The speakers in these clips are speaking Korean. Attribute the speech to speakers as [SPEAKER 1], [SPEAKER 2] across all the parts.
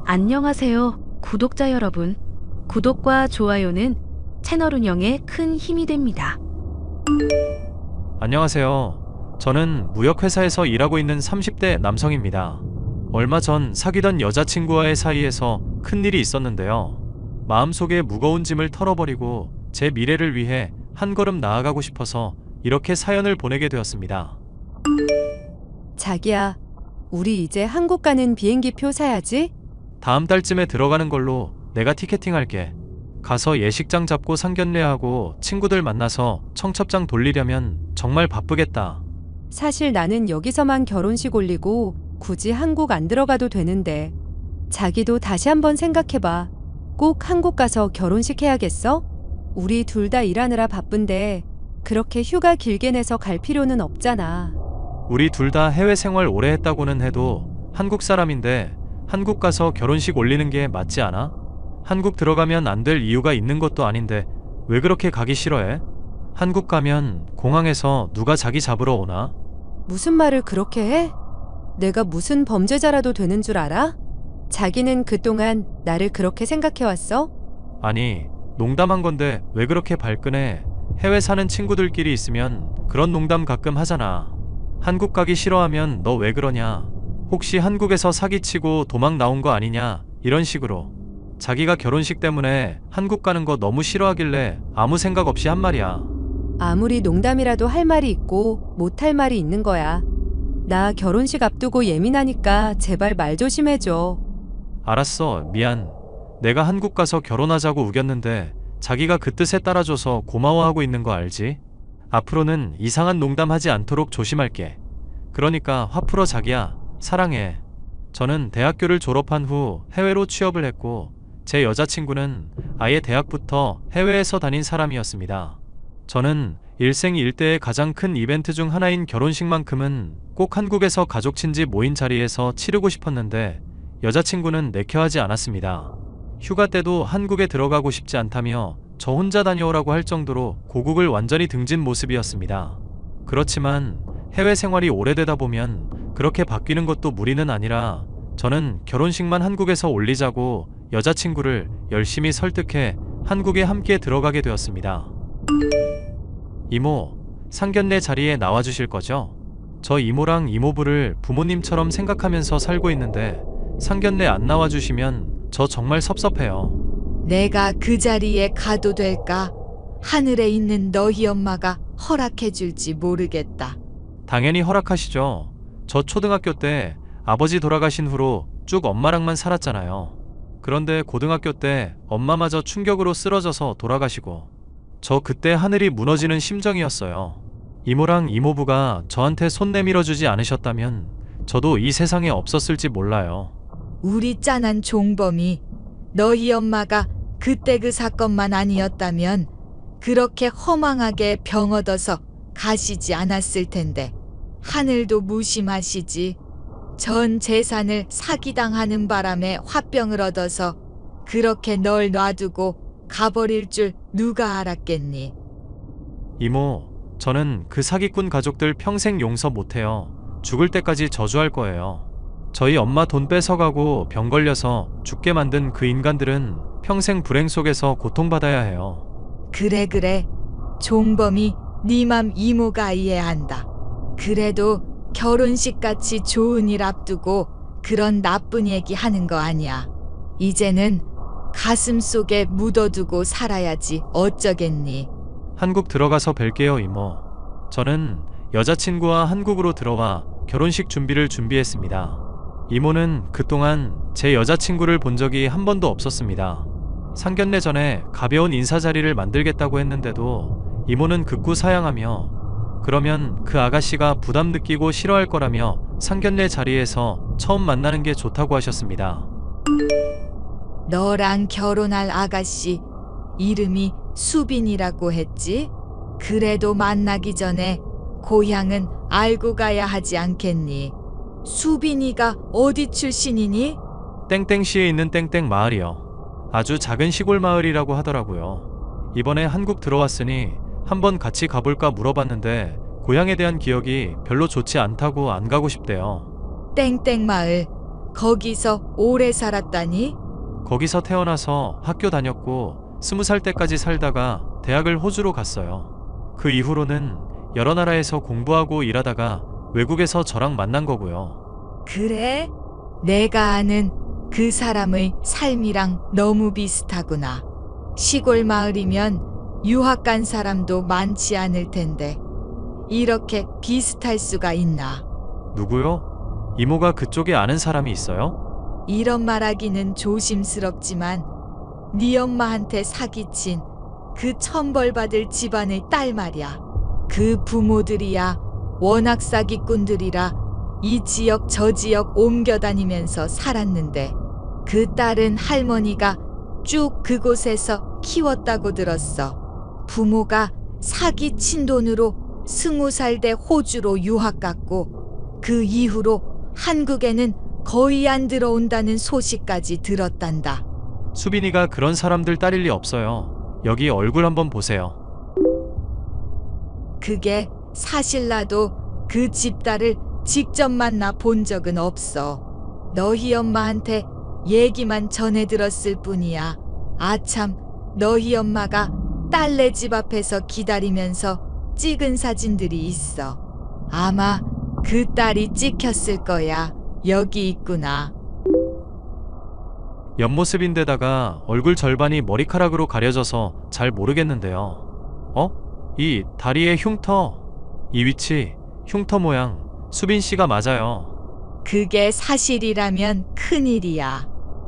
[SPEAKER 1] 안녕하세요, 구독자 여러분. 구독과 좋아요는 채널 운영에 큰 힘이 됩니다.
[SPEAKER 2] 안녕하세요. 저는 무역회사에서 일하고 있는 30대 남성입니다. 얼마 전 사귀던 여자친구와의 사이에서 큰일이 있었는데요. 마음속에 무거운 짐을 털어버리고 제 미래를 위해 한 걸음 나아가고 싶어서 이렇게 사연을 보내게 되었습니다.
[SPEAKER 3] 자기야, 우리 이제 한국 가는 비행기 표 사야지.
[SPEAKER 2] 다음 달쯤에 들어가는 걸로 내가 티켓팅할게. 가서 예식장 잡고 상견례하고 친구들 만나서 청첩장 돌리려면 정말 바쁘겠다.
[SPEAKER 3] 사실 나는 여기서만 결혼식 올리고 굳이 한국 안 들어가도 되는데 자기도 다시 한번 생각해봐. 꼭 한국 가서 결혼식 해야겠어? 우리 둘 다 일하느라 바쁜데 그렇게 휴가 길게 내서 갈 필요는 없잖아.
[SPEAKER 2] 우리 둘 다 해외 생활 오래 했다고는 해도 한국 사람인데 한국 가서 결혼식 올리는 게 맞지 않아? 한국 들어가면 안 될 이유가 있는 것도 아닌데 왜 그렇게 가기 싫어해? 한국 가면 공항에서 누가 자기 잡으러 오나?
[SPEAKER 3] 무슨 말을 그렇게 해? 내가 무슨 범죄자라도 되는 줄 알아? 자기는 그동안 나를 그렇게 생각해왔어?
[SPEAKER 2] 아니, 농담한 건데 왜 그렇게 발끈해? 해외 사는 친구들끼리 있으면 그런 농담 가끔 하잖아. 한국 가기 싫어하면 너 왜 그러냐? 혹시 한국에서 사기치고 도망 나온 거 아니냐? 이런 식으로. 자기가 결혼식 때문에 한국 가는 거 너무 싫어하길래 아무 생각 없이 한 말이야.
[SPEAKER 3] 아무리 농담이라도 할 말이 있고 못할 말이 있는 거야. 나 결혼식 앞두고 예민하니까 제발 말 조심해줘.
[SPEAKER 2] 알았어, 미안. 내가 한국 가서 결혼하자고 우겼는데 자기가 그 뜻에 따라줘서 고마워하고 있는 거 알지? 앞으로는 이상한 농담 하지 않도록 조심할게. 그러니까 화 풀어 자기야. 사랑해. 저는 대학교를 졸업한 후 해외로 취업을 했고 제 여자친구는 아예 대학부터 해외에서 다닌 사람이었습니다. 저는 일생일대의 가장 큰 이벤트 중 하나인 결혼식만큼은 꼭 한국에서 가족 친지 모인 자리에서 치르고 싶었는데 여자친구는 내켜하지 않았습니다. 휴가 때도 한국에 들어가고 싶지 않다며 저 혼자 다녀오라고 할 정도로 고국을 완전히 등진 모습이었습니다. 그렇지만 해외 생활이 오래되다 보면 그렇게 바뀌는 것도 무리는 아니라 저는 결혼식만 한국에서 올리자고 여자친구를 열심히 설득해 한국에 함께 들어가게 되었습니다. 이모, 상견례 자리에 나와주실 거죠? 저 이모랑 이모부를 부모님처럼 생각하면서 살고 있는데 상견례 안 나와주시면 저 정말 섭섭해요.
[SPEAKER 4] 내가 그 자리에 가도 될까? 하늘에 있는 너희 엄마가 허락해 줄지 모르겠다.
[SPEAKER 2] 당연히 허락하시죠. 저 초등학교 때 아버지 돌아가신 후로 쭉 엄마랑만 살았잖아요. 그런데 고등학교 때 엄마마저 충격으로 쓰러져서 돌아가시고 저 그때 하늘이 무너지는 심정이었어요. 이모랑 이모부가 저한테 손 내밀어 주지 않으셨다면 저도 이 세상에 없었을지 몰라요.
[SPEAKER 4] 우리 짠한 종범이 너희 엄마가 그때 그 사건만 아니었다면 그렇게 허망하게 병 얻어서 가시지 않았을 텐데 하늘도 무심하시지. 전 재산을 사기당하는 바람에 화병을 얻어서 그렇게 널 놔두고 가버릴 줄 누가 알았겠니?
[SPEAKER 2] 이모, 저는 그 사기꾼 가족들 평생 용서 못해요. 죽을 때까지 저주할 거예요. 저희 엄마 돈 뺏어가고 병 걸려서 죽게 만든 그 인간들은 평생 불행 속에서 고통받아야 해요.
[SPEAKER 4] 그래. 종범이 네 맘 이모가 이해한다. 그래도 결혼식같이 좋은 일 앞두고 그런 나쁜 얘기 하는 거 아니야. 이제는 가슴 속에 묻어두고 살아야지 어쩌겠니.
[SPEAKER 2] 한국 들어가서 뵐게요, 이모. 저는 여자친구와 한국으로 들어와 결혼식 준비를 준비했습니다. 이모는 그동안 제 여자친구를 본 적이 한 번도 없었습니다. 상견례 전에 가벼운 인사 자리를 만들겠다고 했는데도 이모는 극구 사양하며 그러면 그 아가씨가 부담 느끼고 싫어할 거라며 상견례 자리에서 처음 만나는 게 좋다고 하셨습니다.
[SPEAKER 4] 너랑 결혼할 아가씨 이름이 수빈이라고 했지? 그래도 만나기 전에 고향은 알고 가야 하지 않겠니? 수빈이가 어디 출신이니?
[SPEAKER 2] 땡땡시에 있는 땡땡 마을이요. 아주 작은 시골 마을이라고 하더라고요. 이번에 한국 들어왔으니 한번 같이 가볼까 물어봤는데 고향에 대한 기억이 별로 좋지 않다고 안 가고 싶대요.
[SPEAKER 4] 땡땡마을 거기서 오래 살았다니?
[SPEAKER 2] 거기서 태어나서 학교 다녔고 20살 때까지 살다가 대학을 호주로 갔어요. 그 이후로는 여러 나라에서 공부하고 일하다가 외국에서 저랑 만난 거고요.
[SPEAKER 4] 그래? 내가 아는 그 사람의 삶이랑 너무 비슷하구나. 시골 마을이면 유학 간 사람도 많지 않을 텐데 이렇게 비슷할 수가 있나?
[SPEAKER 2] 누구요? 이모가 그쪽에 아는 사람이 있어요?
[SPEAKER 4] 이런 말하기는 조심스럽지만 네 엄마한테 사기친 그 천벌받을 집안의 딸 말이야. 그 부모들이야 워낙 사기꾼들이라 이 지역 저 지역 옮겨다니면서 살았는데 그 딸은 할머니가 쭉 그곳에서 키웠다고 들었어. 부모가 사기친 돈으로 20살 때 호주로 유학 갔고 그 이후로 한국에는 거의 안 들어온다는 소식까지 들었단다.
[SPEAKER 2] 수빈이가 그런 사람들 딸일 리 없어요. 여기 얼굴 한번 보세요.
[SPEAKER 4] 그게 사실 나도 그 집딸을 직접 만나 본 적은 없어. 너희 엄마한테 얘기만 전해 들었을 뿐이야. 아참, 너희 엄마가 딸네 집 앞에서 기다리면서 찍은 사진들이 있어. 아마 그 딸이 찍혔을 거야. 여기 있구나.
[SPEAKER 2] 옆모습인데다가 얼굴 절반이 머리카락으로 가려져서 잘 모르겠는데요. 이 다리의 흉터. 이 위치, 흉터 모양, 수빈 씨가 맞아요.
[SPEAKER 4] 그게 사실이라면 큰일이야.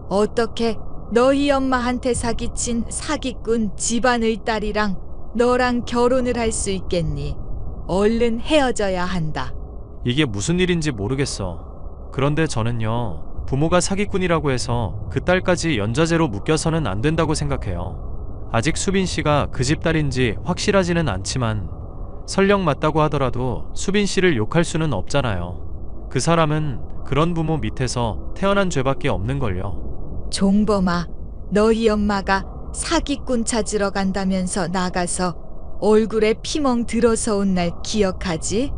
[SPEAKER 4] 어떻게 너희 엄마한테 사기친 사기꾼 집안의 딸이랑 너랑 결혼을 할 수 있겠니? 얼른 헤어져야 한다.
[SPEAKER 2] 이게 무슨 일인지 모르겠어. 그런데 저는요, 부모가 사기꾼이라고 해서 그 딸까지 연좌제로 묶여서는 안 된다고 생각해요. 아직 수빈 씨가 그 집 딸인지 확실하지는 않지만 설령 맞다고 하더라도 수빈 씨를 욕할 수는 없잖아요. 그 사람은 그런 부모 밑에서 태어난 죄밖에 없는걸요.
[SPEAKER 4] 종범아, 너희 엄마가 사기꾼 찾으러 간다면서 나가서 얼굴에 피멍 들어서 온 날 기억하지?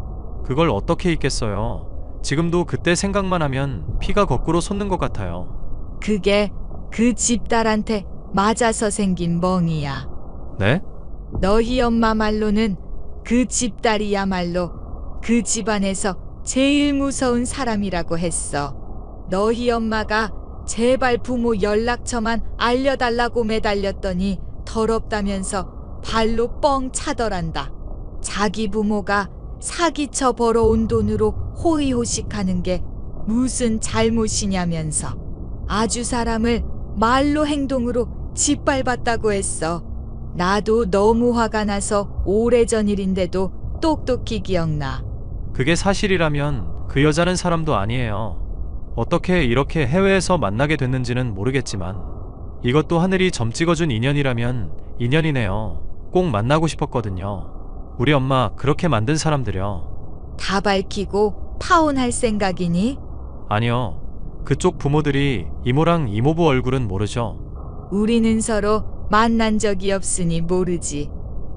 [SPEAKER 2] 그걸 어떻게 잊겠어요. 지금도 그때 생각만 하면 피가 거꾸로 솟는 것 같아요.
[SPEAKER 4] 그게 그 집딸한테 맞아서 생긴 멍이야.
[SPEAKER 2] 네?
[SPEAKER 4] 너희 엄마 말로는 그 집딸이야말로 그 집안에서 제일 무서운 사람이라고 했어. 너희 엄마가 제발 부모 연락처만 알려달라고 매달렸더니 더럽다면서 발로 뻥 차더란다. 자기 부모가 사기쳐 벌어온 돈으로 호의호식하는 게 무슨 잘못이냐면서 아주 사람을 말로 행동으로 짓밟았다고 했어. 나도 너무 화가 나서 오래전 일인데도 똑똑히 기억나.
[SPEAKER 2] 그게 사실이라면 그 여자는 사람도 아니에요. 어떻게 이렇게 해외에서 만나게 됐는지는 모르겠지만 이것도 하늘이 점 찍어준 인연이라면 인연이네요. 꼭 만나고 싶었거든요. 우리 엄마 그렇게 만든 사람들요.
[SPEAKER 4] 다 밝히고 파혼할 생각이니?
[SPEAKER 2] 아니요. 그쪽 부모들이 이모랑 이모부 얼굴은 모르죠.
[SPEAKER 4] 우리는 서로 만난 적이 없으니 모르지.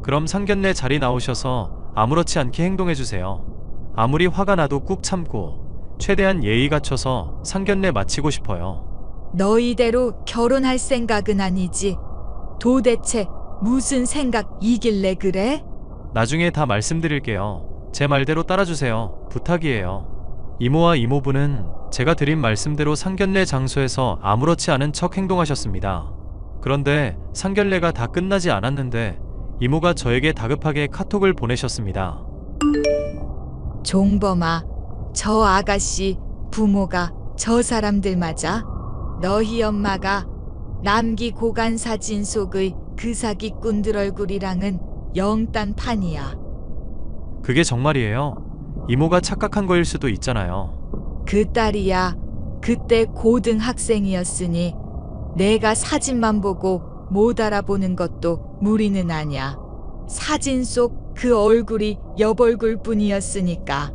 [SPEAKER 2] 그럼 상견례 자리 나오셔서 아무렇지 않게 행동해주세요. 아무리 화가 나도 꾹 참고 최대한 예의 갖춰서 상견례 마치고 싶어요.
[SPEAKER 4] 너희대로 결혼할 생각은 아니지. 도대체 무슨 생각이길래 그래?
[SPEAKER 2] 나중에 다 말씀드릴게요. 제 말대로 따라주세요. 부탁이에요. 이모와 이모부는 제가 드린 말씀대로 상견례 장소에서 아무렇지 않은 척 행동하셨습니다. 그런데 상견례가 다 끝나지 않았는데 이모가 저에게 다급하게 카톡을 보내셨습니다.
[SPEAKER 4] 종범아, 저 아가씨 부모가 저 사람들 맞아? 너희 엄마가 남기고 간 사진 속의 그 사기꾼들 얼굴이랑은 영딴판이야.
[SPEAKER 2] 그게 정말이에요? 이모가 착각한 거일 수도 있잖아요.
[SPEAKER 4] 그 딸이야. 그때 고등학생이었으니 내가 사진만 보고 못 알아보는 것도 무리는 아냐. 사진 속 그 얼굴이 옆얼굴 뿐이었으니까.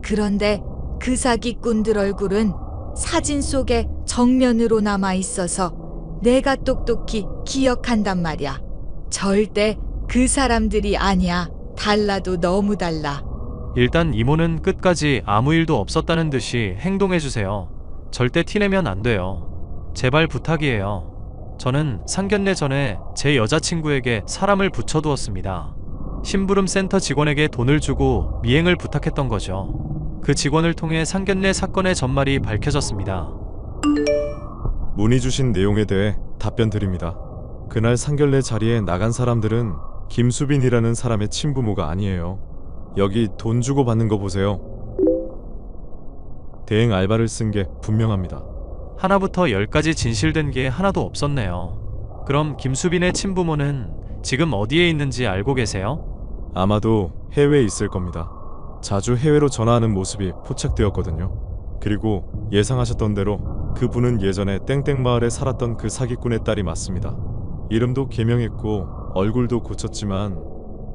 [SPEAKER 4] 그런데 그 사기꾼들 얼굴은 사진 속에 정면으로 남아 있어서 내가 똑똑히 기억한단 말이야. 절대 그 사람들이 아니야. 달라도 너무 달라.
[SPEAKER 2] 일단 이모는 끝까지 아무 일도 없었다는 듯이 행동해주세요. 절대 티내면 안 돼요. 제발 부탁이에요. 저는 상견례 전에 제 여자친구에게 사람을 붙여두었습니다. 심부름 센터 직원에게 돈을 주고 미행을 부탁했던 거죠. 그 직원을 통해 상견례 사건의 전말이 밝혀졌습니다.
[SPEAKER 5] 문의 주신 내용에 대해 답변 드립니다. 그날 상견례 자리에 나간 사람들은 김수빈이라는 사람의 친부모가 아니에요. 여기 돈 주고 받는 거 보세요. 대행 알바를 쓴 게 분명합니다.
[SPEAKER 2] 하나부터 10까지 진실된 게 하나도 없었네요. 그럼 김수빈의 친부모는 지금 어디에 있는지 알고 계세요?
[SPEAKER 5] 아마도 해외에 있을 겁니다. 자주 해외로 전화하는 모습이 포착되었거든요. 그리고 예상하셨던 대로 그분은 예전에 땡땡 마을에 살았던 그 사기꾼의 딸이 맞습니다. 이름도 개명했고 얼굴도 고쳤지만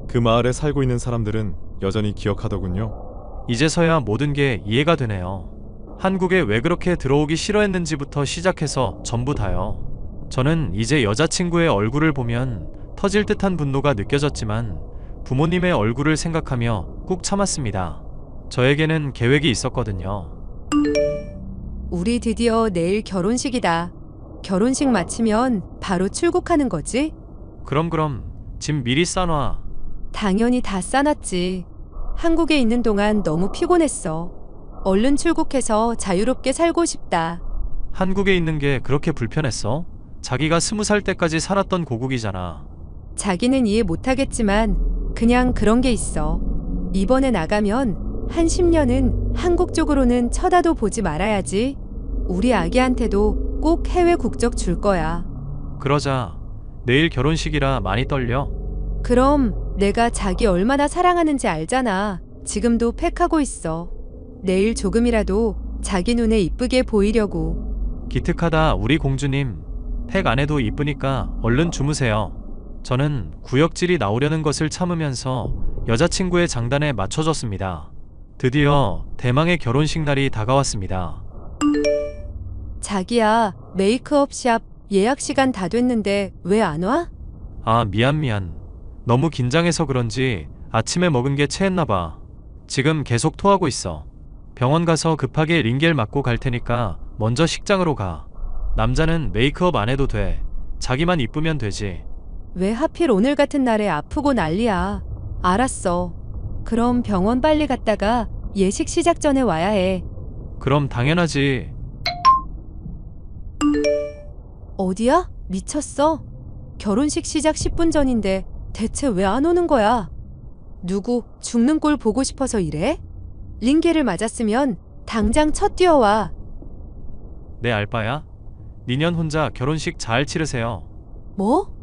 [SPEAKER 5] 그 마을에 살고 있는 사람들은 여전히 기억하더군요.
[SPEAKER 2] 이제서야 모든 게 이해가 되네요. 한국에 왜 그렇게 들어오기 싫어했는지부터 시작해서 전부 다요. 저는 이제 여자친구의 얼굴을 보면 터질 듯한 분노가 느껴졌지만 부모님의 얼굴을 생각하며 꾹 참았습니다. 저에게는 계획이 있었거든요.
[SPEAKER 3] 우리 드디어 내일 결혼식이다. 결혼식 마치면 바로 출국하는 거지?
[SPEAKER 2] 그럼 짐 미리 싸놔.
[SPEAKER 3] 당연히 다 싸놨지. 한국에 있는 동안 너무 피곤했어. 얼른 출국해서 자유롭게 살고 싶다.
[SPEAKER 2] 한국에 있는 게 그렇게 불편했어? 자기가 20살 때까지 살았던 고국이잖아.
[SPEAKER 3] 자기는 이해 못하겠지만 그냥 그런 게 있어. 이번에 나가면 한 10년은 한국 쪽으로는 쳐다도 보지 말아야지. 우리 아기한테도 꼭 해외 국적 줄 거야.
[SPEAKER 2] 그러자. 내일 결혼식이라 많이 떨려?
[SPEAKER 3] 그럼 내가 자기 얼마나 사랑하는지 알잖아. 지금도 팩하고 있어. 내일 조금이라도 자기 눈에 이쁘게 보이려고.
[SPEAKER 2] 기특하다 우리 공주님. 팩 안 해도 이쁘니까 얼른 주무세요. 저는 구역질이 나오려는 것을 참으면서 여자친구의 장단에 맞춰줬습니다. 드디어 대망의 결혼식 날이 다가왔습니다.
[SPEAKER 3] 자기야, 메이크업 샵 예약 시간 다 됐는데 왜 안 와?
[SPEAKER 2] 아 미안. 너무 긴장해서 그런지 아침에 먹은 게 체했나봐. 지금 계속 토하고 있어. 병원 가서 급하게 링겔 맞고 갈 테니까 먼저 식장으로 가. 남자는 메이크업 안 해도 돼. 자기만 이쁘면 되지.
[SPEAKER 3] 왜 하필 오늘 같은 날에 아프고 난리야. 알았어. 그럼 병원 빨리 갔다가 예식 시작 전에 와야 해.
[SPEAKER 2] 그럼 당연하지.
[SPEAKER 3] 어디야? 미쳤어? 결혼식 시작 10분 전인데 대체 왜 안 오는 거야? 누구 죽는 꼴 보고 싶어서 이래? 링겔을 맞았으면 당장 첫 뛰어와.
[SPEAKER 2] 내 알바야? 니년 혼자 결혼식 잘 치르세요.
[SPEAKER 3] 뭐?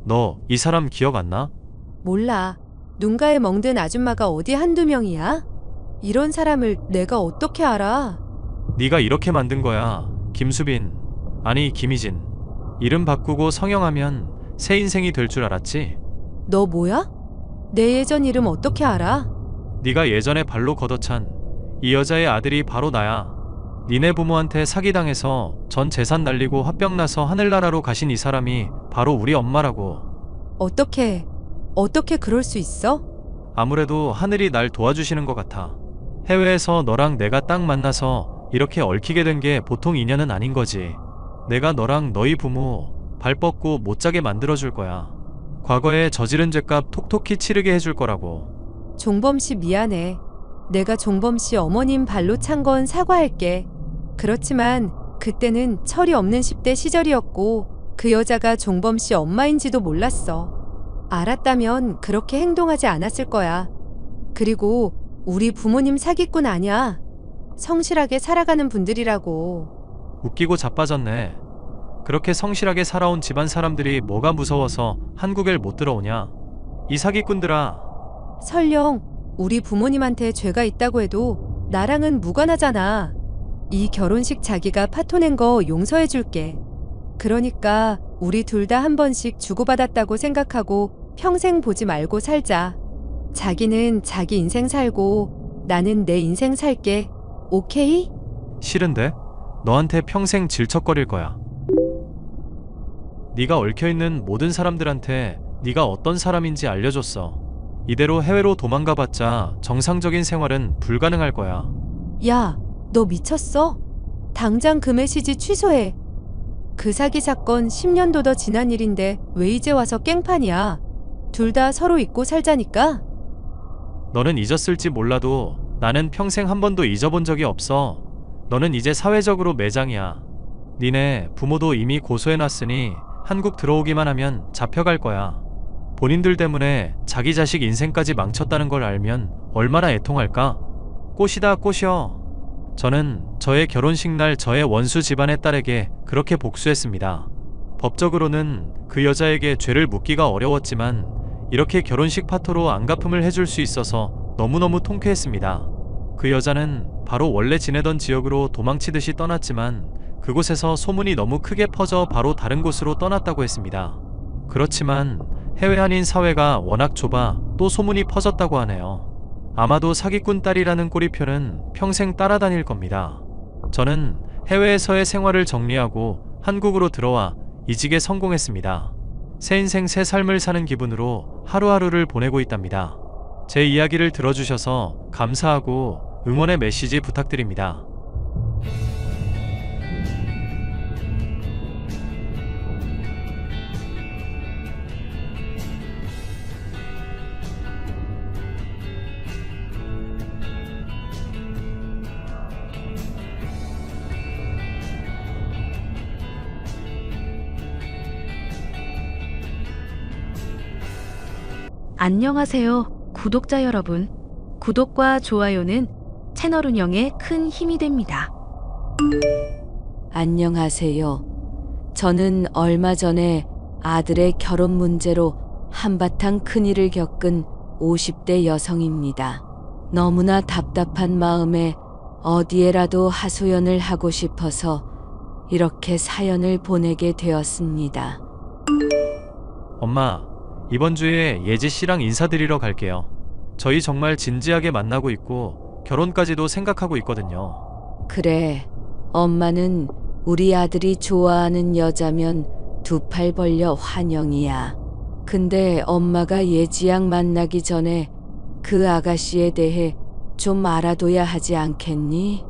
[SPEAKER 2] 너 이 사람 기억 안 나?
[SPEAKER 3] 몰라. 눈가에 멍든 아줌마가 어디 한두 명이야? 이런 사람을 내가 어떻게 알아?
[SPEAKER 2] 네가 이렇게 만든 거야. 김수빈. 아니 김희진. 이름 바꾸고 성형하면 새 인생이 될 줄 알았지?
[SPEAKER 3] 너 뭐야? 내 예전 이름 어떻게 알아?
[SPEAKER 2] 네가 예전에 발로 걷어찬 이 여자의 아들이 바로 나야. 니네 부모한테 사기당해서 전 재산 날리고 화병 나서 하늘나라로 가신 이 사람이 바로 우리 엄마라고.
[SPEAKER 3] 어떻게 그럴 수 있어?
[SPEAKER 2] 아무래도 하늘이 날 도와주시는 것 같아. 해외에서 너랑 내가 딱 만나서 이렇게 얽히게 된 게 보통 인연은 아닌 거지. 내가 너랑 너희 부모 발 뻗고 못 자게 만들어줄 거야. 과거에 저지른 죄값 톡톡히 치르게 해줄 거라고.
[SPEAKER 3] 종범 씨 미안해. 내가 종범 씨 어머님 발로 찬 건 사과할게. 그렇지만 그때는 철이 없는 10대 시절이었고 그 여자가 종범 씨 엄마인지도 몰랐어. 알았다면 그렇게 행동하지 않았을 거야. 그리고 우리 부모님 사기꾼 아니야. 성실하게 살아가는 분들이라고.
[SPEAKER 2] 웃기고 자빠졌네. 그렇게 성실하게 살아온 집안 사람들이 뭐가 무서워서 한국에 못 들어오냐. 이 사기꾼들아.
[SPEAKER 3] 설령 우리 부모님한테 죄가 있다고 해도 나랑은 무관하잖아. 이 결혼식 자기가 파토낸 거 용서해줄게. 그러니까 우리 둘 다 한 번씩 주고받았다고 생각하고 평생 보지 말고 살자. 자기는 자기 인생 살고 나는 내 인생 살게. 오케이?
[SPEAKER 2] 싫은데? 너한테 평생 질척거릴 거야. 네가 얽혀있는 모든 사람들한테 네가 어떤 사람인지 알려줬어. 이대로 해외로 도망가봤자 정상적인 생활은 불가능할 거야.
[SPEAKER 3] 야, 너 미쳤어? 당장 그 메시지 취소해. 그 사기 사건 10년도 더 지난 일인데 왜 이제 와서 깽판이야? 둘 다 서로 잊고 살자니까?
[SPEAKER 2] 너는 잊었을지 몰라도 나는 평생 한 번도 잊어본 적이 없어. 너는 이제 사회적으로 매장이야. 니네 부모도 이미 고소해놨으니 한국 들어오기만 하면 잡혀갈 거야. 본인들 때문에 자기 자식 인생까지 망쳤다는 걸 알면 얼마나 애통할까? 꽃이다 꽃이여. 저는 저의 결혼식 날 저의 원수 집안의 딸에게 그렇게 복수했습니다. 법적으로는 그 여자에게 죄를 묻기가 어려웠지만 이렇게 결혼식 파토로 안갚음을 해줄 수 있어서 너무너무 통쾌했습니다. 그 여자는 바로 원래 지내던 지역으로 도망치듯이 떠났지만 그곳에서 소문이 너무 크게 퍼져 바로 다른 곳으로 떠났다고 했습니다. 그렇지만 해외 한인 사회가 워낙 좁아 또 소문이 퍼졌다고 하네요. 아마도 사기꾼 딸이라는 꼬리표는 평생 따라다닐 겁니다. 저는 해외에서의 생활을 정리하고 한국으로 들어와 이직에 성공했습니다. 새 인생 새 삶을 사는 기분으로 하루하루를 보내고 있답니다. 제 이야기를 들어주셔서 감사하고 응원의 메시지 부탁드립니다.
[SPEAKER 1] 안녕하세요, 구독자 여러분. 구독과 좋아요는 채널 운영에 큰 힘이 됩니다.
[SPEAKER 6] 안녕하세요. 저는 얼마 전에 아들의 결혼 문제로 한바탕 큰일을 겪은 50대 여성입니다. 너무나 답답한 마음에 어디에라도 하소연을 하고 싶어서 이렇게 사연을 보내게 되었습니다.
[SPEAKER 2] 엄마, 이번 주에 예지 씨랑 인사드리러 갈게요. 저희 정말 진지하게 만나고 있고 결혼까지도 생각하고 있거든요.
[SPEAKER 6] 그래, 엄마는 우리 아들이 좋아하는 여자면 두 팔 벌려 환영이야. 근데 엄마가 예지양 만나기 전에 그 아가씨에 대해 좀 알아둬야 하지 않겠니?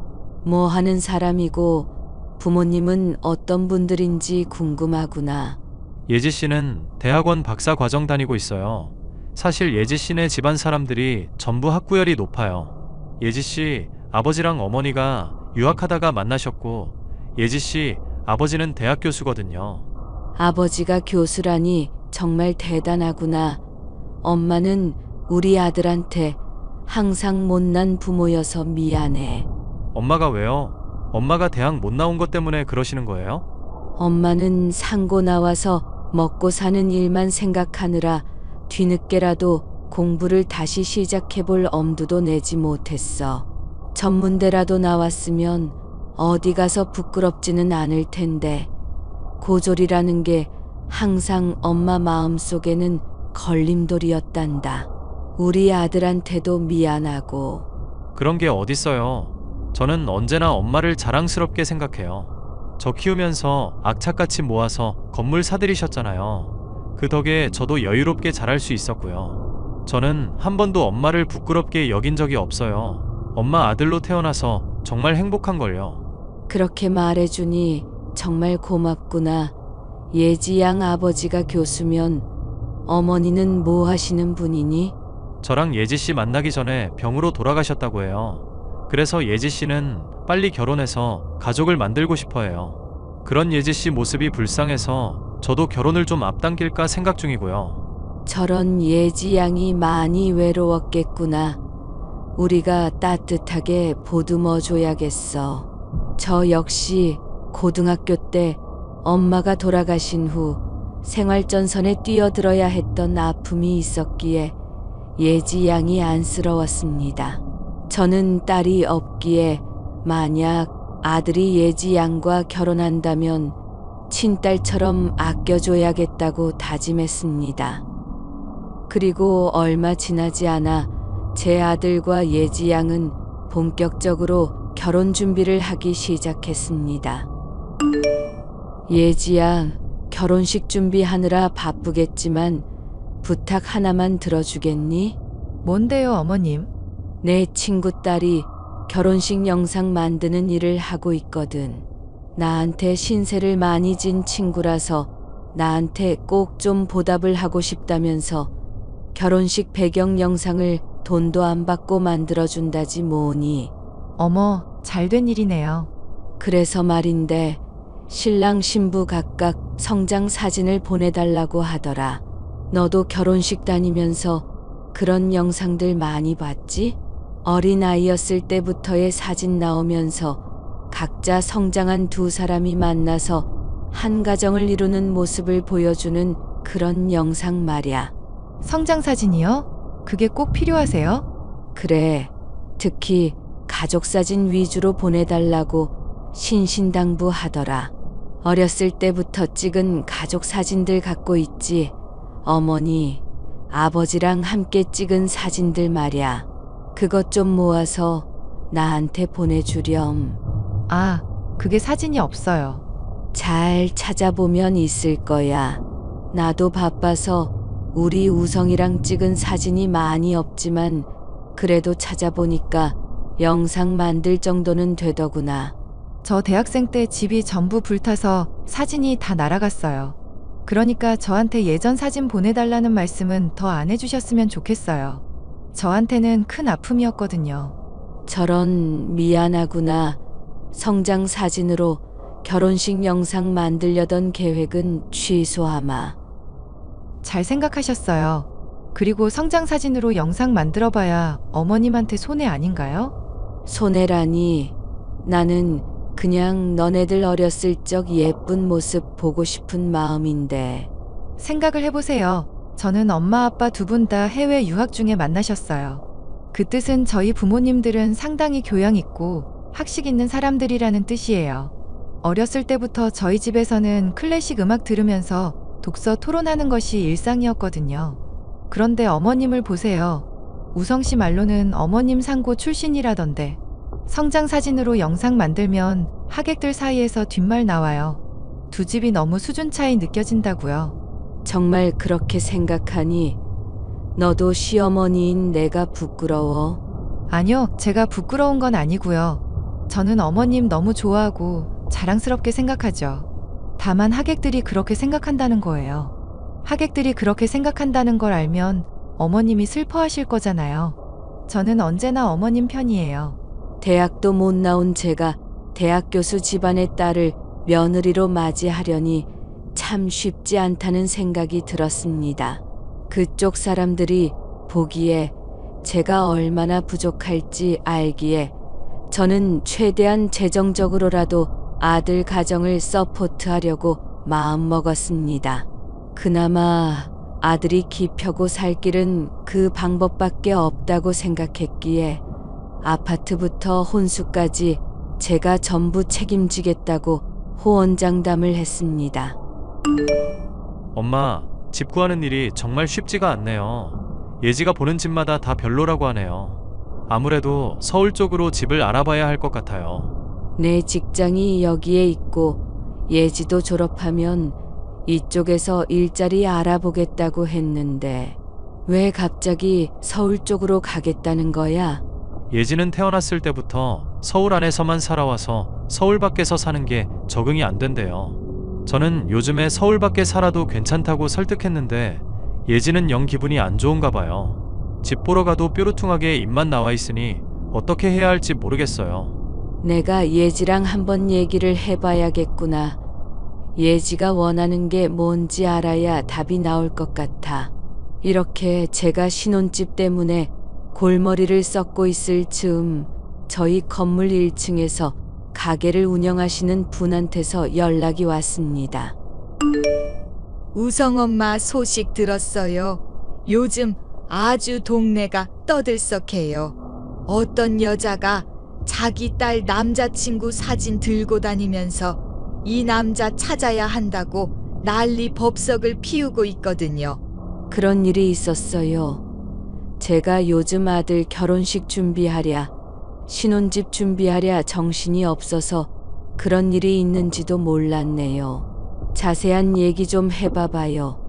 [SPEAKER 6] 뭐 하는 사람이고 부모님은 어떤 분들인지 궁금하구나.
[SPEAKER 2] 예지 씨는 대학원 박사 과정 다니고 있어요. 사실 예지 씨네 집안 사람들이 전부 학구열이 높아요. 예지 씨 아버지랑 어머니가 유학하다가 만나셨고 예지 씨 아버지는 대학 교수거든요.
[SPEAKER 6] 아버지가 교수라니 정말 대단하구나. 엄마는 우리 아들한테 항상 못난 부모여서 미안해.
[SPEAKER 2] 엄마가 왜요? 엄마가 대학 못 나온 것 때문에 그러시는 거예요?
[SPEAKER 6] 엄마는 상고 나와서 먹고 사는 일만 생각하느라 뒤늦게라도 공부를 다시 시작해볼 엄두도 내지 못했어. 전문대라도 나왔으면 어디 가서 부끄럽지는 않을 텐데 고졸이라는 게 항상 엄마 마음속에는 걸림돌이었단다. 우리 아들한테도 미안하고.
[SPEAKER 2] 그런 게 어딨어요. 저는 언제나 엄마를 자랑스럽게 생각해요. 저 키우면서 악착같이 모아서 건물 사들이셨잖아요. 그 덕에 저도 여유롭게 자랄 수 있었고요. 저는 한 번도 엄마를 부끄럽게 여긴 적이 없어요. 엄마 아들로 태어나서 정말 행복한걸요.
[SPEAKER 6] 그렇게 말해주니 정말 고맙구나. 예지양 아버지가 교수면 어머니는 뭐 하시는 분이니?
[SPEAKER 2] 저랑 예지 씨 만나기 전에 병으로 돌아가셨다고 해요. 그래서 예지 씨는 빨리 결혼해서 가족을 만들고 싶어 해요. 그런 예지 씨 모습이 불쌍해서 저도 결혼을 좀 앞당길까 생각 중이고요.
[SPEAKER 6] 저런 예지 양이 많이 외로웠겠구나. 우리가 따뜻하게 보듬어 줘야겠어. 저 역시 고등학교 때 엄마가 돌아가신 후 생활전선에 뛰어들어야 했던 아픔이 있었기에 예지 양이 안쓰러웠습니다. 저는 딸이 없기에 만약 아들이 예지 양과 결혼한다면 친딸처럼 아껴줘야겠다고 다짐했습니다. 그리고 얼마 지나지 않아 제 아들과 예지 양은 본격적으로 결혼 준비를 하기 시작했습니다. 예지 양, 결혼식 준비하느라 바쁘겠지만 부탁 하나만 들어주겠니?
[SPEAKER 4] 뭔데요, 어머님?
[SPEAKER 6] 내 친구 딸이 결혼식 영상 만드는 일을 하고 있거든. 나한테 신세를 많이 진 친구라서 나한테 꼭 좀 보답을 하고 싶다면서 결혼식 배경 영상을 돈도 안 받고 만들어준다지 뭐니.
[SPEAKER 3] 어머, 잘된 일이네요.
[SPEAKER 6] 그래서 말인데 신랑 신부 각각 성장 사진을 보내달라고 하더라. 너도 결혼식 다니면서 그런 영상들 많이 봤지? 어린아이였을 때부터의 사진 나오면서 각자 성장한 두 사람이 만나서 한 가정을 이루는 모습을 보여주는 그런 영상 말이야.
[SPEAKER 3] 성장 사진이요? 그게 꼭 필요하세요?
[SPEAKER 6] 그래, 특히 가족 사진 위주로 보내달라고 신신당부하더라. 어렸을 때부터 찍은 가족 사진들 갖고 있지. 어머니, 아버지랑 함께 찍은 사진들 말이야. 그것 좀 모아서 나한테 보내주렴.
[SPEAKER 3] 아, 그게 사진이 없어요.
[SPEAKER 6] 잘 찾아보면 있을 거야. 나도 바빠서 우리 우성이랑 찍은 사진이 많이 없지만 그래도 찾아보니까 영상 만들 정도는 되더구나.
[SPEAKER 3] 저 대학생 때 집이 전부 불타서 사진이 다 날아갔어요. 그러니까 저한테 예전 사진 보내달라는 말씀은 더 안 해주셨으면 좋겠어요. 저한테는 큰 아픔이었거든요.
[SPEAKER 6] 저런 미안하구나. 성장 사진으로 결혼식 영상 만들려던 계획은 취소하마.
[SPEAKER 3] 잘 생각하셨어요. 그리고 성장 사진으로 영상 만들어봐야 어머님한테 손해 아닌가요?
[SPEAKER 6] 손해라니. 나는 그냥 너네들 어렸을 적 예쁜 모습 보고 싶은 마음인데.
[SPEAKER 3] 생각을 해보세요. 저는 엄마 아빠 두 분 다 해외 유학 중에 만나셨어요. 그 뜻은 저희 부모님들은 상당히 교양 있고 학식 있는 사람들이라는 뜻이에요. 어렸을 때부터 저희 집에서는 클래식 음악 들으면서 독서 토론하는 것이 일상이었거든요. 그런데 어머님을 보세요. 우성 씨 말로는 어머님 상고 출신이라던데 성장 사진으로 영상 만들면 하객들 사이에서 뒷말 나와요. 두 집이 너무 수준 차이 느껴진다고요.
[SPEAKER 6] 정말 그렇게 생각하니 너도 시어머니인 내가 부끄러워.
[SPEAKER 3] 아니요, 제가 부끄러운 건 아니고요. 저는 어머님 너무 좋아하고 자랑스럽게 생각하죠. 다만 하객들이 그렇게 생각한다는 거예요. 하객들이 그렇게 생각한다는 걸 알면 어머님이 슬퍼하실 거잖아요. 저는 언제나 어머님 편이에요.
[SPEAKER 6] 대학도 못 나온 제가 대학 교수 집안의 딸을 며느리로 맞이하려니 참 쉽지 않다는 생각이 들었습니다. 그쪽 사람들이 보기에 제가 얼마나 부족할지 알기에 저는 최대한 재정적으로라도 아들 가정을 서포트하려고 마음먹었습니다. 그나마 아들이 기펴고 살 길은 그 방법밖에 없다고 생각했기에 아파트부터 혼수까지 제가 전부 책임지겠다고 호언장담을 했습니다.
[SPEAKER 2] 엄마, 집 구하는 일이 정말 쉽지가 않네요. 예지가 보는 집마다 다 별로라고 하네요. 아무래도 서울 쪽으로 집을 알아봐야 할 것 같아요.
[SPEAKER 6] 내 직장이 여기에 있고 예지도 졸업하면 이쪽에서 일자리 알아보겠다고 했는데 왜 갑자기 서울 쪽으로 가겠다는 거야?
[SPEAKER 2] 예지는 태어났을 때부터 서울 안에서만 살아와서 서울 밖에서 사는 게 적응이 안 된대요. 저는 요즘에 서울 밖에 살아도 괜찮다고 설득했는데 예지는 영 기분이 안 좋은가 봐요. 집 보러 가도 뾰루퉁하게 입만 나와 있으니 어떻게 해야 할지 모르겠어요.
[SPEAKER 6] 내가 예지랑 한번 얘기를 해봐야겠구나. 예지가 원하는 게 뭔지 알아야 답이 나올 것 같아. 이렇게 제가 신혼집 때문에 골머리를 썩고 있을 즈음 저희 건물 1층에서 가게를 운영하시는 분한테서 연락이 왔습니다.
[SPEAKER 4] 우성 엄마 소식 들었어요. 요즘 아주 동네가 떠들썩해요. 어떤 여자가 자기 딸 남자친구 사진 들고 다니면서 이 남자 찾아야 한다고 난리 법석을 피우고 있거든요.
[SPEAKER 6] 그런 일이 있었어요. 제가 요즘 아들 결혼식 준비하랴, 신혼집 준비하랴 정신이 없어서 그런 일이 있는지도 몰랐네요. 자세한 얘기 좀 해봐봐요.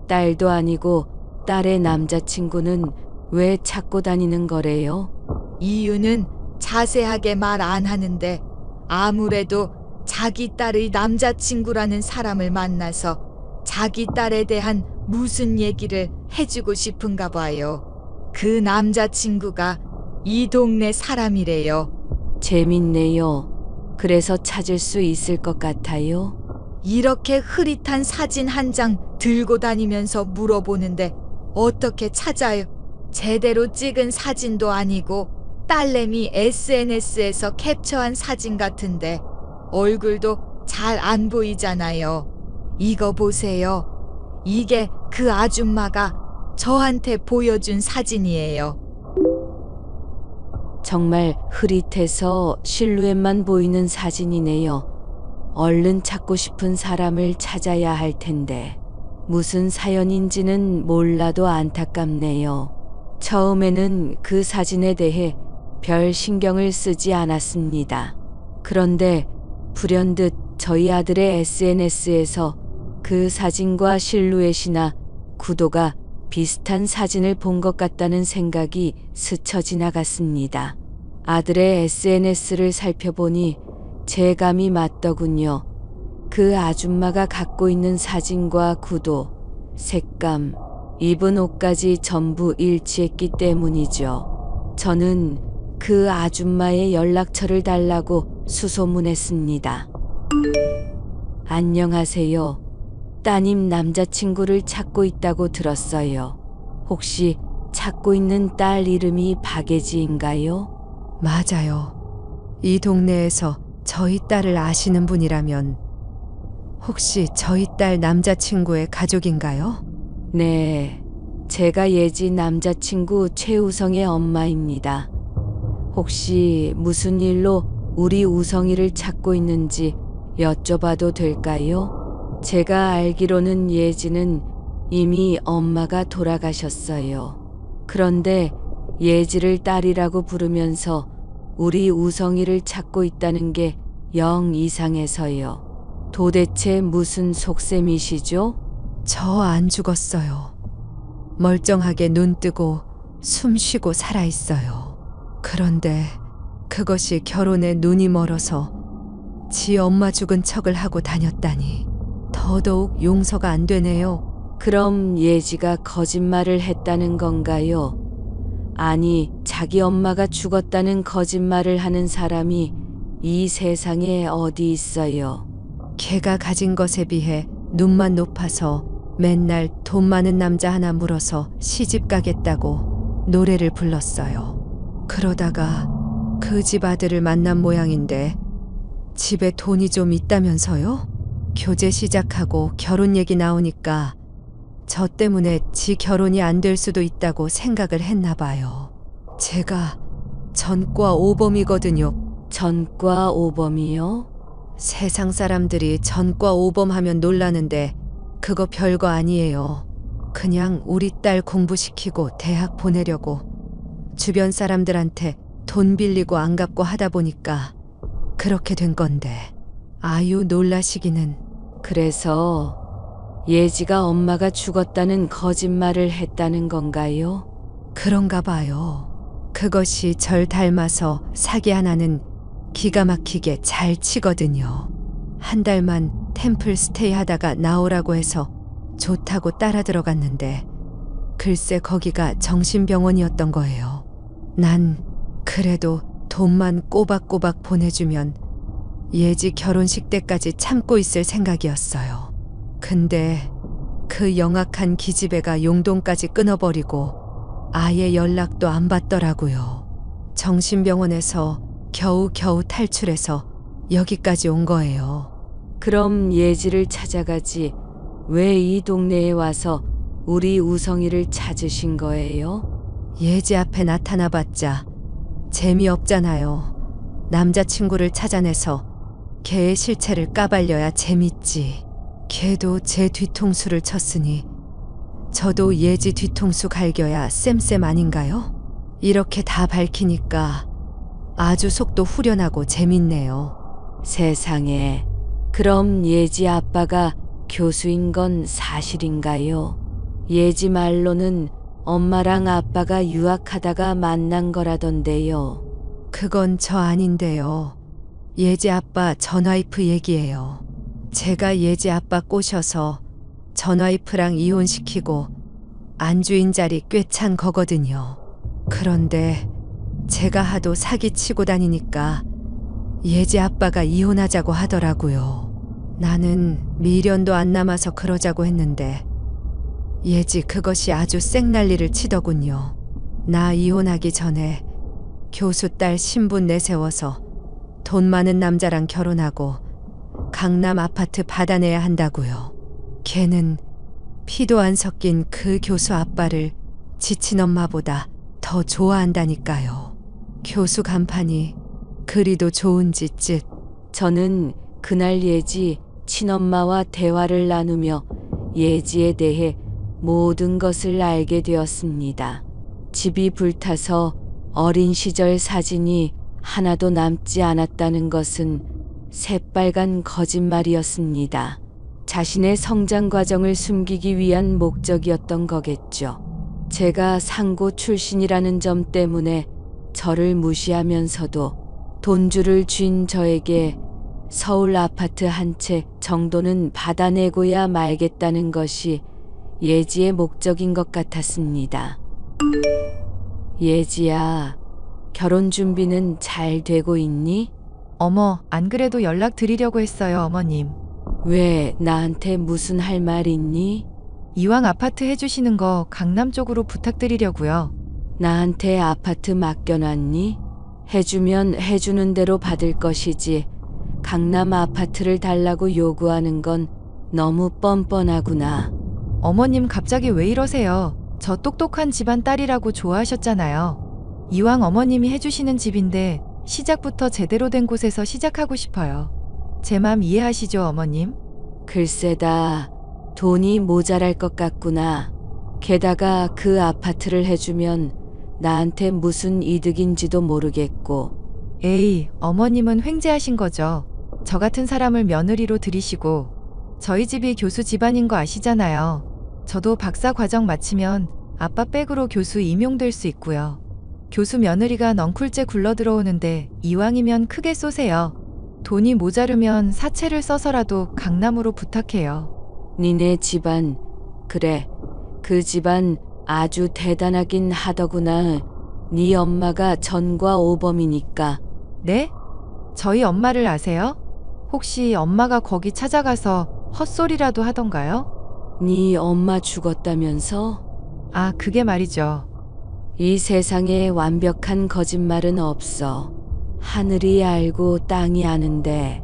[SPEAKER 6] 딸도 아니고 딸의 남자친구는 왜 찾고 다니는 거래요?
[SPEAKER 4] 이유는 자세하게 말 안 하는데 아무래도 자기 딸의 남자친구라는 사람을 만나서 자기 딸에 대한 무슨 얘기를 해주고 싶은가 봐요. 그 남자친구가 이 동네 사람이래요.
[SPEAKER 6] 재밌네요. 그래서 찾을 수 있을 것 같아요.
[SPEAKER 4] 이렇게 흐릿한 사진 한 장 들고 다니면서 물어보는데 어떻게 찾아요? 제대로 찍은 사진도 아니고 딸내미 SNS에서 캡처한 사진 같은데 얼굴도 잘 안 보이잖아요. 이거 보세요. 이게 그 아줌마가 저한테 보여준 사진이에요.
[SPEAKER 6] 정말 흐릿해서 실루엣만 보이는 사진이네요. 얼른 찾고 싶은 사람을 찾아야 할 텐데 무슨 사연인지는 몰라도 안타깝네요. 처음에는 그 사진에 대해 별 신경을 쓰지 않았습니다. 그런데 불현듯 저희 아들의 SNS에서 그 사진과 실루엣이나 구도가 비슷한 사진을 본 것 같다는 생각이 스쳐 지나갔습니다. 아들의 SNS를 살펴보니 제 감이 맞더군요. 그 아줌마가 갖고 있는 사진과 구도, 색감, 입은 옷까지 전부 일치했기 때문이죠. 저는 그 아줌마의 연락처를 달라고 수소문했습니다. 안녕하세요. 따님 남자친구를 찾고 있다고 들었어요. 혹시 찾고 있는 딸 이름이 박예지인가요?
[SPEAKER 3] 맞아요. 이 동네에서 저희 딸을 아시는 분이라면 혹시 저희 딸 남자친구의 가족인가요?
[SPEAKER 6] 네, 제가 예지 남자친구 최우성의 엄마입니다. 혹시 무슨 일로 우리 우성이를 찾고 있는지 여쭤봐도 될까요? 제가 알기로는 예지는 이미 엄마가 돌아가셨어요. 그런데 예지를 딸이라고 부르면서 우리 우성이를 찾고 있다는 게 영 이상해서요. 도대체 무슨 속셈이시죠?
[SPEAKER 3] 저 안 죽었어요. 멀쩡하게 눈 뜨고 숨 쉬고 살아 있어요. 그런데 그것이 결혼에 눈이 멀어서 지 엄마 죽은 척을 하고 다녔다니 더더욱 용서가 안 되네요.
[SPEAKER 6] 그럼 예지가 거짓말을 했다는 건가요? 아니, 자기 엄마가 죽었다는 거짓말을 하는 사람이 이 세상에 어디 있어요?
[SPEAKER 3] 걔가 가진 것에 비해 눈만 높아서 맨날 돈 많은 남자 하나 물어서 시집 가겠다고 노래를 불렀어요. 그러다가 그 집 아들을 만난 모양인데 집에 돈이 좀 있다면서요? 교제 시작하고 결혼 얘기 나오니까 저 때문에 지 결혼이 안 될 수도 있다고 생각을 했나 봐요. 제가 전과 오범이거든요.
[SPEAKER 6] 전과 오범이요?
[SPEAKER 3] 세상 사람들이 전과 오범하면 놀라는데 그거 별거 아니에요. 그냥 우리 딸 공부시키고 대학 보내려고 주변 사람들한테 돈 빌리고 안 갚고 하다 보니까 그렇게 된 건데 아유 놀라시기는.
[SPEAKER 6] 그래서 예지가 엄마가 죽었다는 거짓말을 했다는 건가요?
[SPEAKER 3] 그런가 봐요. 그것이 절 닮아서 사기 하나는 기가 막히게 잘 치거든요. 한 달만 템플 스테이 하다가 나오라고 해서 좋다고 따라 들어갔는데 글쎄 거기가 정신병원이었던 거예요. 난 그래도 돈만 꼬박꼬박 보내주면 예지 결혼식 때까지 참고 있을 생각이었어요. 근데 그 영악한 기집애가 용돈까지 끊어버리고 아예 연락도 안 받더라고요. 정신병원에서 겨우겨우 탈출해서 여기까지 온 거예요.
[SPEAKER 6] 그럼 예지를 찾아가지 왜 이 동네에 와서 우리 우성이를 찾으신 거예요?
[SPEAKER 3] 예지 앞에 나타나봤자 재미없잖아요. 남자친구를 찾아내서 걔의 실체를 까발려야 재밌지. 걔도 제 뒤통수를 쳤으니 저도 예지 뒤통수 갈겨야 쌤쌤 아닌가요? 이렇게 다 밝히니까 아주 속도 후련하고 재밌네요.
[SPEAKER 6] 세상에. 그럼 예지 아빠가 교수인 건 사실인가요? 예지 말로는 엄마랑 아빠가 유학하다가 만난 거라던데요.
[SPEAKER 3] 그건 저 아닌데요. 예지 아빠 전와이프 얘기예요. 제가 예지 아빠 꼬셔서 전와이프랑 이혼시키고 안주인 자리 꿰찬 거거든요. 그런데 제가 하도 사기치고 다니니까 예지 아빠가 이혼하자고 하더라고요. 나는 미련도 안 남아서 그러자고 했는데 예지 그것이 아주 쌩난리를 치더군요. 나 이혼하기 전에 교수 딸 신분 내세워서 돈 많은 남자랑 결혼하고 강남 아파트 받아내야 한다고요. 걔는 피도 안 섞인 그 교수 아빠를 지친 엄마보다 더 좋아한다니까요. 교수 간판이 그리도 좋은지 쯧.
[SPEAKER 6] 저는 그날 예지 친엄마와 대화를 나누며 예지에 대해 모든 것을 알게 되었습니다. 집이 불타서 어린 시절 사진이 하나도 남지 않았다는 것은 새빨간 거짓말이었습니다. 자신의 성장 과정을 숨기기 위한 목적이었던 거겠죠. 제가 상고 출신이라는 점 때문에 저를 무시하면서도 돈줄을 쥔 저에게 서울 아파트 한 채 정도는 받아내고야 말겠다는 것이 예지의 목적인 것 같았습니다. 예지야, 결혼 준비는 잘 되고 있니?
[SPEAKER 7] 어머, 안 그래도 연락드리려고 했어요, 어머님.
[SPEAKER 6] 왜 나한테 무슨 할 말 있니?
[SPEAKER 7] 이왕 아파트 해주시는 거 강남 쪽으로 부탁드리려고요.
[SPEAKER 6] 나한테 아파트 맡겨놨니? 해주면 해주는 대로 받을 것이지 강남 아파트를 달라고 요구하는 건 너무 뻔뻔하구나.
[SPEAKER 7] 어머님 갑자기 왜 이러세요? 저 똑똑한 집안 딸이라고 좋아하셨잖아요. 이왕 어머님이 해주시는 집인데 시작부터 제대로 된 곳에서 시작하고 싶어요. 제 맘 이해하시죠, 어머님?
[SPEAKER 6] 글쎄다, 돈이 모자랄 것 같구나. 게다가 그 아파트를 해주면 나한테 무슨 이득인지도 모르겠고.
[SPEAKER 7] 에이, 어머님은 횡재하신 거죠. 저 같은 사람을 며느리로 들이시고 저희 집이 교수 집안인 거 아시잖아요. 저도 박사 과정 마치면 아빠 백으로 교수 임용될 수 있고요. 교수 며느리가 넝쿨째 굴러 들어오는데 이왕이면 크게 쏘세요. 돈이 모자르면 사채를 써서라도 강남으로 부탁해요.
[SPEAKER 6] 니네 집안, 그래, 그 집안 아주 대단하긴 하더구나. 네 엄마가 전과 오범이니까.
[SPEAKER 7] 네? 저희 엄마를 아세요? 혹시 엄마가 거기 찾아가서 헛소리라도 하던가요?
[SPEAKER 6] 네 엄마 죽었다면서?
[SPEAKER 7] 아, 그게 말이죠.
[SPEAKER 6] 이 세상에 완벽한 거짓말은 없어. 하늘이 알고 땅이 아는데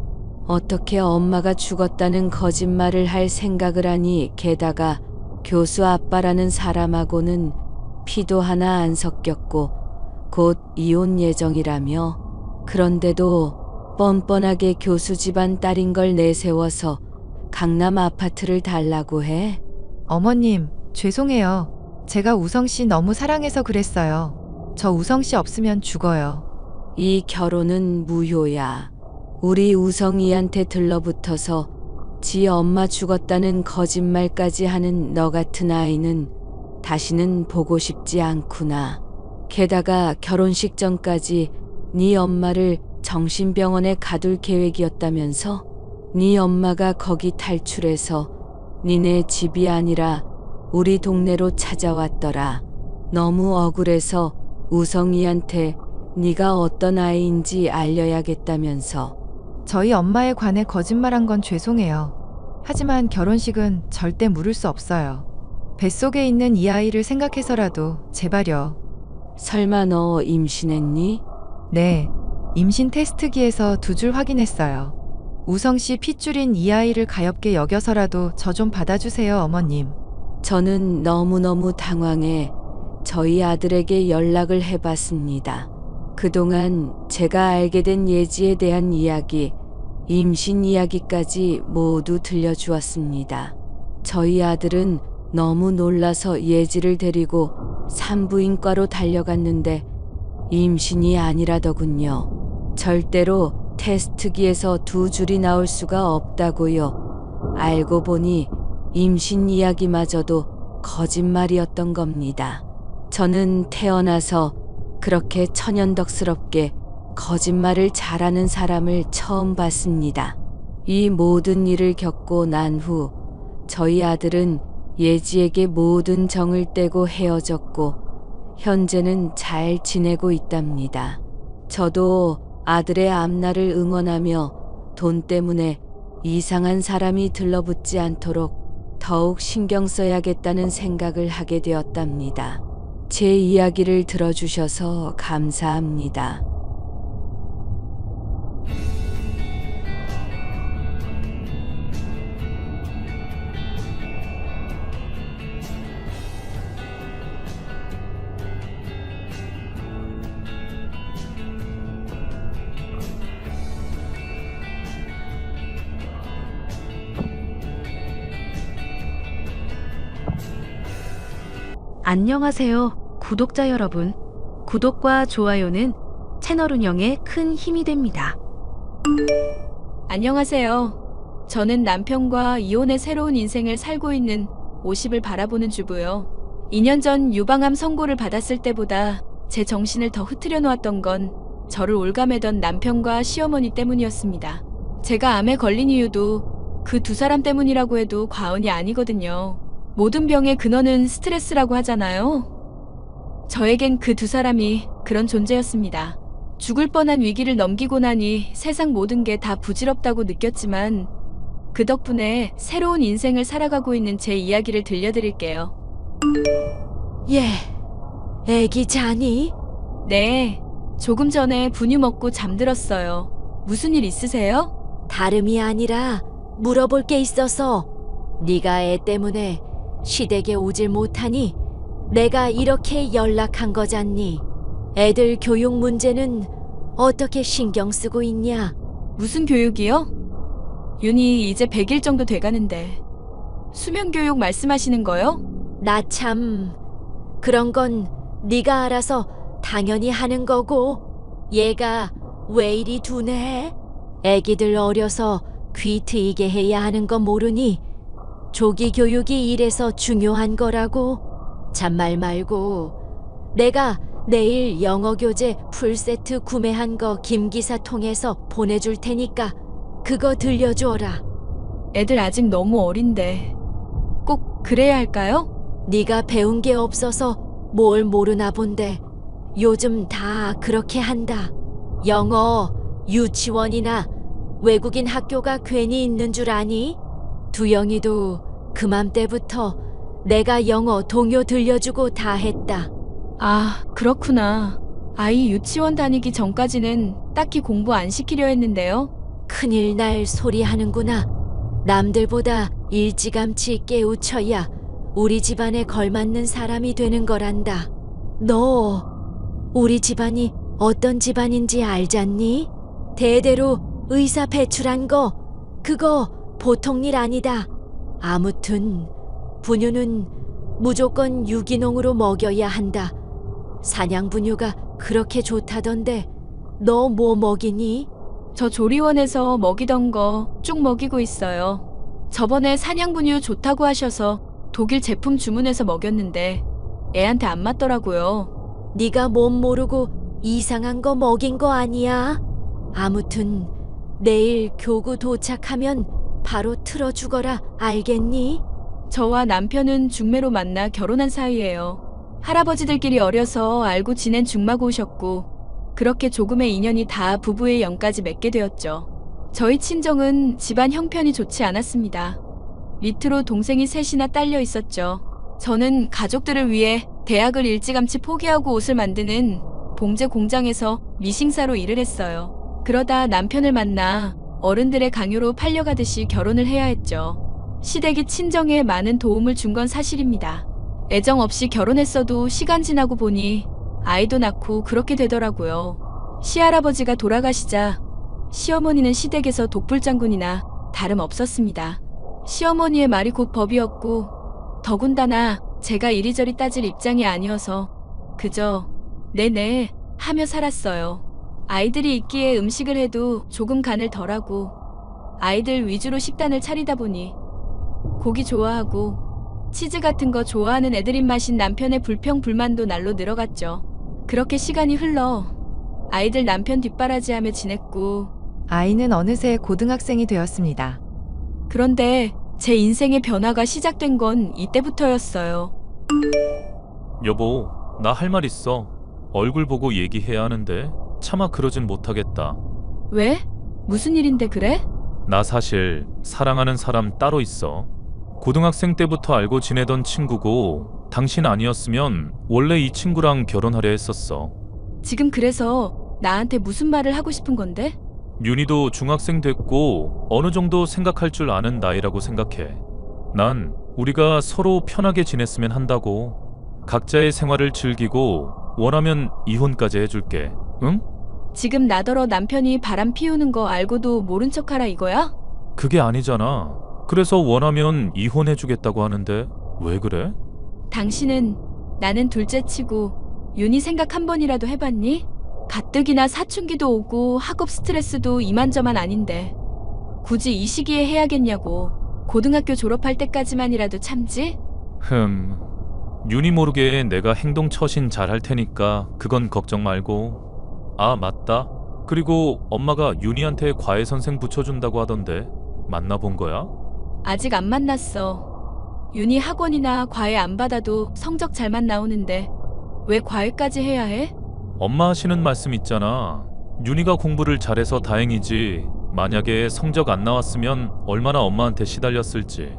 [SPEAKER 6] 어떻게 엄마가 죽었다는 거짓말을 할 생각을 하니. 게다가 교수 아빠라는 사람하고는 피도 하나 안 섞였고 곧 이혼 예정이라며. 그런데도 뻔뻔하게 교수 집안 딸인 걸 내세워서 강남 아파트를 달라고 해?
[SPEAKER 7] 어머님, 죄송해요. 제가 우성 씨 너무 사랑해서 그랬어요. 저 우성 씨 없으면 죽어요.
[SPEAKER 6] 이 결혼은 무효야. 우리 우성이한테 들러붙어서 지 엄마 죽었다는 거짓말까지 하는 너 같은 아이는 다시는 보고 싶지 않구나. 게다가 결혼식 전까지 네 엄마를 정신병원에 가둘 계획이었다면서? 네 엄마가 거기 탈출해서 니네 집이 아니라 우리 동네로 찾아왔더라. 너무 억울해서 우성이한테 네가 어떤 아이인지 알려야겠다면서.
[SPEAKER 7] 저희 엄마에 관해 거짓말한 건 죄송해요. 하지만 결혼식은 절대 무를 수 없어요. 뱃속에 있는 이 아이를 생각해서라도 제발요.
[SPEAKER 6] 설마 너 임신했니?
[SPEAKER 7] 네, 임신 테스트기에서 2줄 확인했어요. 우성 씨 핏줄인 이 아이를 가엾게 여겨서라도 저 좀 받아주세요, 어머님.
[SPEAKER 6] 저는 너무너무 당황해 저희 아들에게 연락을 해봤습니다. 그동안 제가 알게 된 예지에 대한 이야기, 임신 이야기까지 모두 들려주었습니다. 저희 아들은 너무 놀라서 예지를 데리고 산부인과로 달려갔는데 임신이 아니라더군요. 절대로 테스트기에서 2줄이 나올 수가 없다고요. 알고 보니 임신 이야기마저도 거짓말이었던 겁니다. 저는 태어나서 그렇게 천연덕스럽게 거짓말을 잘하는 사람을 처음 봤습니다. 이 모든 일을 겪고 난 후 저희 아들은 예지에게 모든 정을 떼고 헤어졌고 현재는 잘 지내고 있답니다. 저도 아들의 앞날을 응원하며 돈 때문에 이상한 사람이 들러붙지 않도록 더욱 신경 써야겠다는 생각을 하게 되었답니다. 제 이야기를 들어주셔서 감사합니다.
[SPEAKER 1] 안녕하세요, 구독자 여러분. 구독과 좋아요는 채널 운영에 큰 힘이 됩니다.
[SPEAKER 8] 안녕하세요. 저는 남편과 이혼의 새로운 인생을 살고 있는 50을 바라보는 주부요. 2년 전 유방암 선고를 받았을 때보다 제 정신을 더 흐트려 놓았던 건 저를 올가매던 남편과 시어머니 때문이었습니다. 제가 암에 걸린 이유도 그 두 사람 때문이라고 해도 과언이 아니거든요. 모든 병의 근원은 스트레스라고 하잖아요. 저에겐 그 두 사람이 그런 존재였습니다. 죽을 뻔한 위기를 넘기고 나니 세상 모든 게 다 부질없다고 느꼈지만 그 덕분에 새로운 인생을 살아가고 있는 제 이야기를 들려드릴게요.
[SPEAKER 4] 예, 애기 자니?
[SPEAKER 8] 네, 조금 전에 분유 먹고 잠들었어요. 무슨 일 있으세요?
[SPEAKER 9] 다름이 아니라 물어볼 게 있어서 네가 애 때문에 시댁에 오질 못하니 내가 이렇게 연락한 거잖니. 애들 교육 문제는 어떻게 신경 쓰고 있냐?
[SPEAKER 8] 무슨 교육이요? 윤희 이제 100일 정도 돼가는데 수면 교육 말씀하시는 거요?
[SPEAKER 9] 나 참 그런 건 네가 알아서 당연히 하는 거고 얘가 왜 이리 둔해? 애기들 어려서 귀 트이게 해야 하는 거 모르니 조기 교육이 이래서 중요한 거라고. 잔말 말고 내가 내일 영어 교재 풀세트 구매한 거 김 기사 통해서 보내줄 테니까 그거 들려줘라.
[SPEAKER 8] 애들 아직 너무 어린데 꼭 그래야 할까요?
[SPEAKER 9] 네가 배운 게 없어서 뭘 모르나 본데 요즘 다 그렇게 한다. 영어 유치원이나 외국인 학교가 괜히 있는 줄 아니? 두영이도 그맘때부터 내가 영어 동요 들려주고 다 했다.
[SPEAKER 8] 아, 그렇구나. 아이 유치원 다니기 전까지는 딱히 공부 안 시키려 했는데요.
[SPEAKER 9] 큰일 날 소리 하는구나. 남들보다 일찌감치 깨우쳐야 우리 집안에 걸맞는 사람이 되는 거란다. 너 우리 집안이 어떤 집안인지 알잖니? 대대로 의사 배출한 거 그거 보통 일 아니다. 아무튼 분유는 무조건 유기농으로 먹여야 한다. 사냥 분유가 그렇게 좋다던데 너 뭐 먹이니?
[SPEAKER 8] 저 조리원에서 먹이던 거 쭉 먹이고 있어요. 저번에 사냥 분유 좋다고 하셔서 독일 제품 주문해서 먹였는데 애한테 안 맞더라고요.
[SPEAKER 9] 네가 몸 모르고 이상한 거 먹인 거 아니야? 아무튼 내일 교구 도착하면 바로 틀어주거라. 알겠니?
[SPEAKER 8] 저와 남편은 중매로 만나 결혼한 사이예요. 할아버지들끼리 어려서 알고 지낸 중마고우셨고 그렇게 조금의 인연이 다 부부의 연까지 맺게 되었죠. 저희 친정은 집안 형편이 좋지 않았습니다. 밑으로 동생이 셋이나 딸려 있었죠. 저는 가족들을 위해 대학을 일찌감치 포기하고 옷을 만드는 봉제 공장에서 미싱사로 일을 했어요. 그러다 남편을 만나 어른들의 강요로 팔려가듯이 결혼을 해야 했죠. 시댁이 친정에 많은 도움을 준 건 사실입니다. 애정 없이 결혼했어도 시간 지나고 보니 아이도 낳고 그렇게 되더라고요. 시할아버지가 돌아가시자 시어머니는 시댁에서 독불장군이나 다름없었습니다. 시어머니의 말이 곧 법이었고 더군다나 제가 이리저리 따질 입장이 아니어서 그저 네네 하며 살았어요. 아이들이 있기에 음식을 해도 조금 간을 덜하고 아이들 위주로 식단을 차리다 보니 고기 좋아하고 치즈 같은 거 좋아하는 애들 입맛인 남편의 불평불만도 날로 늘어갔죠. 그렇게 시간이 흘러 아이들 남편 뒷바라지하며 지냈고,
[SPEAKER 7] 아이는 어느새 고등학생이 되었습니다.
[SPEAKER 8] 그런데 제 인생의 변화가 시작된 건 이때부터였어요.
[SPEAKER 10] 여보, 나 할 말 있어. 얼굴 보고 얘기해야 하는데 차마 그러진 못하겠다.
[SPEAKER 8] 왜? 무슨 일인데 그래?
[SPEAKER 10] 나 사실 사랑하는 사람 따로 있어. 고등학생 때부터 알고 지내던 친구고 당신 아니었으면 원래 이 친구랑 결혼하려 했었어.
[SPEAKER 8] 지금 그래서 나한테 무슨 말을 하고 싶은 건데?
[SPEAKER 10] 윤희도 중학생 됐고 어느 정도 생각할 줄 아는 나이라고 생각해. 난 우리가 서로 편하게 지냈으면 한다고. 각자의 생활을 즐기고 원하면 이혼까지 해줄게. 응?
[SPEAKER 8] 지금 나더러 남편이 바람 피우는 거 알고도 모른 척하라 이거야?
[SPEAKER 10] 그게 아니잖아. 그래서 원하면 이혼해주겠다고 하는데 왜 그래?
[SPEAKER 8] 당신은 나는 둘째치고 윤희 생각 한 번이라도 해봤니? 가뜩이나 사춘기도 오고 학업 스트레스도 이만저만 아닌데 굳이 이 시기에 해야겠냐고. 고등학교 졸업할 때까지만이라도 참지?
[SPEAKER 10] 윤희 모르게 내가 행동 처신 잘 할 테니까 그건 걱정 말고. 아, 맞다. 그리고 엄마가 윤희한테 과외 선생 붙여준다고 하던데 만나본 거야?
[SPEAKER 8] 아직 안 만났어. 윤희 학원이나 과외 안 받아도 성적 잘만 나오는데 왜 과외까지 해야 해?
[SPEAKER 10] 엄마 하시는 말씀 있잖아. 윤희가 공부를 잘해서 다행이지 만약에 성적 안 나왔으면 얼마나 엄마한테 시달렸을지.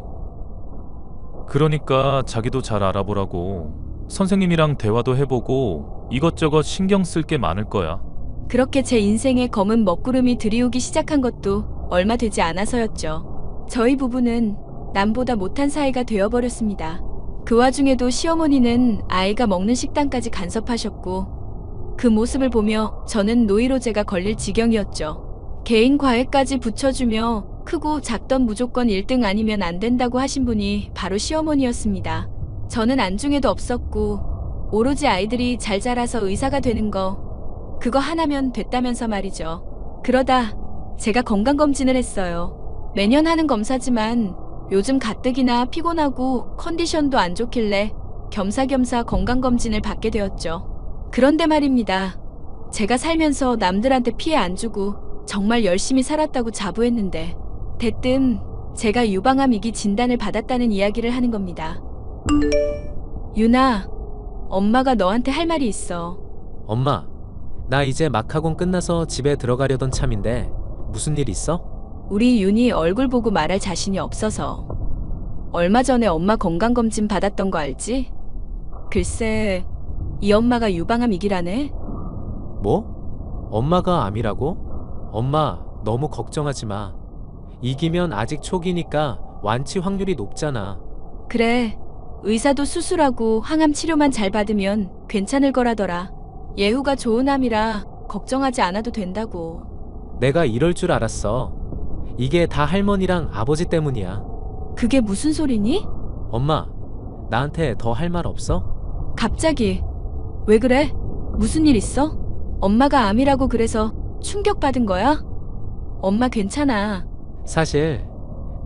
[SPEAKER 10] 그러니까 자기도 잘 알아보라고. 선생님이랑 대화도 해보고 이것저것 신경 쓸 게 많을 거야.
[SPEAKER 8] 그렇게 제 인생에 검은 먹구름이 들이오기 시작한 것도 얼마 되지 않아서였죠. 저희 부부는 남보다 못한 사이가 되어버렸습니다. 그 와중에도 시어머니는 아이가 먹는 식단까지 간섭하셨고 그 모습을 보며 저는 노이로제가 걸릴 지경이었죠. 개인 과외까지 붙여주며 크고 작던 무조건 1등 아니면 안 된다고 하신 분이 바로 시어머니였습니다. 저는 안중에도 없었고 오로지 아이들이 잘 자라서 의사가 되는 거 그거 하나면 됐다면서 말이죠. 그러다 제가 건강검진을 했어요. 매년 하는 검사지만 요즘 가뜩이나 피곤하고 컨디션도 안 좋길래 겸사겸사 건강검진을 받게 되었죠. 그런데 말입니다. 제가 살면서 남들한테 피해 안 주고 정말 열심히 살았다고 자부했는데 대뜸 제가 유방암 위기 진단을 받았다는 이야기를 하는 겁니다. 윤아, 엄마가 너한테 할 말이 있어.
[SPEAKER 11] 엄마, 나 이제 막학원 끝나서 집에 들어가려던 참인데 무슨 일 있어?
[SPEAKER 8] 우리 윤이 얼굴 보고 말할 자신이 없어서. 얼마 전에 엄마 건강검진 받았던 거 알지? 글쎄, 이 엄마가 유방암 위기라네?
[SPEAKER 11] 뭐? 엄마가 암이라고? 엄마, 너무 걱정하지 마. 이기면 아직 초기니까 완치 확률이 높잖아.
[SPEAKER 8] 그래, 의사도 수술하고 항암 치료만 잘 받으면 괜찮을 거라더라. 예후가 좋은 암이라 걱정하지 않아도 된다고.
[SPEAKER 11] 내가 이럴 줄 알았어. 이게 다 할머니랑 아버지 때문이야.
[SPEAKER 8] 그게 무슨 소리니?
[SPEAKER 11] 엄마, 나한테 더 할 말 없어?
[SPEAKER 8] 갑자기. 왜 그래? 무슨 일 있어? 엄마가 암이라고 그래서 충격받은 거야? 엄마 괜찮아.
[SPEAKER 11] 사실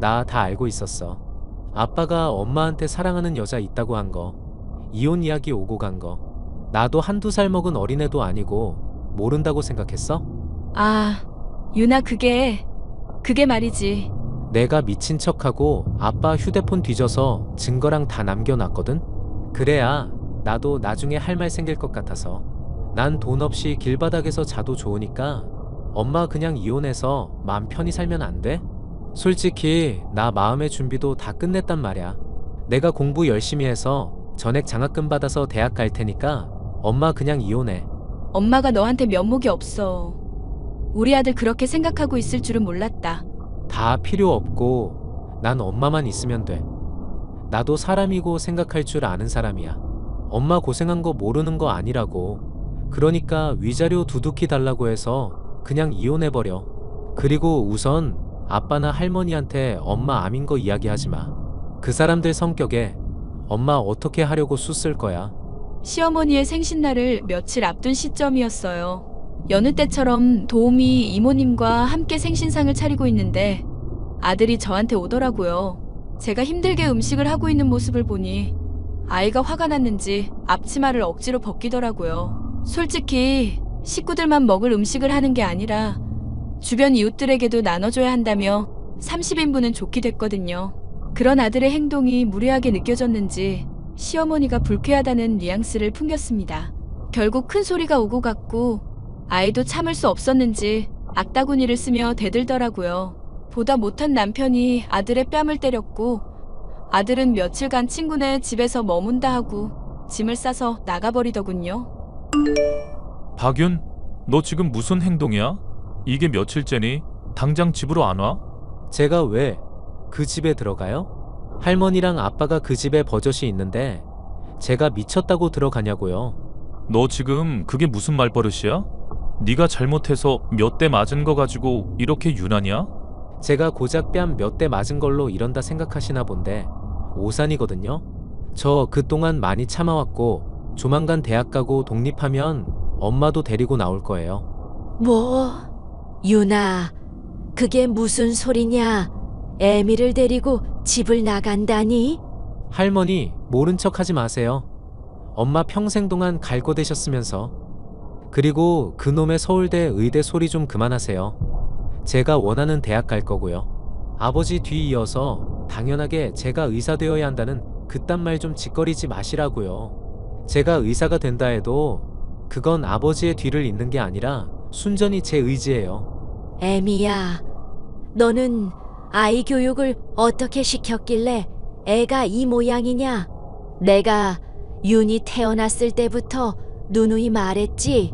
[SPEAKER 11] 나 다 알고 있었어. 아빠가 엄마한테 사랑하는 여자 있다고 한 거, 이혼 이야기 오고 간 거. 나도 한두 살 먹은 어린애도 아니고 모른다고 생각했어?
[SPEAKER 8] 아, 윤아 그게 말이지.
[SPEAKER 11] 내가 미친 척하고 아빠 휴대폰 뒤져서 증거랑 다 남겨놨거든? 그래야 나도 나중에 할 말 생길 것 같아서. 난 돈 없이 길바닥에서 자도 좋으니까 엄마 그냥 이혼해서 마음 편히 살면 안 돼? 솔직히 나 마음의 준비도 다 끝냈단 말이야. 내가 공부 열심히 해서 전액 장학금 받아서 대학 갈 테니까 엄마 그냥 이혼해.
[SPEAKER 8] 엄마가 너한테 면목이 없어. 우리 아들 그렇게 생각하고 있을 줄은 몰랐다.
[SPEAKER 11] 다 필요 없고 난 엄마만 있으면 돼. 나도 사람이고 생각할 줄 아는 사람이야. 엄마 고생한 거 모르는 거 아니라고. 그러니까 위자료 두둑히 달라고 해서 그냥 이혼해버려. 그리고 우선 아빠나 할머니한테 엄마 암인 거 이야기하지 마. 그 사람들 성격에 엄마 어떻게 하려고 쑤쓸 거야.
[SPEAKER 8] 시어머니의 생신날을 며칠 앞둔 시점이었어요. 여느 때처럼 도우미 이모님과 함께 생신상을 차리고 있는데 아들이 저한테 오더라고요. 제가 힘들게 음식을 하고 있는 모습을 보니 아이가 화가 났는지 앞치마를 억지로 벗기더라고요. 솔직히 식구들만 먹을 음식을 하는 게 아니라 주변 이웃들에게도 나눠줘야 한다며 30인분은 좋게 됐거든요. 그런 아들의 행동이 무례하게 느껴졌는지 시어머니가 불쾌하다는 뉘앙스를 풍겼습니다. 결국 큰 소리가 오고 갔고 아이도 참을 수 없었는지 악다구니를 쓰며 대들더라고요. 보다 못한 남편이 아들의 뺨을 때렸고 아들은 며칠간 친구네 집에서 머문다 하고 짐을 싸서 나가버리더군요.
[SPEAKER 10] 박윤, 너 지금 무슨 행동이야? 이게 며칠째니? 당장 집으로 안 와?
[SPEAKER 11] 제가 왜 그 집에 들어가요? 할머니랑 아빠가 그 집에 버젓이 있는데 제가 미쳤다고 들어가냐고요.
[SPEAKER 10] 너 지금 그게 무슨 말버릇이야? 네가 잘못해서 몇 대 맞은 거 가지고 이렇게 유난이야?
[SPEAKER 11] 제가 고작 뺨 몇 대 맞은 걸로 이런다 생각하시나 본데 오산이거든요. 저 그동안 많이 참아왔고 조만간 대학 가고 독립하면 엄마도 데리고 나올 거예요.
[SPEAKER 9] 뭐? 유나, 그게 무슨 소리냐? 애미를 데리고 집을 나간다니?
[SPEAKER 11] 할머니, 모른 척 하지 마세요. 엄마 평생 동안 갈고 되셨으면서. 그리고 그놈의 서울대 의대 소리 좀 그만하세요. 제가 원하는 대학 갈 거고요. 아버지 뒤 이어서 당연하게 제가 의사 되어야 한다는 그딴 말 좀 짓거리지 마시라고요. 제가 의사가 된다 해도 그건 아버지의 뒤를 잇는 게 아니라 순전히 제 의지예요.
[SPEAKER 9] 애미야, 너는 아이 교육을 어떻게 시켰길래 애가 이 모양이냐? 내가 윤이 태어났을 때부터 누누이 말했지.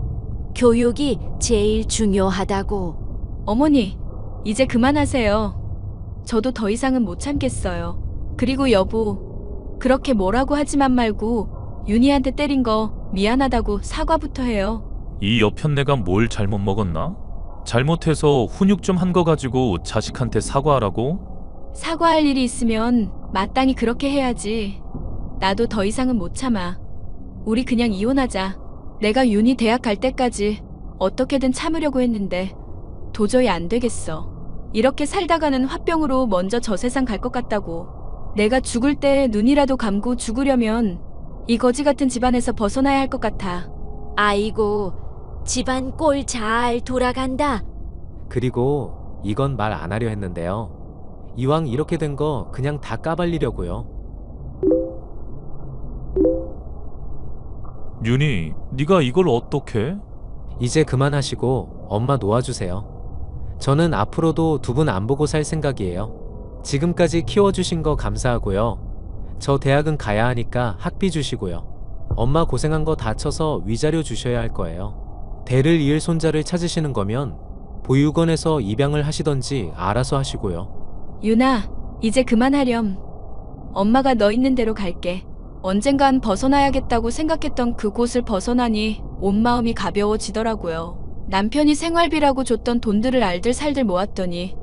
[SPEAKER 9] 교육이 제일 중요하다고.
[SPEAKER 8] 어머니, 이제 그만하세요. 저도 더 이상은 못 참겠어요. 그리고 여보, 그렇게 뭐라고 하지만 말고 윤희한테 때린 거 미안하다고 사과부터 해요.
[SPEAKER 10] 이 여편네가 뭘 잘못 먹었나? 잘못해서 훈육 좀 한 거 가지고 자식한테 사과하라고?
[SPEAKER 8] 사과할 일이 있으면 마땅히 그렇게 해야지. 나도 더 이상은 못 참아. 우리 그냥 이혼하자. 내가 윤희 대학 갈 때까지 어떻게든 참으려고 했는데 도저히 안 되겠어. 이렇게 살다가는 화병으로 먼저 저 세상 갈 것 같다고. 내가 죽을 때 눈이라도 감고 죽으려면 이 거지 같은 집안에서 벗어나야 할 것 같아.
[SPEAKER 9] 아이고, 집안 꼴 잘 돌아간다.
[SPEAKER 11] 그리고 이건 말 안 하려 했는데요. 이왕 이렇게 된 거 그냥 다 까발리려고요.
[SPEAKER 10] 윤희, 네가 이걸 어떻게?
[SPEAKER 11] 이제 그만하시고 엄마 놓아주세요. 저는 앞으로도 두 분 안 보고 살 생각이에요. 지금까지 키워주신 거 감사하고요. 저 대학은 가야 하니까 학비 주시고요. 엄마 고생한 거 다 쳐서 위자료 주셔야 할 거예요. 대를 이을 손자를 찾으시는 거면 보육원에서 입양을 하시던지 알아서 하시고요.
[SPEAKER 8] 윤아, 이제 그만하렴. 엄마가 너 있는 대로 갈게. 언젠간 벗어나야겠다고 생각했던 그곳을 벗어나니 온 마음이 가벼워지더라고요. 남편이 생활비라고 줬던 돈들을 알들 살들 모았더니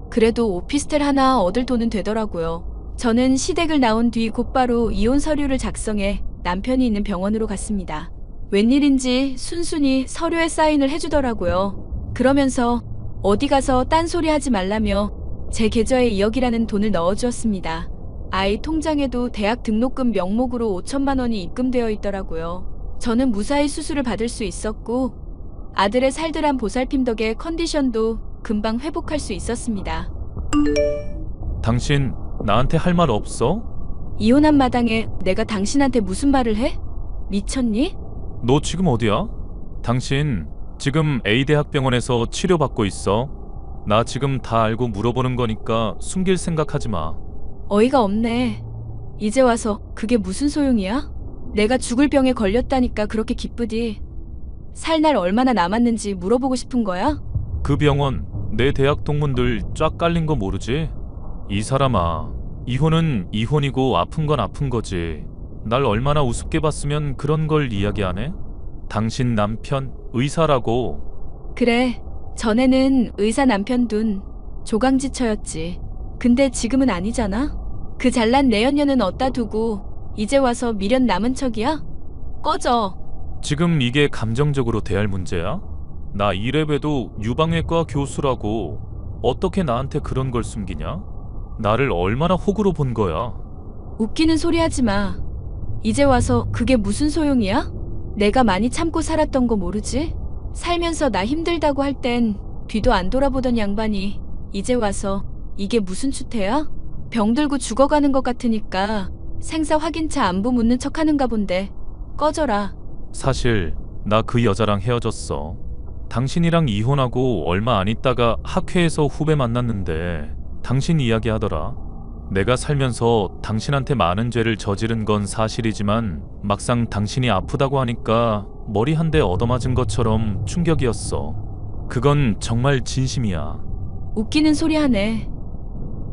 [SPEAKER 8] 그래도 오피스텔 하나 얻을 돈은 되더라고요. 저는 시댁을 나온 뒤 곧바로 이혼 서류를 작성해 남편이 있는 병원으로 갔습니다. 웬일인지 순순히 서류에 사인을 해주더라고요. 그러면서 어디 가서 딴소리 하지 말라며 제 계좌에 2억이라는 돈을 넣어주었습니다. 아이 통장에도 대학 등록금 명목으로 5천만 원이 입금되어 있더라고요. 저는 무사히 수술을 받을 수 있었고 아들의 살들한 보살핌 덕에 컨디션도 금방 회복할 수 있었습니다.
[SPEAKER 10] 당신 나한테 할 말 없어?
[SPEAKER 8] 이혼한 마당에 내가 당신한테 무슨 말을 해? 미쳤니?
[SPEAKER 10] 너 지금 어디야? 당신 지금 A대학병원에서 치료받고 있어. 나 지금 다 알고 물어보는 거니까 숨길 생각하지 마.
[SPEAKER 8] 어이가 없네. 이제 와서 그게 무슨 소용이야? 내가 죽을 병에 걸렸다니까 그렇게 기쁘디. 살 날 얼마나 남았는지 물어보고 싶은 거야?
[SPEAKER 10] 그 병원 내 대학 동문들 쫙 깔린 거 모르지? 이 사람아, 이혼은 이혼이고 아픈 건 아픈 거지. 날 얼마나 우습게 봤으면 그런 걸 이야기하네? 당신 남편 의사라고.
[SPEAKER 8] 그래, 전에는 의사 남편 둔 조강지처였지. 근데 지금은 아니잖아? 그 잘난 내연녀는 어디다 두고 이제 와서 미련 남은 척이야? 꺼져.
[SPEAKER 10] 지금 이게 감정적으로 대할 문제야? 나 이래봬도 유방외과 교수라고. 어떻게 나한테 그런 걸 숨기냐? 나를 얼마나 호구로 본 거야?
[SPEAKER 8] 웃기는 소리 하지 마. 이제 와서 그게 무슨 소용이야? 내가 많이 참고 살았던 거 모르지? 살면서 나 힘들다고 할 땐 뒤도 안 돌아보던 양반이 이제 와서 이게 무슨 추태야? 병들고 죽어가는 것 같으니까 생사 확인차 안부 묻는 척 하는가 본데. 꺼져라.
[SPEAKER 10] 사실 나 그 여자랑 헤어졌어. 당신이랑 이혼하고 얼마 안 있다가 학회에서 후배 만났는데 당신 이야기하더라. 내가 살면서 당신한테 많은 죄를 저지른 건 사실이지만 막상 당신이 아프다고 하니까 머리 한 대 얻어맞은 것처럼 충격이었어. 그건 정말 진심이야.
[SPEAKER 8] 웃기는 소리 하네.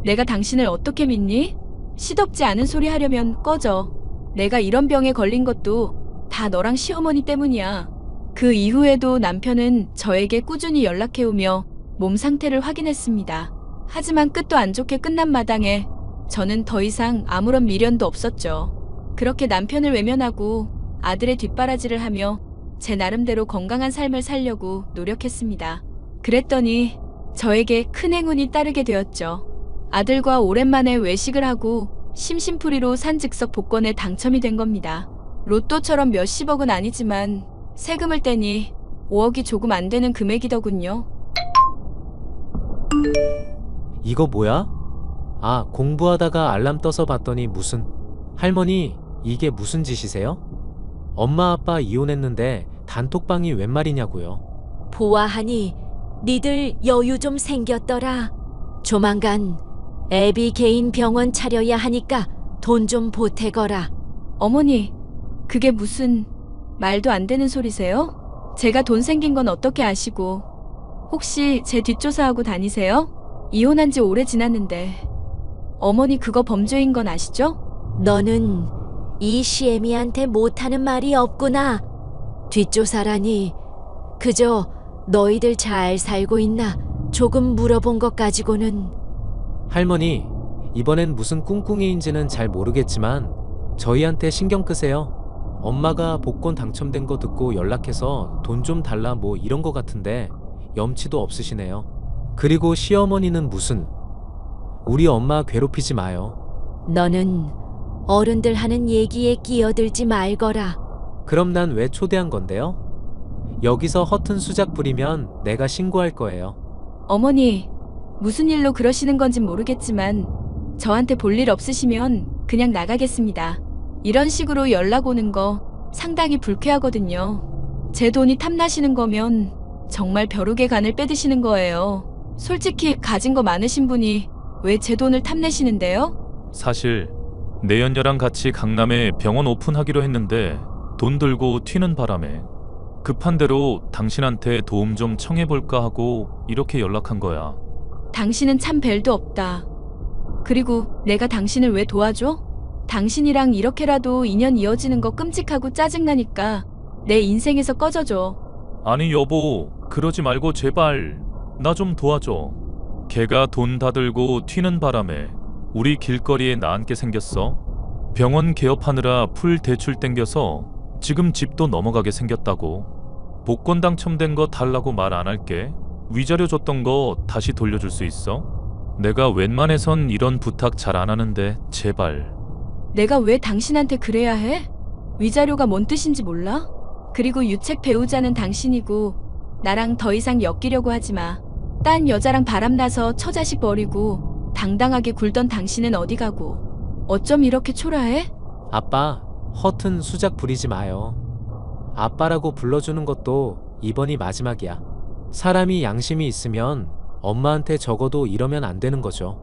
[SPEAKER 8] 내가 당신을 어떻게 믿니? 시덥지 않은 소리 하려면 꺼져. 내가 이런 병에 걸린 것도 다 너랑 시어머니 때문이야. 그 이후에도 남편은 저에게 꾸준히 연락해오며 몸 상태를 확인했습니다. 하지만 끝도 안 좋게 끝난 마당에 저는 더 이상 아무런 미련도 없었죠. 그렇게 남편을 외면하고 아들의 뒷바라지를 하며 제 나름대로 건강한 삶을 살려고 노력했습니다. 그랬더니 저에게 큰 행운이 따르게 되었죠. 아들과 오랜만에 외식을 하고 심심풀이로 산 즉석 복권에 당첨이 된 겁니다. 로또처럼 몇십억은 아니지만 세금을 떼니 5억이 조금 안 되는 금액이더군요.
[SPEAKER 11] 이거 뭐야? 아, 공부하다가 알람 떠서 봤더니 무슨... 할머니, 이게 무슨 짓이세요? 엄마 아빠 이혼했는데 단톡방이 웬 말이냐고요.
[SPEAKER 9] 보아하니 니들 여유 좀 생겼더라. 조만간 애비 개인 병원 차려야 하니까 돈 좀 보태거라.
[SPEAKER 8] 어머니, 그게 무슨 말도 안 되는 소리세요? 제가 돈 생긴 건 어떻게 아시고 혹시 제 뒷조사하고 다니세요? 이혼한 지 오래 지났는데 어머니 그거 범죄인 건 아시죠?
[SPEAKER 9] 너는 이 시애미한테 못하는 말이 없구나. 뒷조사라니 그저 너희들 잘 살고 있나 조금 물어본 것 가지고는.
[SPEAKER 11] 할머니, 이번엔 무슨 꿍꿍이인지는 잘 모르겠지만 저희한테 신경 끄세요. 엄마가 복권 당첨된 거 듣고 연락해서 돈 좀 달라 뭐 이런 거 같은데 염치도 없으시네요. 그리고 시어머니는 무슨... 우리 엄마 괴롭히지 마요.
[SPEAKER 9] 너는 어른들 하는 얘기에 끼어들지 말거라.
[SPEAKER 11] 그럼 난 왜 초대한 건데요? 여기서 허튼 수작 부리면 내가 신고할 거예요.
[SPEAKER 8] 어머니, 무슨 일로 그러시는 건진 모르겠지만 저한테 볼 일 없으시면 그냥 나가겠습니다. 이런 식으로 연락 오는 거 상당히 불쾌하거든요. 제 돈이 탐나시는 거면 정말 벼룩의 간을 빼드시는 거예요. 솔직히 가진 거 많으신 분이 왜 제 돈을 탐내시는데요?
[SPEAKER 10] 사실 내연녀랑 같이 강남에 병원 오픈하기로 했는데 돈 들고 튀는 바람에 급한 대로 당신한테 도움 좀 청해볼까 하고 이렇게 연락한 거야.
[SPEAKER 8] 당신은 참 벨도 없다. 그리고 내가 당신을 왜 도와줘? 당신이랑 이렇게라도 인연 이어지는 거 끔찍하고 짜증나니까 내 인생에서 꺼져줘.
[SPEAKER 10] 아니 여보, 그러지 말고 제발 나 좀 도와줘. 걔가 돈 다 들고 튀는 바람에 우리 길거리에 나앉게 생겼어. 병원 개업하느라 풀 대출 땡겨서 지금 집도 넘어가게 생겼다고. 복권 당첨된 거 달라고 말 안 할게. 위자료 줬던 거 다시 돌려줄 수 있어? 내가 웬만해선 이런 부탁 잘 안 하는데 제발.
[SPEAKER 8] 내가 왜 당신한테 그래야 해? 위자료가 뭔 뜻인지 몰라? 그리고 유책 배우자는 당신이고 나랑 더 이상 엮이려고 하지 마. 딴 여자랑 바람나서 처자식 버리고 당당하게 굴던 당신은 어디 가고 어쩜 이렇게 초라해?
[SPEAKER 11] 아빠, 허튼 수작 부리지 마요. 아빠라고 불러주는 것도 이번이 마지막이야. 사람이 양심이 있으면 엄마한테 적어도 이러면 안 되는 거죠.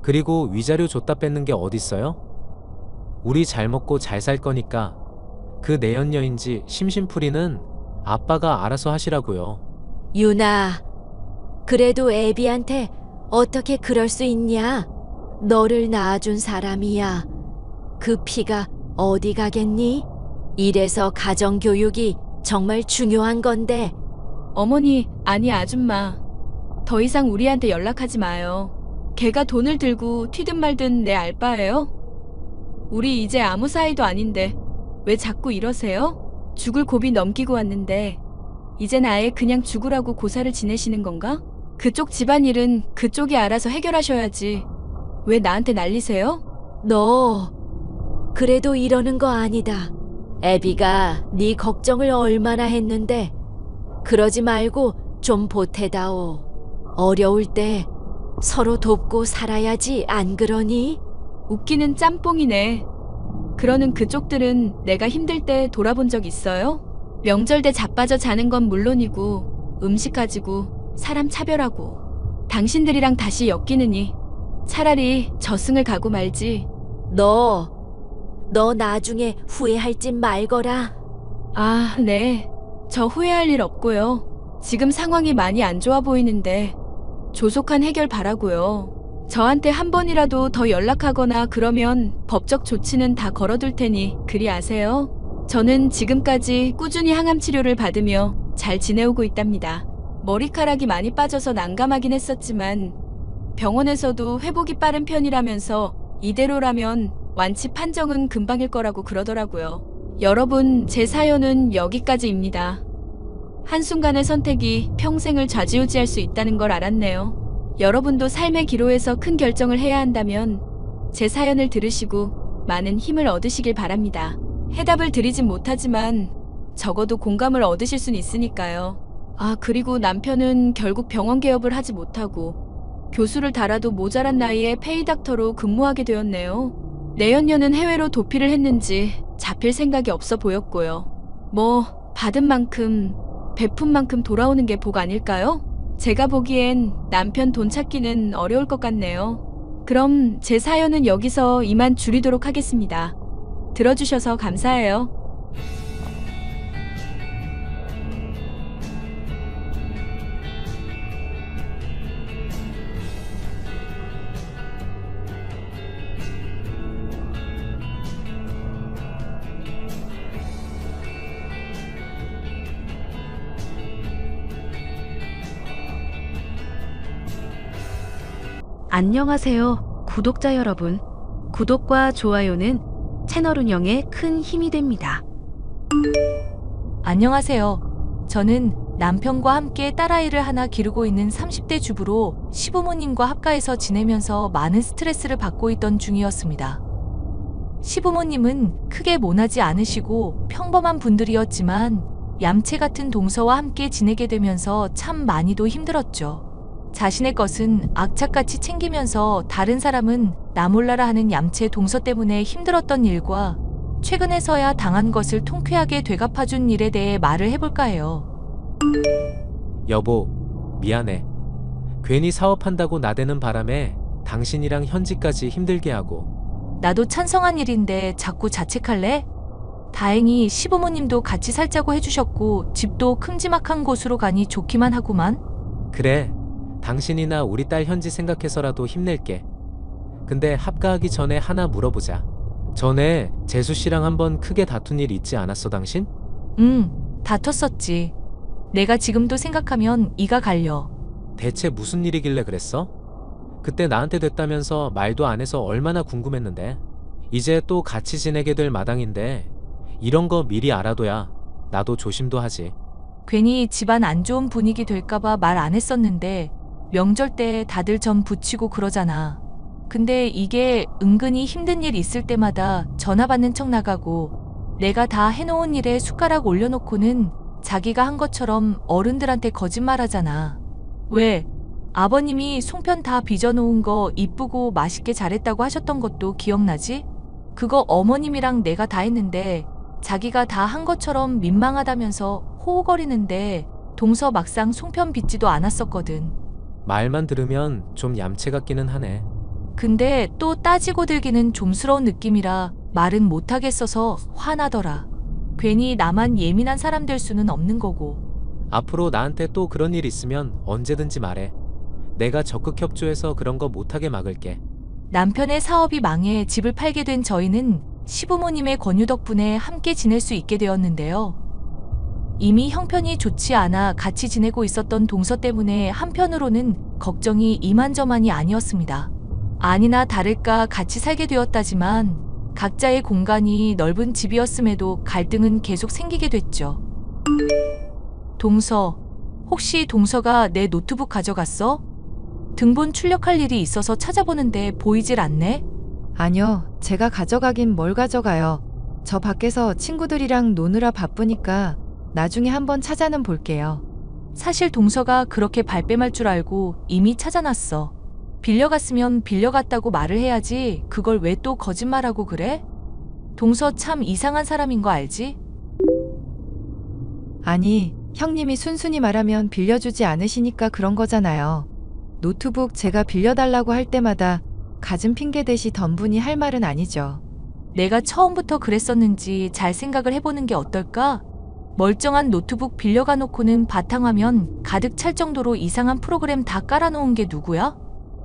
[SPEAKER 11] 그리고 위자료 줬다 뺏는 게 어딨어요? 우리 잘 먹고 잘 살 거니까 그 내연녀인지 심심풀이는 아빠가 알아서 하시라고요.
[SPEAKER 9] 유나, 그래도 애비한테 어떻게 그럴 수 있냐? 너를 낳아준 사람이야. 그 피가 어디 가겠니? 이래서 가정교육이 정말 중요한 건데.
[SPEAKER 8] 어머니, 아니 아줌마. 더 이상 우리한테 연락하지 마요. 걔가 돈을 들고 튀든 말든 내 알바예요? 우리 이제 아무 사이도 아닌데 왜 자꾸 이러세요? 죽을 고비 넘기고 왔는데 이젠 아예 그냥 죽으라고 고사를 지내시는 건가? 그쪽 집안일은 그쪽이 알아서 해결하셔야지. 왜 나한테 난리세요?
[SPEAKER 9] 너 그래도 이러는 거 아니다. 애비가 네 걱정을 얼마나 했는데 그러지 말고 좀 보태다오. 어려울 때 서로 돕고 살아야지 안 그러니?
[SPEAKER 8] 웃기는 짬뽕이네. 그러는 그쪽들은 내가 힘들 때 돌아본 적 있어요? 명절 때 자빠져 자는 건 물론이고 음식 가지고 사람 차별하고 당신들이랑 다시 엮이느니 차라리 저승을 가고 말지.
[SPEAKER 9] 너 나중에 후회할 짓 말거라.
[SPEAKER 8] 아, 네. 저 후회할 일 없고요. 지금 상황이 많이 안 좋아 보이는데 조속한 해결 바라고요. 저한테 한 번이라도 더 연락하거나 그러면 법적 조치는 다 걸어둘 테니 그리 아세요. 저는 지금까지 꾸준히 항암 치료를 받으며 잘 지내오고 있답니다. 머리카락이 많이 빠져서 난감하긴 했었지만 병원에서도 회복이 빠른 편이라면서 이대로라면 완치 판정은 금방일 거라고 그러더라고요. 여러분, 제 사연은 여기까지입니다. 한순간의 선택이 평생을 좌지우지할 수 있다는 걸 알았네요. 여러분도 삶의 기로에서 큰 결정을 해야 한다면 제 사연을 들으시고 많은 힘을 얻으시길 바랍니다. 해답을 드리진 못하지만 적어도 공감을 얻으실 순 있으니까요. 아, 그리고 남편은 결국 병원 개업을 하지 못하고 교수를 달아도 모자란 나이에 페이닥터로 근무하게 되었네요. 내연녀는 해외로 도피를 했는지 잡힐 생각이 없어 보였고요. 뭐 받은 만큼 베푼 만큼 돌아오는 게 복 아닐까요? 제가 보기엔 남편 돈 찾기는 어려울 것 같네요. 그럼 제 사연은 여기서 이만 줄이도록 하겠습니다. 들어주셔서 감사해요.
[SPEAKER 1] 안녕하세요, 구독자 여러분. 구독과 좋아요는 채널 운영에 큰 힘이 됩니다.
[SPEAKER 12] 안녕하세요. 저는 남편과 함께 딸아이를 하나 기르고 있는 30대 주부로 시부모님과 합가해서 지내면서 많은 스트레스를 받고 있던 중이었습니다. 시부모님은 크게 모나지 않으시고 평범한 분들이었지만 얌체 같은 동서와 함께 지내게 되면서 참 많이도 힘들었죠. 자신의 것은 악착같이 챙기면서 다른 사람은 나 몰라라 하는 얌체 동서 때문에 힘들었던 일과 최근에서야 당한 것을 통쾌하게 되갚아준 일에 대해 말을 해볼까 해요.
[SPEAKER 11] 여보, 미안해. 괜히 사업한다고 나대는 바람에 당신이랑 현지까지 힘들게 하고.
[SPEAKER 12] 나도 찬성한 일인데 자꾸 자책할래? 다행히 시부모님도 같이 살자고 해주셨고 집도 큼지막한 곳으로 가니 좋기만 하구만.
[SPEAKER 11] 그래, 당신이나 우리 딸 현지 생각해서라도 힘낼게. 근데 합가하기 전에 하나 물어보자. 전에 재수 씨랑 한번 크게 다툰 일 있지 않았어, 당신?
[SPEAKER 12] 다퉜었지. 내가 지금도 생각하면 이가 갈려.
[SPEAKER 11] 대체 무슨 일이길래 그랬어? 그때 나한테 됐다면서 말도 안 해서 얼마나 궁금했는데. 이제 또 같이 지내게 될 마당인데 이런 거 미리 알아둬야 나도 조심도 하지.
[SPEAKER 12] 괜히 집안 안 좋은 분위기 될까봐 말 안 했었는데 명절 때 다들 전 부치고 그러잖아. 근데 이게 은근히 힘든 일 있을 때마다 전화 받는 척 나가고 내가 다 해놓은 일에 숟가락 올려놓고는 자기가 한 것처럼 어른들한테 거짓말하잖아. 왜? 아버님이 송편 다 빚어놓은 거 이쁘고 맛있게 잘했다고 하셨던 것도 기억나지? 그거 어머님이랑 내가 다 했는데 자기가 다 한 것처럼 민망하다면서 호호거리는데 동서 막상 송편 빚지도 않았었거든.
[SPEAKER 11] 말만 들으면 좀 얌체 같기는 하네.
[SPEAKER 12] 근데 또 따지고 들기는 좀스러운 느낌이라 말은 못하겠어서 화나더라. 괜히 나만 예민한 사람 될 수는 없는 거고.
[SPEAKER 11] 앞으로 나한테 또 그런 일 있으면 언제든지 말해. 내가 적극 협조해서 그런 거 못하게 막을게.
[SPEAKER 12] 남편의 사업이 망해 집을 팔게 된 저희는 시부모님의 권유 덕분에 함께 지낼 수 있게 되었는데요. 이미 형편이 좋지 않아 같이 지내고 있었던 동서 때문에 한편으로는 걱정이 이만저만이 아니었습니다. 아니나 다를까 같이 살게 되었다지만 각자의 공간이 넓은 집이었음에도 갈등은 계속 생기게 됐죠. 동서, 혹시 동서가 내 노트북 가져갔어? 등본 출력할 일이 있어서 찾아보는데 보이질 않네?
[SPEAKER 7] 아니요, 제가 가져가긴 뭘 가져가요. 저 밖에서 친구들이랑 노느라 바쁘니까 나중에 한번 찾아는 볼게요.
[SPEAKER 12] 사실 동서가 그렇게 발뺌할 줄 알고 이미 찾아놨어. 빌려갔으면 빌려갔다고 말을 해야지 그걸 왜 또 거짓말하고 그래? 동서 참 이상한 사람인 거 알지?
[SPEAKER 7] 아니, 형님이 순순히 말하면 빌려주지 않으시니까 그런 거잖아요. 노트북 제가 빌려달라고 할 때마다 갖은 핑계 대시 덤분이 할 말은 아니죠.
[SPEAKER 12] 내가 처음부터 그랬었는지 잘 생각을 해보는 게 어떨까? 멀쩡한 노트북 빌려가 놓고는 바탕화면 가득 찰 정도로 이상한 프로그램 다 깔아놓은 게 누구야?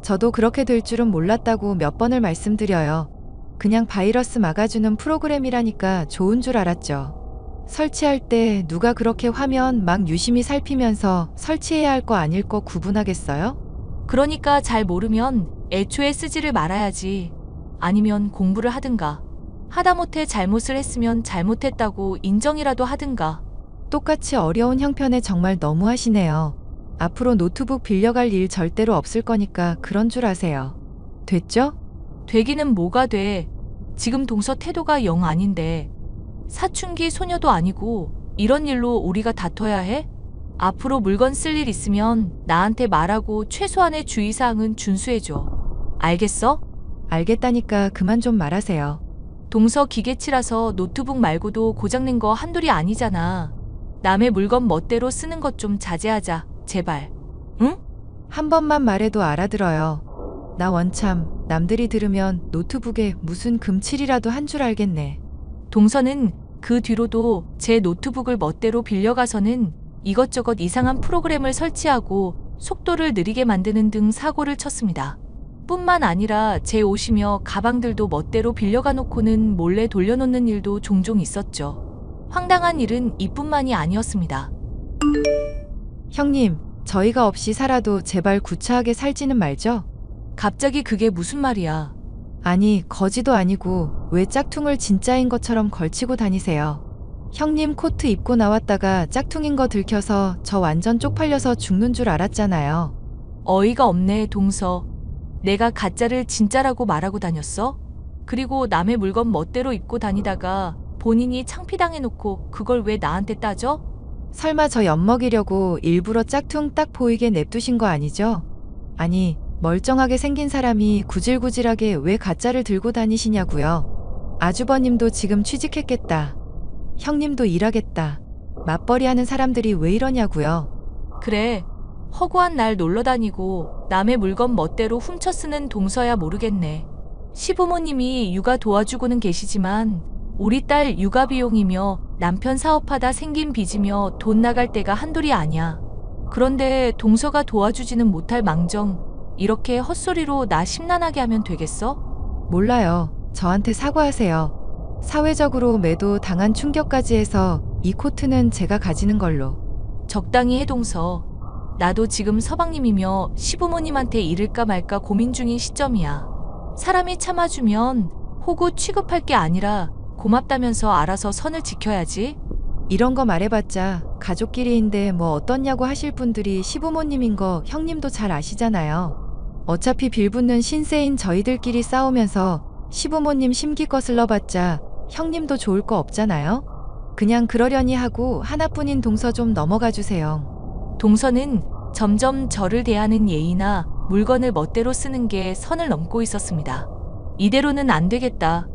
[SPEAKER 7] 저도 그렇게 될 줄은 몰랐다고 몇 번을 말씀드려요. 그냥 바이러스 막아주는 프로그램이라니까 좋은 줄 알았죠. 설치할 때 누가 그렇게 화면 막 유심히 살피면서 설치해야 할 거 아닐 거 구분하겠어요?
[SPEAKER 12] 그러니까 잘 모르면 애초에 쓰지를 말아야지. 아니면 공부를 하든가. 하다못해 잘못을 했으면 잘못했다고 인정이라도 하든가.
[SPEAKER 7] 똑같이 어려운 형편에 정말 너무하시네요. 앞으로 노트북 빌려갈 일 절대로 없을 거니까 그런 줄 아세요. 됐죠?
[SPEAKER 12] 되기는 뭐가 돼. 지금 동서 태도가 영 아닌데. 사춘기 소녀도 아니고 이런 일로 우리가 다퉈야 해? 앞으로 물건 쓸 일 있으면 나한테 말하고 최소한의 주의사항은 준수해줘. 알겠어?
[SPEAKER 7] 알겠다니까 그만 좀 말하세요.
[SPEAKER 12] 동서 기계치라서 노트북 말고도 고장낸 거 한둘이 아니잖아. 남의 물건 멋대로 쓰는 것 좀 자제하자. 제발. 응?
[SPEAKER 7] 한 번만 말해도 알아들어요. 나 원참 남들이 들으면 노트북에 무슨 금칠이라도 한 줄 알겠네.
[SPEAKER 12] 동서는 그 뒤로도 제 노트북을 멋대로 빌려가서는 이것저것 이상한 프로그램을 설치하고 속도를 느리게 만드는 등 사고를 쳤습니다. 뿐만 아니라 제 옷이며 가방들도 멋대로 빌려가 놓고는 몰래 돌려놓는 일도 종종 있었죠. 황당한 일은 이뿐만이 아니었습니다.
[SPEAKER 7] 형님, 저희가 없이 살아도 제발 구차하게 살지는 말죠?
[SPEAKER 12] 갑자기 그게 무슨 말이야?
[SPEAKER 7] 아니, 거지도 아니고 왜 짝퉁을 진짜인 것처럼 걸치고 다니세요? 형님 코트 입고 나왔다가 짝퉁인 거 들켜서 저 완전 쪽팔려서 죽는 줄 알았잖아요.
[SPEAKER 12] 어이가 없네, 동서. 내가 가짜를 진짜라고 말하고 다녔어? 그리고 남의 물건 멋대로 입고 다니다가 본인이 창피당해놓고 그걸 왜 나한테 따져?
[SPEAKER 7] 설마 저 엿먹이려고 일부러 짝퉁 딱 보이게 냅두신 거 아니죠? 아니, 멀쩡하게 생긴 사람이 구질구질하게 왜 가짜를 들고 다니시냐고요. 아주버님도 지금 취직했겠다. 형님도 일하겠다. 맞벌이 하는 사람들이 왜 이러냐고요.
[SPEAKER 12] 그래, 허구한 날 놀러 다니고 남의 물건 멋대로 훔쳐 쓰는 동서야 모르겠네. 시부모님이 육아 도와주고는 계시지만 우리 딸 육아 비용이며 남편 사업하다 생긴 빚이며 돈 나갈 때가 한둘이 아니야. 그런데 동서가 도와주지는 못할 망정 이렇게 헛소리로 나 심란하게 하면 되겠어?
[SPEAKER 7] 몰라요. 저한테 사과하세요. 사회적으로 매도 당한 충격까지 해서 이 코트는 제가 가지는 걸로.
[SPEAKER 12] 적당히 해 동서. 나도 지금 서방님이며 시부모님한테 이를까 말까 고민 중인 시점이야. 사람이 참아주면 호구 취급할 게 아니라 고맙다면서 알아서 선을 지켜야지.
[SPEAKER 7] 이런 거 말해봤자 가족끼리인데 뭐 어떻냐고 하실 분들이 시부모님인 거 형님도 잘 아시잖아요. 어차피 빌붙는 신세인 저희들끼리 싸우면서 시부모님 심기 거슬러봤자 형님도 좋을 거 없잖아요. 그냥 그러려니 하고 하나뿐인 동서 좀 넘어가 주세요.
[SPEAKER 12] 동서는 점점 저를 대하는 예의나 물건을 멋대로 쓰는 게 선을 넘고 있었습니다. 이대로는 안 되겠다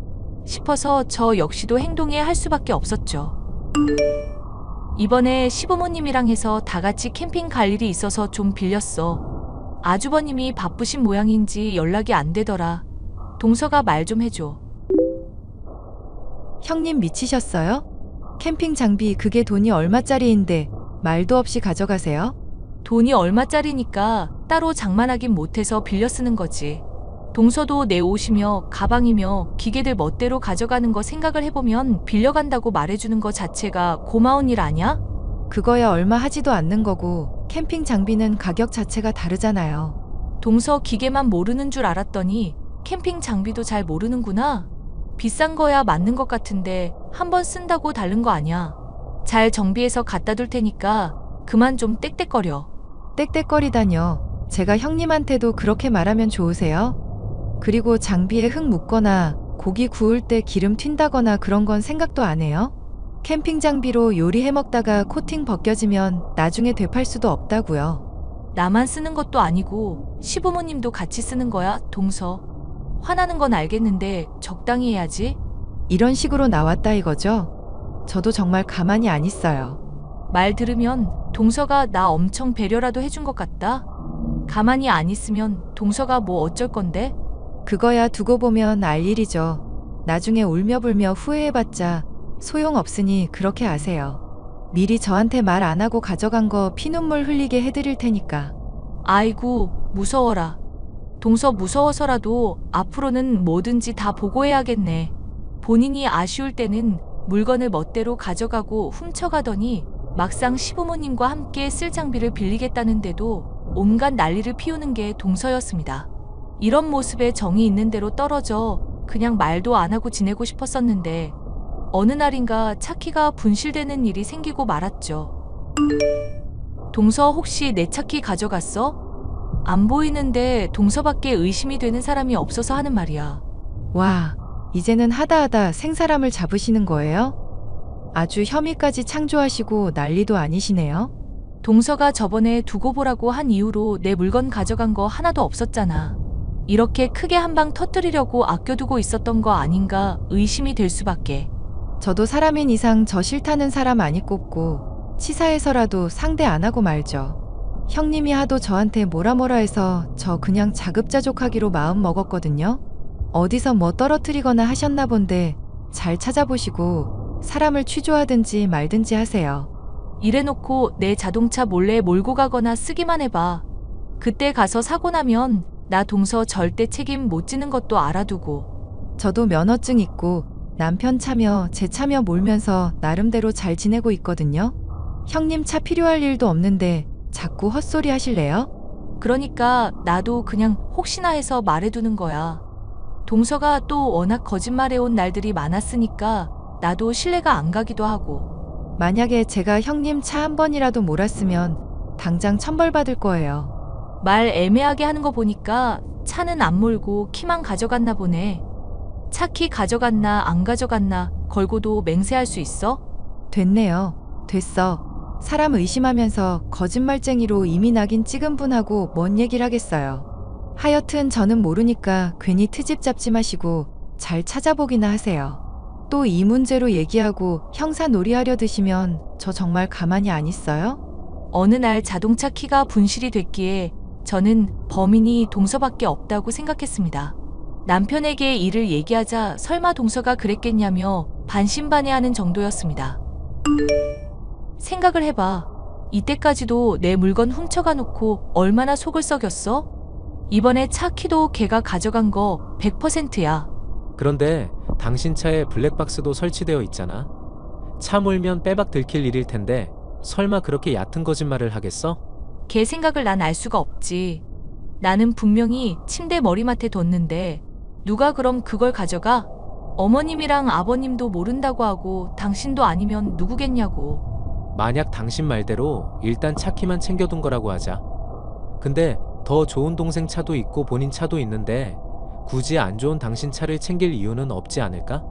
[SPEAKER 12] 싶어서 저 역시도 행동해야 할 수밖에 없었죠. 이번에 시부모님이랑 해서 다 같이 캠핑 갈 일이 있어서 좀 빌렸어. 아주버님이 바쁘신 모양인지 연락이 안 되더라. 동서가 말 좀 해줘.
[SPEAKER 7] 형님 미치셨어요? 캠핑 장비 그게 돈이 얼마짜리인데 말도 없이 가져가세요?
[SPEAKER 12] 돈이 얼마짜리니까 따로 장만하긴 못해서 빌려 쓰는 거지. 동서도 내 옷이며 가방이며 기계들 멋대로 가져가는 거 생각을 해보면 빌려간다고 말해주는 거 자체가 고마운 일 아냐?
[SPEAKER 7] 그거야 얼마 하지도 않는 거고 캠핑 장비는 가격 자체가 다르잖아요.
[SPEAKER 12] 동서 기계만 모르는 줄 알았더니 캠핑 장비도 잘 모르는구나. 비싼 거야 맞는 것 같은데 한번 쓴다고 다른 거 아냐. 잘 정비해서 갖다 둘 테니까 그만 좀 떽떽거려.
[SPEAKER 7] 떽떽거리다뇨. 제가 형님한테도 그렇게 말하면 좋으세요? 그리고 장비에 흙 묻거나 고기 구울 때 기름 튄다거나 그런 건 생각도 안 해요? 캠핑 장비로 요리해 먹다가 코팅 벗겨지면 나중에 되팔 수도 없다고요.
[SPEAKER 12] 나만 쓰는 것도 아니고 시부모님도 같이 쓰는 거야, 동서. 화나는 건 알겠는데 적당히 해야지.
[SPEAKER 7] 이런 식으로 나왔다 이거죠? 저도 정말 가만히 안 있어요.
[SPEAKER 12] 말 들으면 동서가 나 엄청 배려라도 해준 것 같다. 가만히 안 있으면 동서가 뭐 어쩔 건데?
[SPEAKER 7] 그거야 두고 보면 알 일이죠. 나중에 울며불며 후회해봤자 소용없으니 그렇게 아세요. 미리 저한테 말 안 하고 가져간 거 피눈물 흘리게 해드릴 테니까.
[SPEAKER 12] 아이고, 무서워라. 동서 무서워서라도 앞으로는 뭐든지 다 보고해야겠네. 본인이 아쉬울 때는 물건을 멋대로 가져가고 훔쳐가더니 막상 시부모님과 함께 쓸 장비를 빌리겠다는데도 온갖 난리를 피우는 게 동서였습니다. 이런 모습에 정이 있는 대로 떨어져 그냥 말도 안 하고 지내고 싶었었는데 어느 날인가 차키가 분실되는 일이 생기고 말았죠. 동서 혹시 내 차키 가져갔어? 안 보이는데 동서밖에 의심이 되는 사람이 없어서 하는 말이야.
[SPEAKER 7] 와, 이제는 하다하다 생사람을 잡으시는 거예요? 아주 혐의까지 창조하시고 난리도 아니시네요.
[SPEAKER 12] 동서가 저번에 두고 보라고 한 이후로 내 물건 가져간 거 하나도 없었잖아. 이렇게 크게 한 방 터뜨리려고 아껴두고 있었던 거 아닌가 의심이 될 수밖에.
[SPEAKER 7] 저도 사람인 이상 저 싫다는 사람 아니 꼽고 치사해서라도 상대 안 하고 말죠. 형님이 하도 저한테 뭐라 해서 저 그냥 자급자족하기로 마음 먹었거든요. 어디서 뭐 떨어뜨리거나 하셨나 본데 잘 찾아보시고 사람을 취조하든지 말든지 하세요.
[SPEAKER 12] 이래놓고 내 자동차 몰래 몰고 가거나 쓰기만 해봐. 그때 가서 사고 나면 나 동서 절대 책임 못 지는 것도 알아두고.
[SPEAKER 7] 저도 면허증 있고 남편 차며 제 차며 몰면서 나름대로 잘 지내고 있거든요. 형님 차 필요할 일도 없는데 자꾸 헛소리 하실래요?
[SPEAKER 12] 그러니까 나도 그냥 혹시나 해서 말해두는 거야. 동서가 또 워낙 거짓말해온 날들이 많았으니까 나도 신뢰가 안 가기도 하고.
[SPEAKER 7] 만약에 제가 형님 차 한 번이라도 몰았으면 당장 천벌받을 거예요.
[SPEAKER 12] 말 애매하게 하는 거 보니까 차는 안 몰고 키만 가져갔나 보네. 차 키 가져갔나 안 가져갔나 걸고도 맹세할 수 있어?
[SPEAKER 7] 됐네요. 됐어. 사람 의심하면서 거짓말쟁이로 이미 낙인 찍은 분하고 뭔 얘기를 하겠어요. 하여튼 저는 모르니까 괜히 트집 잡지 마시고 잘 찾아보기나 하세요. 또 이 문제로 얘기하고 형사 놀이하려 드시면 저 정말 가만히 안 있어요?
[SPEAKER 12] 어느 날 자동차 키가 분실이 됐기에 저는 범인이 동서밖에 없다고 생각했습니다. 남편에게 이를 얘기하자 설마 동서가 그랬겠냐며 반신반의하는 정도였습니다. 생각을 해봐. 이때까지도 내 물건 훔쳐가 놓고 얼마나 속을 썩였어? 이번에 차 키도 걔가 가져간 거 100%야.
[SPEAKER 11] 그런데 당신 차에 블랙박스도 설치되어 있잖아. 차 몰면 빼박 들킬 일일 텐데 설마 그렇게 얕은 거짓말을 하겠어?
[SPEAKER 12] 걔 생각을 난 알 수가 없지. 나는 분명히 침대 머리맡에 뒀는데 누가 그럼 그걸 가져가? 어머님이랑 아버님도 모른다고 하고 당신도 아니면 누구겠냐고.
[SPEAKER 11] 만약 당신 말대로 일단 차 키만 챙겨둔 거라고 하자. 근데 더 좋은 동생 차도 있고 본인 차도 있는데 굳이 안 좋은 당신 차를 챙길 이유는 없지 않을까?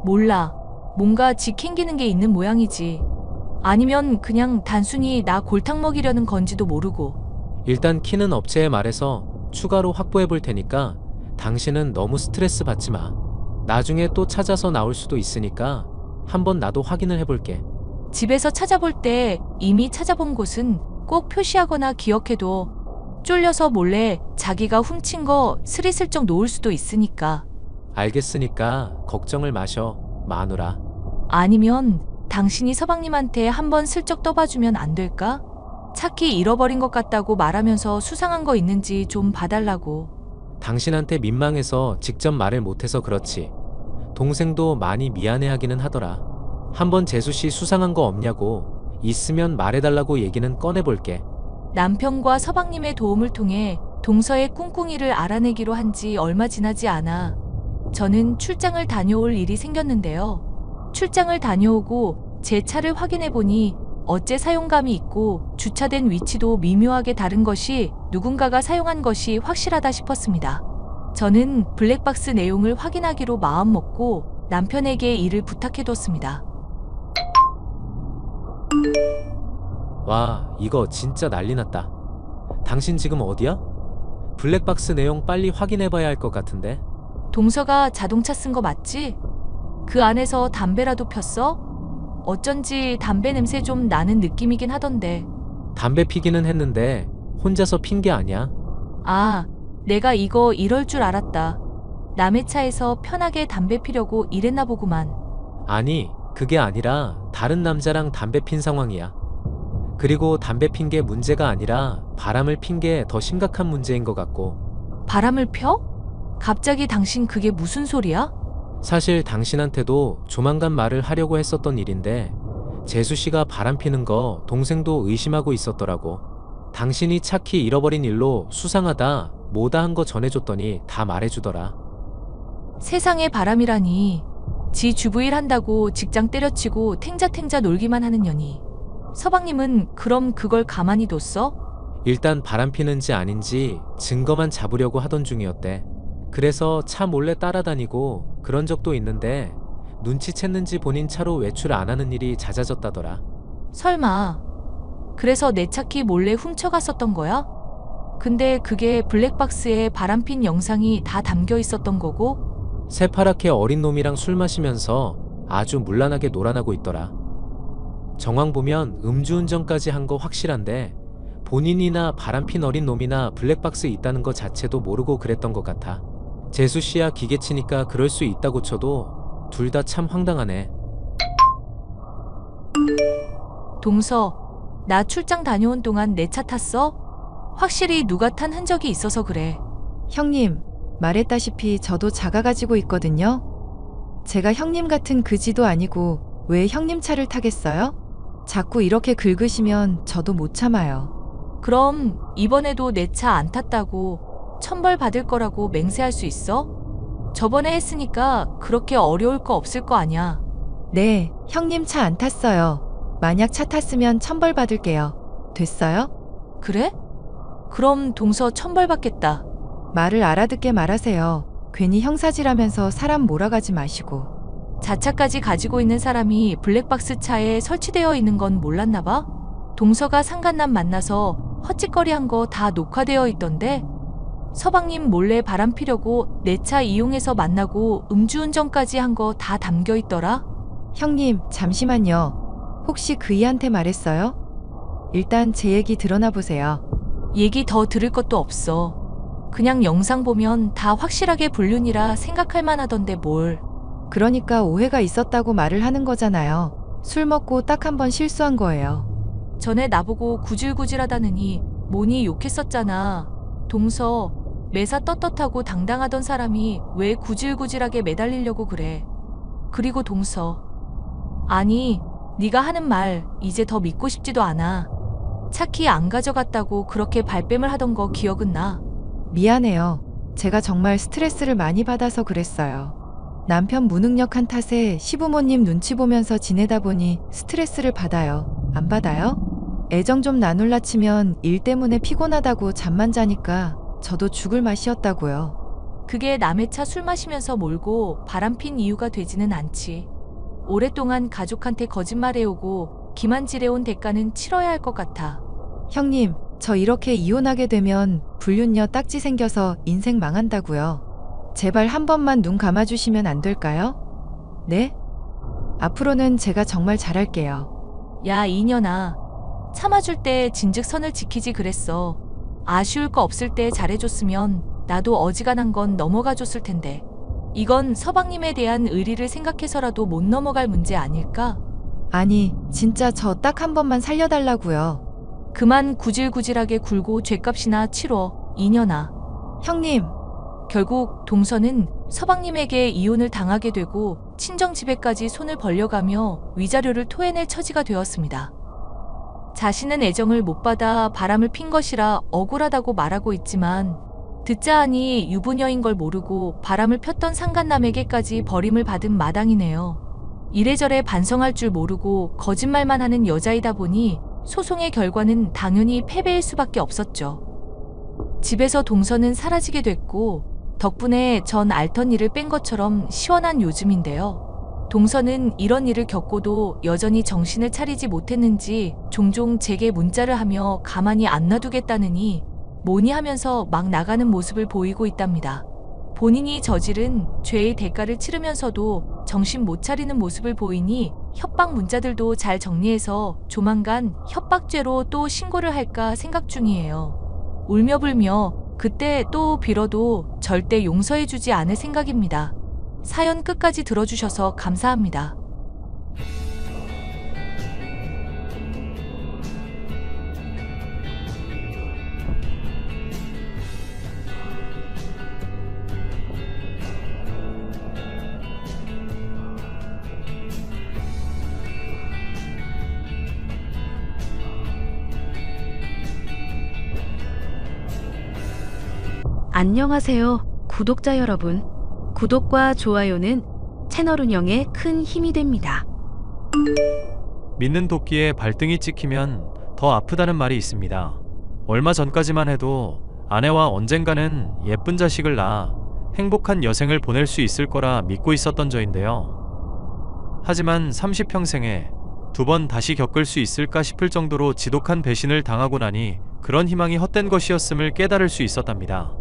[SPEAKER 12] 몰라. 뭔가 지캥기는 게 있는 모양이지. 아니면 그냥 단순히 나 골탕 먹이려는 건지도 모르고.
[SPEAKER 11] 일단 키는 업체에 말해서 추가로 확보해 볼 테니까 당신은 너무 스트레스 받지 마. 나중에 또 찾아서 나올 수도 있으니까 한번 나도 확인을 해볼게.
[SPEAKER 12] 집에서 찾아볼 때 이미 찾아본 곳은 꼭 표시하거나 기억해둬. 쫄려서 몰래 자기가 훔친 거 스리슬쩍 놓을 수도 있으니까.
[SPEAKER 11] 알겠으니까 걱정을 마셔, 마누라.
[SPEAKER 12] 아니면 당신이 서방님한테 한번 슬쩍 떠봐주면 안 될까? 차키 잃어버린 것 같다고 말하면서 수상한 거 있는지 좀 봐달라고.
[SPEAKER 11] 당신한테 민망해서 직접 말을 못해서 그렇지. 동생도 많이 미안해하기는 하더라. 한번 재수씨 수상한 거 없냐고, 있으면 말해달라고 얘기는 꺼내볼게.
[SPEAKER 12] 남편과 서방님의 도움을 통해 동서의 꿍꿍이를 알아내기로 한 지 얼마 지나지 않아 저는 출장을 다녀올 일이 생겼는데요. 출장을 다녀오고 제 차를 확인해 보니 어째 사용감이 있고 주차된 위치도 미묘하게 다른 것이 누군가가 사용한 것이 확실하다 싶었습니다. 저는 블랙박스 내용을 확인하기로 마음먹고 남편에게 일을 부탁해뒀습니다.
[SPEAKER 11] 와, 이거 진짜 난리 났다. 당신 지금 어디야? 블랙박스 내용 빨리 확인해봐야 할 것 같은데.
[SPEAKER 12] 동서가 자동차 쓴 거 맞지? 그 안에서 담배라도 폈어? 어쩐지 담배 냄새 좀 나는 느낌이긴 하던데.
[SPEAKER 11] 담배 피기는 했는데 혼자서 핀 게 아니야.
[SPEAKER 12] 아, 내가 이거 이럴 줄 알았다. 남의 차에서 편하게 담배 피려고 이랬나 보구만.
[SPEAKER 11] 아니, 그게 아니라 다른 남자랑 담배 핀 상황이야. 그리고 담배 핀 게 문제가 아니라 바람을 핀 게 더 심각한 문제인 것 같고.
[SPEAKER 12] 바람을 펴? 갑자기 당신 그게 무슨 소리야?
[SPEAKER 11] 사실 당신한테도 조만간 말을 하려고 했었던 일인데 재수 씨가 바람 피는 거 동생도 의심하고 있었더라고. 당신이 차키 잃어버린 일로 수상하다 뭐다 한 거 전해줬더니 다 말해주더라.
[SPEAKER 12] 세상에 바람이라니. 지 주부일 한다고 직장 때려치고 탱자탱자 놀기만 하는 년이. 서방님은 그럼 그걸 가만히 뒀어?
[SPEAKER 11] 일단 바람 피는지 아닌지 증거만 잡으려고 하던 중이었대. 그래서 차 몰래 따라다니고 그런 적도 있는데 눈치챘는지 본인 차로 외출 안 하는 일이 잦아졌다더라.
[SPEAKER 12] 설마 그래서 내 차키 몰래 훔쳐갔었던 거야? 근데 그게 블랙박스에 바람핀 영상이 다 담겨 있었던 거고?
[SPEAKER 11] 새파랗게 어린 놈이랑 술 마시면서 아주 문란하게 놀아나고 있더라. 정황 보면 음주운전까지 한 거 확실한데 본인이나 바람핀 어린 놈이나 블랙박스 있다는 거 자체도 모르고 그랬던 것 같아. 재수 씨야 기계치니까 그럴 수 있다고 쳐도 둘 다 참 황당하네.
[SPEAKER 12] 동서, 나 출장 다녀온 동안 내 차 탔어? 확실히 누가 탄 흔적이 있어서 그래.
[SPEAKER 7] 형님, 말했다시피 저도 자가 가지고 있거든요. 제가 형님 같은 그지도 아니고 왜 형님 차를 타겠어요? 자꾸 이렇게 긁으시면 저도 못 참아요.
[SPEAKER 12] 그럼 이번에도 내 차 안 탔다고 천벌 받을 거라고 맹세할 수 있어? 저번에 했으니까 그렇게 어려울 거 없을 거 아냐.
[SPEAKER 7] 네, 형님 차 안 탔어요. 만약 차 탔으면 천벌 받을게요. 됐어요?
[SPEAKER 12] 그래? 그럼 동서 천벌 받겠다.
[SPEAKER 7] 말을 알아듣게 말하세요. 괜히 형사질하면서 사람 몰아가지 마시고.
[SPEAKER 12] 자차까지 가지고 있는 사람이 블랙박스 차에 설치되어 있는 건 몰랐나 봐? 동서가 상간남 만나서 헛짓거리한 거 다 녹화되어 있던데? 서방님 몰래 바람 피려고 내 차 이용해서 만나고 음주운전까지 한 거 다 담겨 있더라?
[SPEAKER 7] 형님, 잠시만요. 혹시 그이한테 말했어요? 일단 제 얘기 드러나 보세요.
[SPEAKER 12] 얘기 더 들을 것도 없어. 그냥 영상 보면 다 확실하게 불륜이라 생각할 만하던데 뭘.
[SPEAKER 7] 그러니까 오해가 있었다고 말을 하는 거잖아요. 술 먹고 딱 한 번 실수한 거예요.
[SPEAKER 12] 전에 나보고 구질구질하다느니 뭐니 욕했었잖아. 동서, 매사 떳떳하고 당당하던 사람이 왜 구질구질하게 매달리려고 그래. 그리고 동서. 아니, 네가 하는 말 이제 더 믿고 싶지도 않아. 차키 안 가져갔다고 그렇게 발뺌을 하던 거 기억은 나.
[SPEAKER 7] 미안해요. 제가 정말 스트레스를 많이 받아서 그랬어요. 남편 무능력한 탓에 시부모님 눈치 보면서 지내다 보니 스트레스를 받아요. 안 받아요? 애정 좀 나눌라 치면 일 때문에 피곤하다고 잠만 자니까 저도 죽을 맛이었다고요.
[SPEAKER 12] 그게 남의 차 술 마시면서 몰고 바람핀 이유가 되지는 않지. 오랫동안 가족한테 거짓말해오고 기만질해온 대가는 치러야 할 것 같아.
[SPEAKER 7] 형님, 저 이렇게 이혼하게 되면 불륜녀 딱지 생겨서 인생 망한다고요. 제발 한 번만 눈 감아주시면 안 될까요? 네? 앞으로는 제가 정말 잘할게요.
[SPEAKER 12] 야, 이년아. 참아줄 때 진즉 선을 지키지 그랬어. 아쉬울 거 없을 때 잘해줬으면 나도 어지간한 건 넘어가줬을 텐데. 이건 서방님에 대한 의리를 생각해서라도 못 넘어갈 문제 아닐까?
[SPEAKER 7] 아니, 진짜 저 딱 한 번만 살려달라고요.
[SPEAKER 12] 그만 구질구질하게 굴고 죗값이나 치러, 이년아.
[SPEAKER 7] 형님.
[SPEAKER 12] 결국 동서는 서방님에게 이혼을 당하게 되고 친정집에까지 손을 벌려가며 위자료를 토해낼 처지가 되었습니다. 자신은 애정을 못 받아 바람을 핀 것이라 억울하다고 말하고 있지만 듣자 하니 유부녀인 걸 모르고 바람을 폈던 상간남에게까지 버림을 받은 마당이네요. 이래저래 반성할 줄 모르고 거짓말만 하는 여자이다 보니 소송의 결과는 당연히 패배일 수밖에 없었죠. 집에서 동서는 사라지게 됐고 덕분에 전 앓던 일을 뺀 것처럼 시원한 요즘인데요. 동서는 이런 일을 겪고도 여전히 정신을 차리지 못했는지 종종 제게 문자를 하며 가만히 안 놔두겠다느니 뭐니 하면서 막 나가는 모습을 보이고 있답니다. 본인이 저지른 죄의 대가를 치르면서도 정신 못 차리는 모습을 보이니 협박 문자들도 잘 정리해서 조만간 협박죄로 또 신고를 할까 생각 중이에요. 울며 불며 그때 또 빌어도 절대 용서해주지 않을 생각입니다. 사연 끝까지 들어주셔서 감사합니다.
[SPEAKER 1] 안녕하세요, 구독자 여러분. 구독과 좋아요는 채널 운영에 큰 힘이 됩니다.
[SPEAKER 2] 믿는 도끼에 발등이 찍히면 더 아프다는 말이 있습니다. 얼마 전까지만 해도 아내와 언젠가는 예쁜 자식을 낳아 행복한 여생을 보낼 수 있을 거라 믿고 있었던 저인데요. 하지만 30평생에 2번 다시 겪을 수 있을까 싶을 정도로 지독한 배신을 당하고 나니 그런 희망이 헛된 것이었음을 깨달을 수 있었답니다.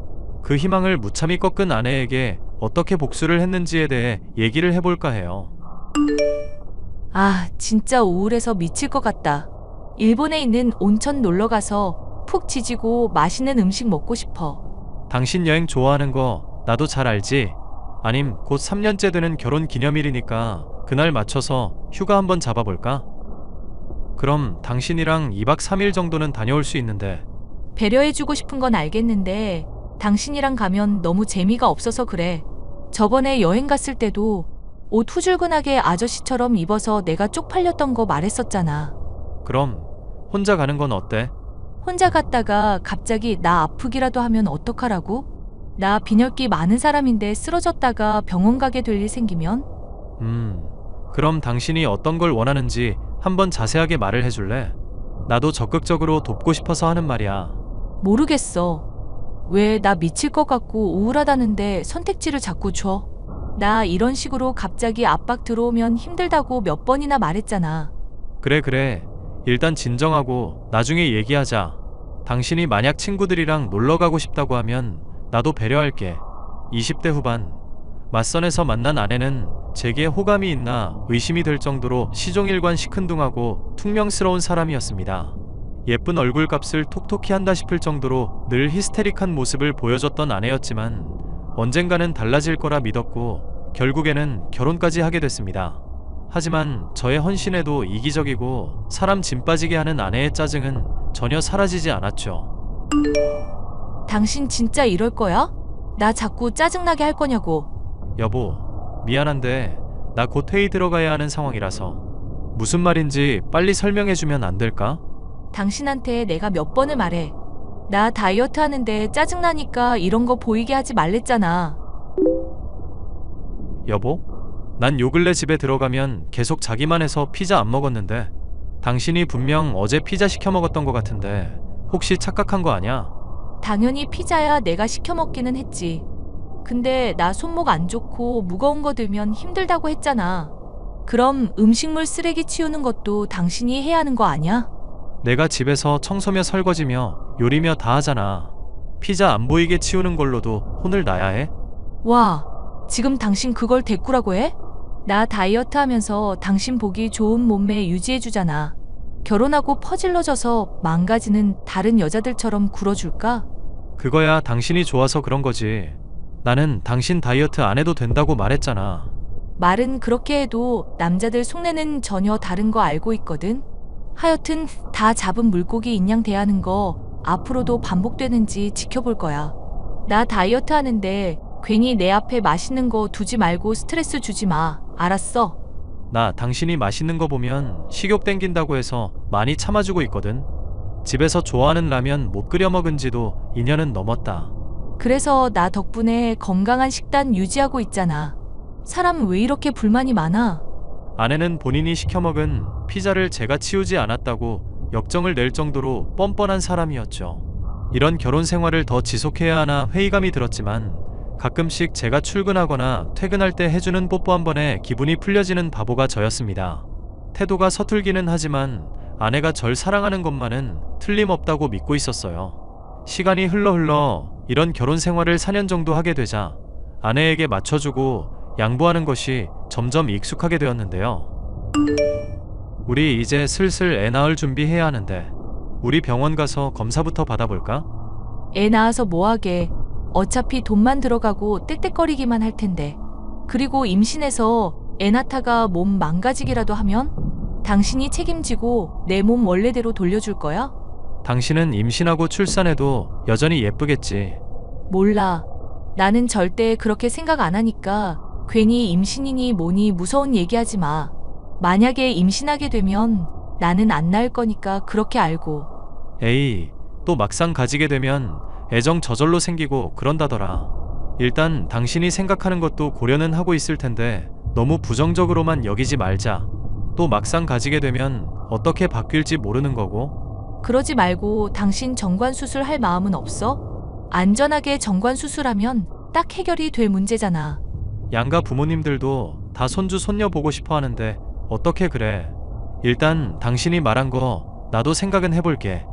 [SPEAKER 2] 그 희망을 무참히 꺾은 아내에게 어떻게 복수를 했는지에 대해 얘기를 해볼까 해요.
[SPEAKER 12] 아, 진짜 우울해서 미칠 것 같다. 일본에 있는 온천 놀러 가서 푹 지지고 맛있는 음식 먹고 싶어.
[SPEAKER 2] 당신 여행 좋아하는 거 나도 잘 알지? 아님 곧 3년째 되는 결혼 기념일이니까 그날 맞춰서 휴가 한번 잡아볼까? 그럼 당신이랑 2박 3일 정도는 다녀올 수 있는데.
[SPEAKER 12] 배려해주고 싶은 건 알겠는데 당신이랑 가면 너무 재미가 없어서 그래. 저번에 여행 갔을 때도 옷 후줄근하게 아저씨처럼 입어서 내가 쪽팔렸던 거 말했었잖아.
[SPEAKER 2] 그럼 혼자 가는 건 어때?
[SPEAKER 12] 혼자 갔다가 갑자기 나 아프기라도 하면 어떡하라고? 나 빈혈기 많은 사람인데 쓰러졌다가 병원 가게 될 일 생기면?
[SPEAKER 2] 그럼 당신이 어떤 걸 원하는지 한번 자세하게 말을 해줄래? 나도 적극적으로 돕고 싶어서 하는 말이야.
[SPEAKER 12] 모르겠어. 왜 나 미칠 것 같고 우울하다는데 선택지를 자꾸 줘? 나 이런 식으로 갑자기 압박 들어오면 힘들다고 몇 번이나 말했잖아.
[SPEAKER 2] 그래. 일단 진정하고 나중에 얘기하자. 당신이 만약 친구들이랑 놀러 가고 싶다고 하면 나도 배려할게. 20대 후반 맞선에서 만난 아내는 제게 호감이 있나 의심이 될 정도로 시종일관 시큰둥하고 퉁명스러운 사람이었습니다. 예쁜 얼굴값을 톡톡히 한다 싶을 정도로 늘 히스테릭한 모습을 보여줬던 아내였지만 언젠가는 달라질 거라 믿었고 결국에는 결혼까지 하게 됐습니다. 하지만 저의 헌신에도 이기적이고 사람 짐 빠지게 하는 아내의 짜증은 전혀 사라지지 않았죠.
[SPEAKER 12] 당신 진짜 이럴 거야? 나 자꾸 짜증나게 할 거냐고.
[SPEAKER 2] 여보, 미안한데 나 곧 회의 들어가야 하는 상황이라서. 무슨 말인지 빨리 설명해주면 안 될까?
[SPEAKER 12] 당신한테 내가 몇 번을 말해. 나 다이어트 하는데 짜증나니까 이런 거 보이게 하지 말랬잖아.
[SPEAKER 2] 여보? 난 요 근래 집에 들어가면 계속 자기만 해서 피자 안 먹었는데 당신이 분명 어제 피자 시켜 먹었던 것 같은데 혹시 착각한 거 아냐?
[SPEAKER 12] 당연히 피자야 내가 시켜 먹기는 했지. 근데 나 손목 안 좋고 무거운 거 들면 힘들다고 했잖아. 그럼 음식물 쓰레기 치우는 것도 당신이 해야 하는 거 아니야?
[SPEAKER 2] 내가 집에서 청소며 설거지며 요리며 다 하잖아. 피자 안 보이게 치우는 걸로도 혼을 나야 해?
[SPEAKER 12] 와, 지금 당신 그걸 대꾸라고 해? 나 다이어트 하면서 당신 보기 좋은 몸매 유지해주잖아. 결혼하고 퍼질러져서 망가지는 다른 여자들처럼 굴어줄까?
[SPEAKER 2] 그거야 당신이 좋아서 그런 거지. 나는 당신 다이어트 안 해도 된다고 말했잖아.
[SPEAKER 12] 말은 그렇게 해도 남자들 속내는 전혀 다른 거 알고 있거든? 하여튼 다 잡은 물고기 인양 대하는 거 앞으로도 반복되는지 지켜볼 거야. 나 다이어트 하는데 괜히 내 앞에 맛있는 거 두지 말고 스트레스 주지 마. 알았어?
[SPEAKER 2] 나 당신이 맛있는 거 보면 식욕 땡긴다고 해서 많이 참아주고 있거든. 집에서 좋아하는 라면 못 끓여 먹은 지도 2년은 넘었다.
[SPEAKER 12] 그래서 나 덕분에 건강한 식단 유지하고 있잖아. 사람 왜 이렇게 불만이 많아?
[SPEAKER 2] 아내는 본인이 시켜 먹은 피자를 제가 치우지 않았다고 역정을 낼 정도로 뻔뻔한 사람이었죠. 이런 결혼 생활을 더 지속해야 하나 회의감이 들었지만 가끔씩 제가 출근하거나 퇴근할 때 해주는 뽀뽀 한 번에 기분이 풀려지는 바보가 저였습니다. 태도가 서툴기는 하지만 아내가 절 사랑하는 것만은 틀림없다고 믿고 있었어요. 시간이 흘러 이런 결혼 생활을 4년 정도 하게 되자 아내에게 맞춰주고 양보하는 것이 점점 익숙하게 되었는데요. 우리 이제 슬슬 애 낳을 준비해야 하는데 우리 병원 가서 검사부터 받아볼까?
[SPEAKER 12] 애 낳아서 뭐하게. 어차피 돈만 들어가고 떽떽거리기만 할 텐데. 그리고 임신해서 애 낳다가 몸 망가지기라도 하면 당신이 책임지고 내 몸 원래대로 돌려줄 거야?
[SPEAKER 2] 당신은 임신하고 출산해도 여전히 예쁘겠지.
[SPEAKER 12] 몰라. 나는 절대 그렇게 생각 안 하니까 괜히 임신이니 뭐니 무서운 얘기하지 마. 만약에 임신하게 되면 나는 안 낳을 거니까 그렇게 알고.
[SPEAKER 2] 에이, 또 막상 가지게 되면 애정 저절로 생기고 그런다더라. 일단 당신이 생각하는 것도 고려는 하고 있을 텐데 너무 부정적으로만 여기지 말자. 또 막상 가지게 되면 어떻게 바뀔지 모르는 거고.
[SPEAKER 12] 그러지 말고 당신 정관 수술할 마음은 없어? 안전하게 정관 수술하면 딱 해결이 될 문제잖아.
[SPEAKER 2] 양가 부모님들도 다 손주 손녀 보고 싶어 하는데 어떻게 그래. 일단 당신이 말한 거 나도 생각은 해볼게.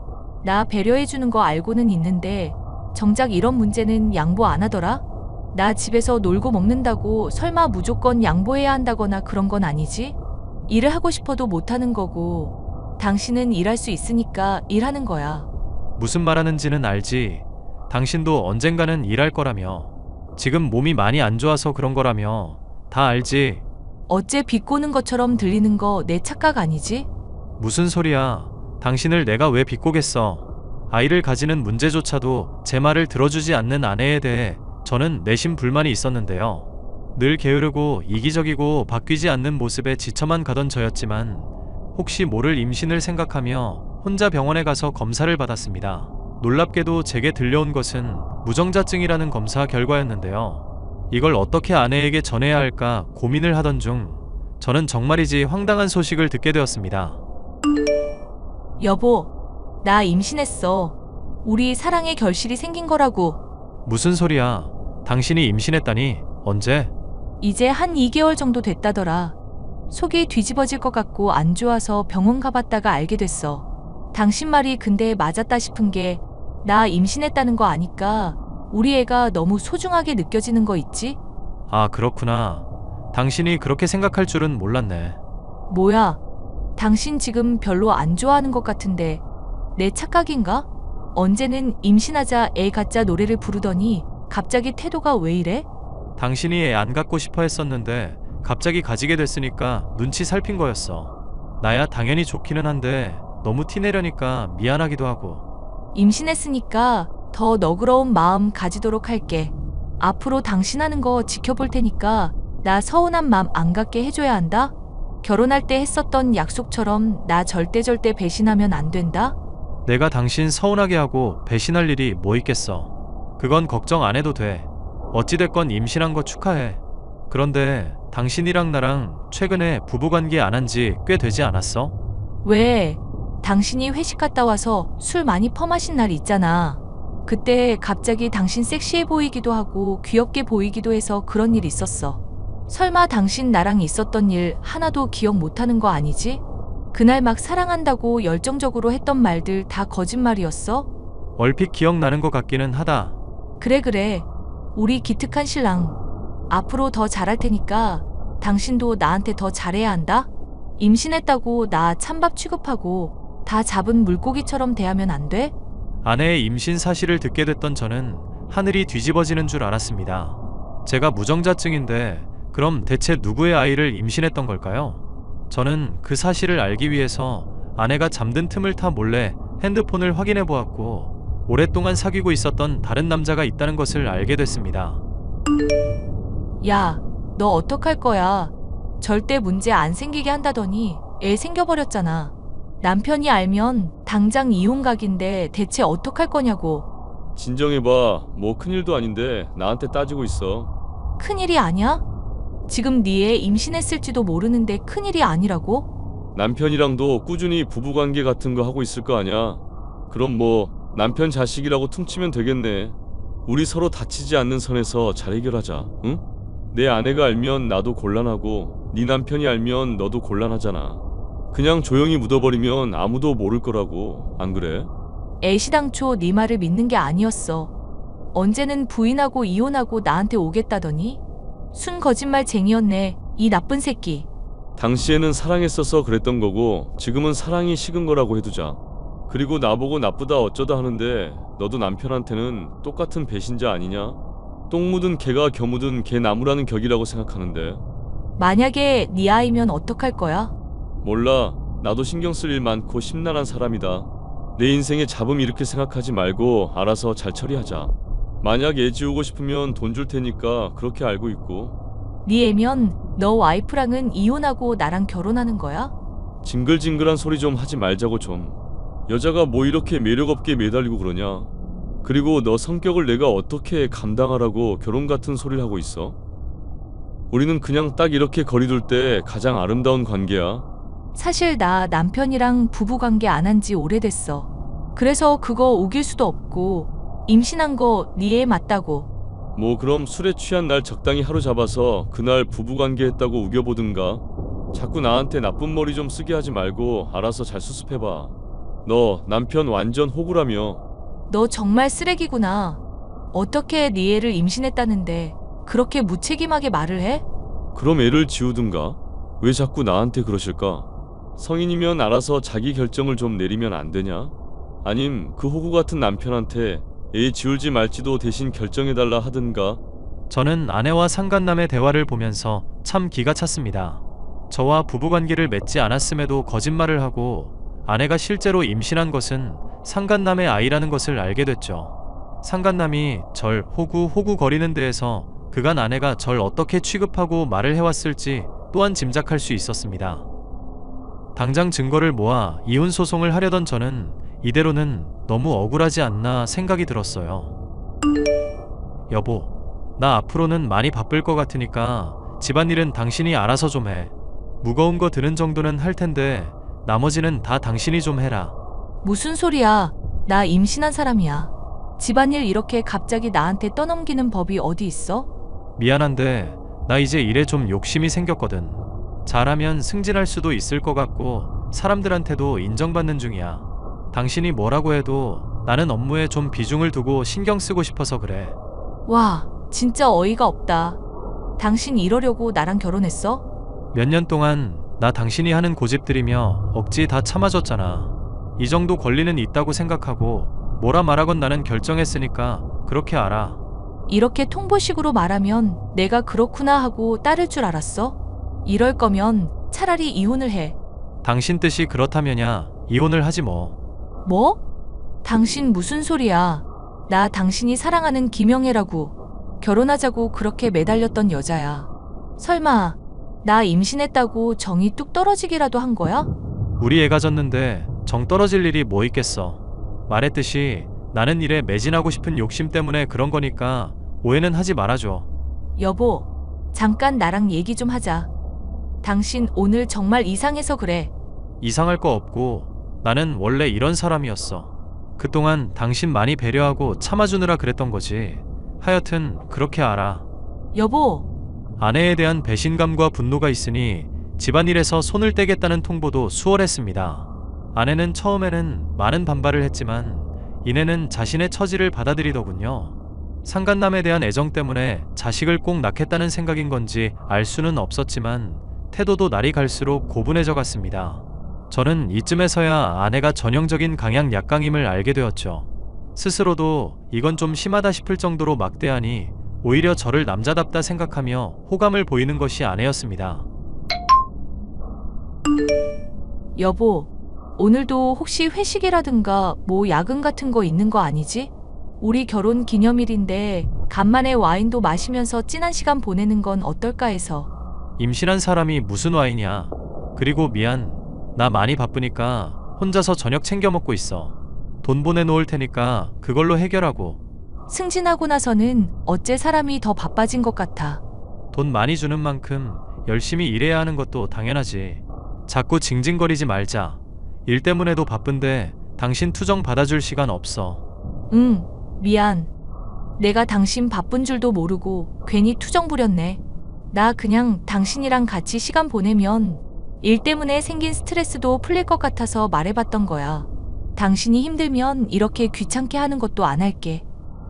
[SPEAKER 12] 나 배려해주는 거 알고는 있는데 정작 이런 문제는 양보 안 하더라? 나 집에서 놀고 먹는다고 설마 무조건 양보해야 한다거나 그런 건 아니지? 일을 하고 싶어도 못하는 거고 당신은 일할 수 있으니까 일하는 거야.
[SPEAKER 2] 무슨 말하는지는 알지. 당신도 언젠가는 일할 거라며. 지금 몸이 많이 안 좋아서 그런 거라며. 다 알지.
[SPEAKER 12] 어째 비꼬는 것처럼 들리는 거 내 착각 아니지?
[SPEAKER 2] 무슨 소리야. 당신을 내가 왜 비꼬겠어. 아이를 가지는 문제조차도 제 말을 들어주지 않는 아내에 대해 저는 내심 불만이 있었는데요. 늘 게으르고 이기적이고 바뀌지 않는 모습에 지쳐만 가던 저였지만 혹시 모를 임신을 생각하며 혼자 병원에 가서 검사를 받았습니다. 놀랍게도 제게 들려온 것은 무정자증이라는 검사 결과였는데요. 이걸 어떻게 아내에게 전해야 할까 고민을 하던 중 저는 정말이지 황당한 소식을 듣게 되었습니다.
[SPEAKER 12] 여보, 나 임신했어. 우리 사랑의 결실이 생긴 거라고.
[SPEAKER 2] 무슨 소리야. 당신이 임신했다니? 언제?
[SPEAKER 12] 이제 한 2개월 정도 됐다더라. 속이 뒤집어질 것 같고 안 좋아서 병원 가봤다가 알게 됐어. 당신 말이 근데 맞았다 싶은 게 나 임신했다는 거 아니까 우리 애가 너무 소중하게 느껴지는 거 있지?
[SPEAKER 2] 아, 그렇구나. 당신이 그렇게 생각할 줄은 몰랐네.
[SPEAKER 12] 뭐야? 당신 지금 별로 안 좋아하는 것 같은데 내 착각인가? 언제는 임신하자 애 갖자 노래를 부르더니 갑자기 태도가 왜 이래?
[SPEAKER 2] 당신이 애 안 갖고 싶어 했었는데 갑자기 가지게 됐으니까 눈치 살핀 거였어. 나야 당연히 좋기는 한데 너무 티내려니까 미안하기도 하고.
[SPEAKER 12] 임신했으니까 더 너그러운 마음 가지도록 할게. 앞으로 당신 하는 거 지켜볼 테니까 나 서운한 마음 안 갖게 해줘야 한다? 결혼할 때 했었던 약속처럼 나 절대 배신하면 안 된다?
[SPEAKER 2] 내가 당신 서운하게 하고 배신할 일이 뭐 있겠어. 그건 걱정 안 해도 돼. 어찌됐건 임신한 거 축하해. 그런데 당신이랑 나랑 최근에 부부관계 안 한 지 꽤 되지 않았어?
[SPEAKER 12] 왜? 당신이 회식 갔다 와서 술 많이 퍼마신 날 있잖아. 그때 갑자기 당신 섹시해 보이기도 하고 귀엽게 보이기도 해서 그런 일 있었어. 설마 당신 나랑 있었던 일 하나도 기억 못하는 거 아니지? 그날 막 사랑한다고 열정적으로 했던 말들 다 거짓말이었어?
[SPEAKER 2] 얼핏 기억나는 것 같기는 하다.
[SPEAKER 12] 그래. 우리 기특한 신랑. 앞으로 더 잘할 테니까 당신도 나한테 더 잘해야 한다? 임신했다고 나 찬밥 취급하고 다 잡은 물고기처럼 대하면 안 돼?
[SPEAKER 2] 아내의 임신 사실을 듣게 됐던 저는 하늘이 뒤집어지는 줄 알았습니다. 제가 무정자증인데 그럼 대체 누구의 아이를 임신했던 걸까요? 저는 그 사실을 알기 위해서 아내가 잠든 틈을 타 몰래 핸드폰을 확인해 보았고 오랫동안 사귀고 있었던 다른 남자가 있다는 것을 알게 됐습니다.
[SPEAKER 12] 야, 너 어떡할 거야? 절대 문제 안 생기게 한다더니 애 생겨버렸잖아. 남편이 알면 당장 이혼 각인데 대체 어떡할 거냐고.
[SPEAKER 13] 진정해봐. 뭐 큰일도 아닌데 나한테 따지고 있어.
[SPEAKER 12] 큰일이 아니야? 지금 네 애 임신했을지도 모르는데 큰일이 아니라고?
[SPEAKER 13] 남편이랑도 꾸준히 부부관계 같은 거 하고 있을 거 아니야. 그럼 뭐 남편 자식이라고 퉁치면 되겠네. 우리 서로 다치지 않는 선에서 잘 해결하자. 응? 내 아내가 알면 나도 곤란하고 네 남편이 알면 너도 곤란하잖아. 그냥 조용히 묻어버리면 아무도 모를 거라고. 안 그래?
[SPEAKER 12] 애시당초 네 말을 믿는 게 아니었어. 언제는 부인하고 이혼하고 나한테 오겠다더니 순 거짓말쟁이였네. 이 나쁜 새끼.
[SPEAKER 13] 당시에는 사랑했어서 그랬던 거고 지금은 사랑이 식은 거라고 해두자. 그리고 나보고 나쁘다 어쩌다 하는데 너도 남편한테는 똑같은 배신자 아니냐? 똥 묻은 개가 겨 묻은 개 나무라는 격이라고 생각하는데.
[SPEAKER 12] 만약에 네 아이면 어떡할 거야?
[SPEAKER 13] 몰라. 나도 신경 쓸 일 많고 심란한 사람이다. 내 인생의 잡음 이렇게 생각하지 말고 알아서 잘 처리하자. 만약 애 지우고 싶으면 돈 줄 테니까 그렇게 알고 있고.
[SPEAKER 12] 네 애면 너 와이프랑은 이혼하고 나랑 결혼하는 거야?
[SPEAKER 13] 징글징글한 소리 좀 하지 말자고 좀. 여자가 뭐 이렇게 매력없게 매달리고 그러냐. 그리고 너 성격을 내가 어떻게 감당하라고 결혼 같은 소리를 하고 있어? 우리는 그냥 딱 이렇게 거리둘 때 가장 아름다운 관계야.
[SPEAKER 12] 사실 나 남편이랑 부부관계 안 한 지 오래됐어. 그래서 그거 우길 수도 없고 임신한 거 네 애 맞다고.
[SPEAKER 13] 뭐 그럼 술에 취한 날 적당히 하루 잡아서 그날 부부관계 했다고 우겨보든가. 자꾸 나한테 나쁜 머리 좀 쓰게 하지 말고 알아서 잘 수습해봐. 너 남편 완전 호구라며.
[SPEAKER 12] 너 정말 쓰레기구나. 어떻게 네 애를 임신했다는데 그렇게 무책임하게 말을 해?
[SPEAKER 13] 그럼 애를 지우든가. 왜 자꾸 나한테 그러실까? 성인이면 알아서 자기 결정을 좀 내리면 안 되냐? 아님 그 호구 같은 남편한테 애 지울지 말지도 대신 결정해달라 하든가.
[SPEAKER 2] 저는 아내와 상간남의 대화를 보면서 참 기가 찼습니다. 저와 부부관계를 맺지 않았음에도 거짓말을 하고 아내가 실제로 임신한 것은 상간남의 아이라는 것을 알게 됐죠. 상간남이 절 호구 거리는 데에서 그간 아내가 절 어떻게 취급하고 말을 해왔을지 또한 짐작할 수 있었습니다. 당장 증거를 모아 이혼 소송을 하려던 저는 이대로는 너무 억울하지 않나 생각이 들었어요. 여보, 나 앞으로는 많이 바쁠 것 같으니까 집안일은 당신이 알아서 좀 해. 무거운 거 드는 정도는 할 텐데 나머지는 다 당신이 좀 해라.
[SPEAKER 12] 무슨 소리야. 나 임신한 사람이야. 집안일 이렇게 갑자기 나한테 떠넘기는 법이 어디 있어?
[SPEAKER 2] 미안한데 나 이제 일에 좀 욕심이 생겼거든. 잘하면 승진할 수도 있을 것 같고 사람들한테도 인정받는 중이야. 당신이 뭐라고 해도 나는 업무에 좀 비중을 두고 신경 쓰고 싶어서 그래.
[SPEAKER 12] 와, 진짜 어이가 없다. 당신 이러려고 나랑 결혼했어?
[SPEAKER 2] 몇 년 동안 나 당신이 하는 고집들이며 억지 다 참아줬잖아. 이 정도 권리는 있다고 생각하고 뭐라 말하건 나는 결정했으니까 그렇게 알아.
[SPEAKER 12] 이렇게 통보식으로 말하면 내가 그렇구나 하고 따를 줄 알았어? 이럴 거면 차라리 이혼을 해.
[SPEAKER 2] 당신 뜻이 그렇다면야 이혼을 하지 뭐.
[SPEAKER 12] 뭐? 당신 무슨 소리야. 나 당신이 사랑하는 김영애라고. 결혼하자고 그렇게 매달렸던 여자야. 설마 나 임신했다고 정이 뚝 떨어지기라도 한 거야?
[SPEAKER 2] 우리 애가 졌는데 정 떨어질 일이 뭐 있겠어. 말했듯이 나는 일에 매진하고 싶은 욕심 때문에 그런 거니까 오해는 하지 말아줘.
[SPEAKER 12] 여보, 잠깐 나랑 얘기 좀 하자. 당신 오늘 정말 이상해서 그래.
[SPEAKER 2] 이상할 거 없고 나는 원래 이런 사람이었어. 그동안 당신 많이 배려하고 참아주느라 그랬던 거지. 하여튼 그렇게 알아.
[SPEAKER 12] 여보,
[SPEAKER 2] 아내에 대한 배신감과 분노가 있으니 집안일에서 손을 떼겠다는 통보도 수월했습니다. 아내는 처음에는 많은 반발을 했지만 이내는 자신의 처지를 받아들이더군요. 상간남에 대한 애정 때문에 자식을 꼭 낳겠다는 생각인 건지 알 수는 없었지만 태도도 날이 갈수록 고분해져 갔습니다. 저는 이쯤에서야 아내가 전형적인 강약 약강임을 알게 되었죠. 스스로도 이건 좀 심하다 싶을 정도로 막대하니 오히려 저를 남자답다 생각하며 호감을 보이는 것이 아내였습니다.
[SPEAKER 12] 여보, 오늘도 혹시 회식이라든가 뭐 야근 같은 거 있는 거 아니지? 우리 결혼 기념일인데 간만에 와인도 마시면서 진한 시간 보내는 건 어떨까 해서.
[SPEAKER 2] 임신한 사람이 무슨 와인이야. 그리고 미안. 나 많이 바쁘니까 혼자서 저녁 챙겨 먹고 있어. 돈 보내놓을 테니까 그걸로 해결하고.
[SPEAKER 12] 승진하고 나서는 어째 사람이 더 바빠진 것 같아.
[SPEAKER 2] 돈 많이 주는 만큼 열심히 일해야 하는 것도 당연하지. 자꾸 징징거리지 말자. 일 때문에도 바쁜데 당신 투정 받아줄 시간 없어.
[SPEAKER 12] 응, 미안. 내가 당신 바쁜 줄도 모르고 괜히 투정 부렸네. 나 그냥 당신이랑 같이 시간 보내면 일 때문에 생긴 스트레스도 풀릴 것 같아서 말해봤던 거야. 당신이 힘들면 이렇게 귀찮게 하는 것도 안 할게.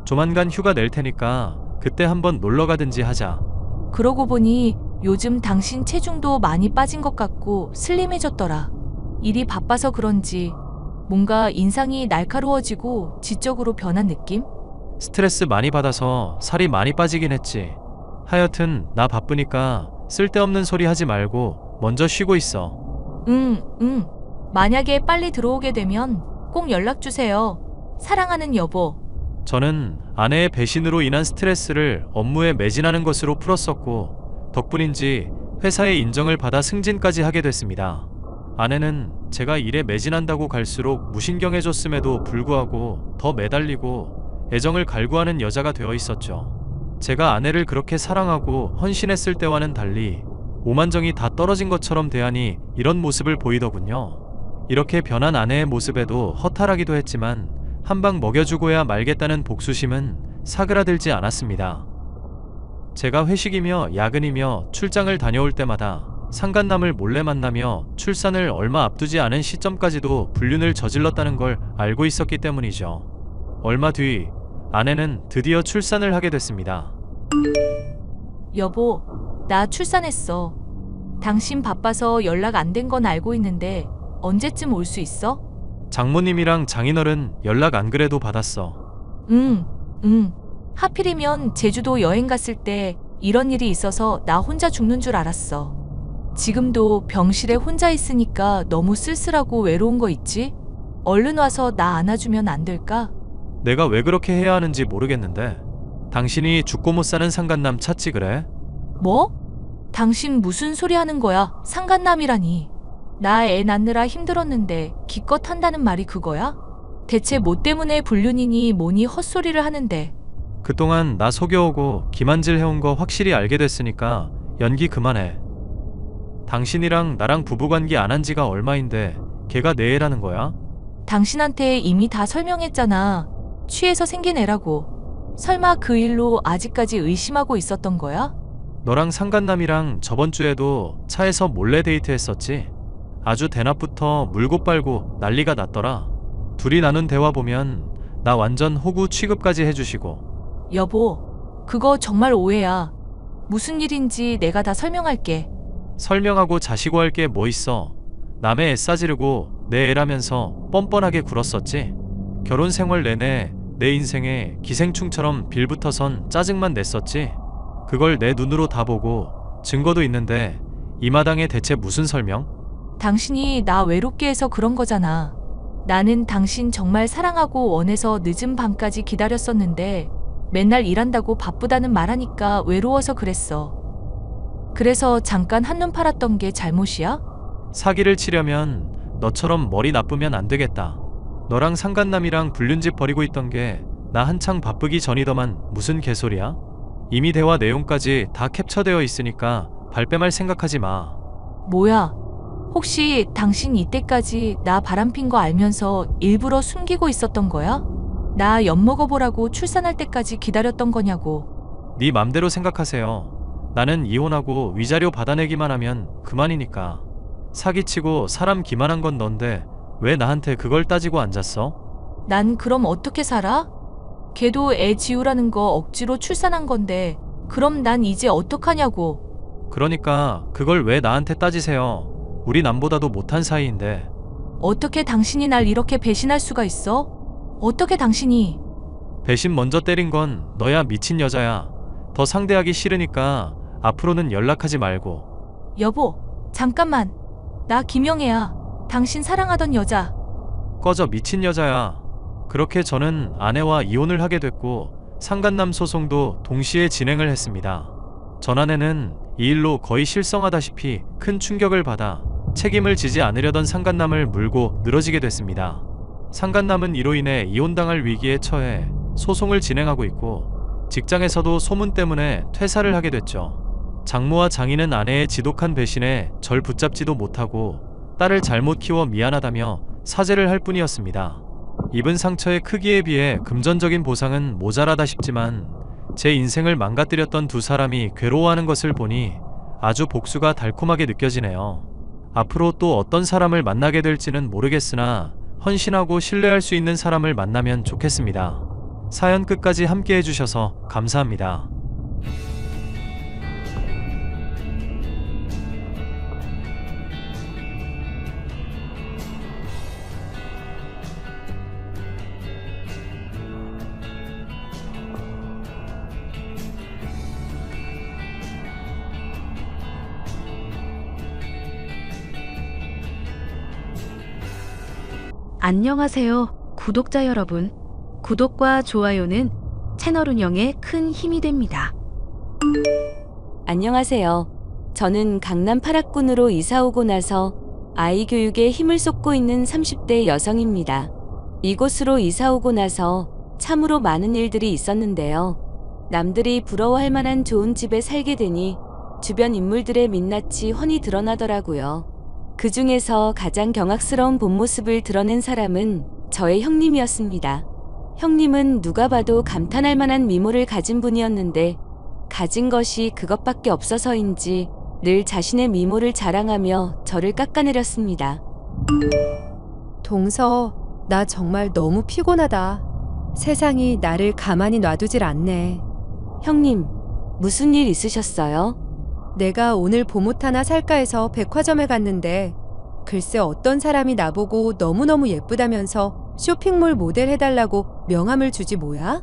[SPEAKER 2] 조만간 휴가 낼 테니까 그때 한번 놀러 가든지 하자.
[SPEAKER 12] 그러고 보니 요즘 당신 체중도 많이 빠진 것 같고 슬림해졌더라. 일이 바빠서 그런지 뭔가 인상이 날카로워지고 지적으로 변한 느낌?
[SPEAKER 2] 스트레스 많이 받아서 살이 많이 빠지긴 했지. 하여튼 나 바쁘니까 쓸데없는 소리 하지 말고 먼저 쉬고 있어.
[SPEAKER 12] 응. 만약에 빨리 들어오게 되면 꼭 연락 주세요. 사랑하는 여보.
[SPEAKER 2] 저는 아내의 배신으로 인한 스트레스를 업무에 매진하는 것으로 풀었었고 덕분인지 회사의 인정을 받아 승진까지 하게 됐습니다. 아내는 제가 일에 매진한다고 갈수록 무신경해졌음에도 불구하고 더 매달리고 애정을 갈구하는 여자가 되어 있었죠. 제가 아내를 그렇게 사랑하고 헌신했을 때와는 달리 오만정이 다 떨어진 것처럼 대하니 이런 모습을 보이더군요. 이렇게 변한 아내의 모습에도 허탈하기도 했지만 한방 먹여주고야 말겠다는 복수심은 사그라들지 않았습니다. 제가 회식이며 야근이며 출장을 다녀올 때마다 상간남을 몰래 만나며 출산을 얼마 앞두지 않은 시점까지도 불륜을 저질렀다는 걸 알고 있었기 때문이죠. 얼마 뒤 아내는 드디어 출산을 하게 됐습니다.
[SPEAKER 12] 여보, 나 출산했어. 당신 바빠서 연락 안 된 건 알고 있는데 언제쯤 올 수 있어?
[SPEAKER 2] 장모님이랑 장인어른 연락 안 그래도 받았어.
[SPEAKER 12] 응. 하필이면 제주도 여행 갔을 때 이런 일이 있어서 나 혼자 죽는 줄 알았어. 지금도 병실에 혼자 있으니까 너무 쓸쓸하고 외로운 거 있지? 얼른 와서 나 안아주면 안 될까?
[SPEAKER 2] 내가 왜 그렇게 해야 하는지 모르겠는데 당신이 죽고 못 사는 상간남 찾지 그래?
[SPEAKER 12] 뭐? 당신 무슨 소리 하는 거야? 상간남이라니. 나 애 낳느라 힘들었는데 기껏 한다는 말이 그거야? 대체 뭐 때문에 불륜이니 뭐니 헛소리를 하는데.
[SPEAKER 2] 그동안 나 속여오고 기만질 해온 거 확실히 알게 됐으니까 연기 그만해. 당신이랑 나랑 부부관계 안 한 지가 얼마인데 걔가 내 애라는 거야?
[SPEAKER 12] 당신한테 이미 다 설명했잖아. 취해서 생긴 애라고. 설마 그 일로 아직까지 의심하고 있었던 거야?
[SPEAKER 2] 너랑 상간남이랑 저번 주에도 차에서 몰래 데이트했었지? 아주 대낮부터 물고 빨고 난리가 났더라. 둘이 나눈 대화 보면 나 완전 호구 취급까지 해주시고.
[SPEAKER 12] 여보, 그거 정말 오해야. 무슨 일인지 내가 다 설명할게.
[SPEAKER 2] 설명하고 자시고 할 게 뭐 있어. 남의 애 싸지르고 내 애라면서 뻔뻔하게 굴었었지. 결혼 생활 내내 내 인생에 기생충처럼 빌붙어선 짜증만 냈었지. 그걸 내 눈으로 다 보고 증거도 있는데 이 마당에 대체 무슨 설명?
[SPEAKER 12] 당신이 나 외롭게 해서 그런 거잖아. 나는 당신 정말 사랑하고 원해서 늦은 밤까지 기다렸었는데 맨날 일한다고 바쁘다는 말하니까 외로워서 그랬어. 그래서 잠깐 한눈 팔았던 게 잘못이야?
[SPEAKER 2] 사기를 치려면 너처럼 머리 나쁘면 안 되겠다. 너랑 상간남이랑 불륜집 벌이고 있던 게 나 한창 바쁘기 전이더만 무슨 개소리야? 이미 대화 내용까지 다 캡처되어 있으니까 발뺌할 생각하지 마.
[SPEAKER 12] 뭐야? 혹시 당신 이때까지 나 바람핀 거 알면서 일부러 숨기고 있었던 거야? 나 엿먹어보라고 출산할 때까지 기다렸던 거냐고.
[SPEAKER 2] 네 맘대로 생각하세요. 나는 이혼하고 위자료 받아내기만 하면 그만이니까. 사기치고 사람 기만한 건 넌데 왜 나한테 그걸 따지고 앉았어?
[SPEAKER 12] 난 그럼 어떻게 살아? 걔도 애 지우라는 거 억지로 출산한 건데 그럼 난 이제 어떡하냐고.
[SPEAKER 2] 그러니까 그걸 왜 나한테 따지세요. 우리 남보다도 못한 사이인데.
[SPEAKER 12] 어떻게 당신이 날 이렇게 배신할 수가 있어? 어떻게 당신이.
[SPEAKER 2] 배신 먼저 때린 건 너야. 미친 여자야. 더 상대하기 싫으니까 앞으로는 연락하지 말고.
[SPEAKER 12] 여보, 잠깐만. 나 김영애야. 당신 사랑하던 여자.
[SPEAKER 2] 꺼져. 미친 여자야. 그렇게 저는 아내와 이혼을 하게 됐고 상간남 소송도 동시에 진행을 했습니다. 전 아내는 이 일로 거의 실성하다시피 큰 충격을 받아 책임을 지지 않으려던 상간남을 물고 늘어지게 됐습니다. 상간남은 이로 인해 이혼당할 위기에 처해 소송을 진행하고 있고 직장에서도 소문 때문에 퇴사를 하게 됐죠. 장모와 장인은 아내의 지독한 배신에 절 붙잡지도 못하고 딸을 잘못 키워 미안하다며 사죄를 할 뿐이었습니다. 입은 상처의 크기에 비해 금전적인 보상은 모자라다 싶지만 제 인생을 망가뜨렸던 두 사람이 괴로워하는 것을 보니 아주 복수가 달콤하게 느껴지네요. 앞으로 또 어떤 사람을 만나게 될지는 모르겠으나 헌신하고 신뢰할 수 있는 사람을 만나면 좋겠습니다. 사연 끝까지 함께 해주셔서 감사합니다.
[SPEAKER 1] 안녕하세요, 구독자 여러분. 구독과 좋아요는 채널 운영에 큰 힘이 됩니다.
[SPEAKER 6] 안녕하세요. 저는 강남 8학군으로 이사 오고 나서 아이 교육에 힘을 쏟고 있는 30대 여성입니다. 이곳으로 이사 오고 나서 참으로 많은 일들이 있었는데요. 남들이 부러워할 만한 좋은 집에 살게 되니 주변 인물들의 민낯이 훤히 드러나더라고요. 그 중에서 가장 경악스러운 본 모습을 드러낸 사람은 저의 형님이었습니다. 형님은 누가 봐도 감탄할 만한 미모를 가진 분이었는데 가진 것이 그것밖에 없어서인지 늘 자신의 미모를 자랑하며 저를 깎아내렸습니다.
[SPEAKER 3] 동서, 나 정말 너무 피곤하다. 세상이 나를 가만히 놔두질 않네.
[SPEAKER 6] 형님, 무슨 일 있으셨어요?
[SPEAKER 3] 내가 오늘 봄옷 하나 살까 해서 백화점에 갔는데 글쎄 어떤 사람이 나보고 너무너무 예쁘다면서 쇼핑몰 모델 해달라고 명함을 주지 뭐야?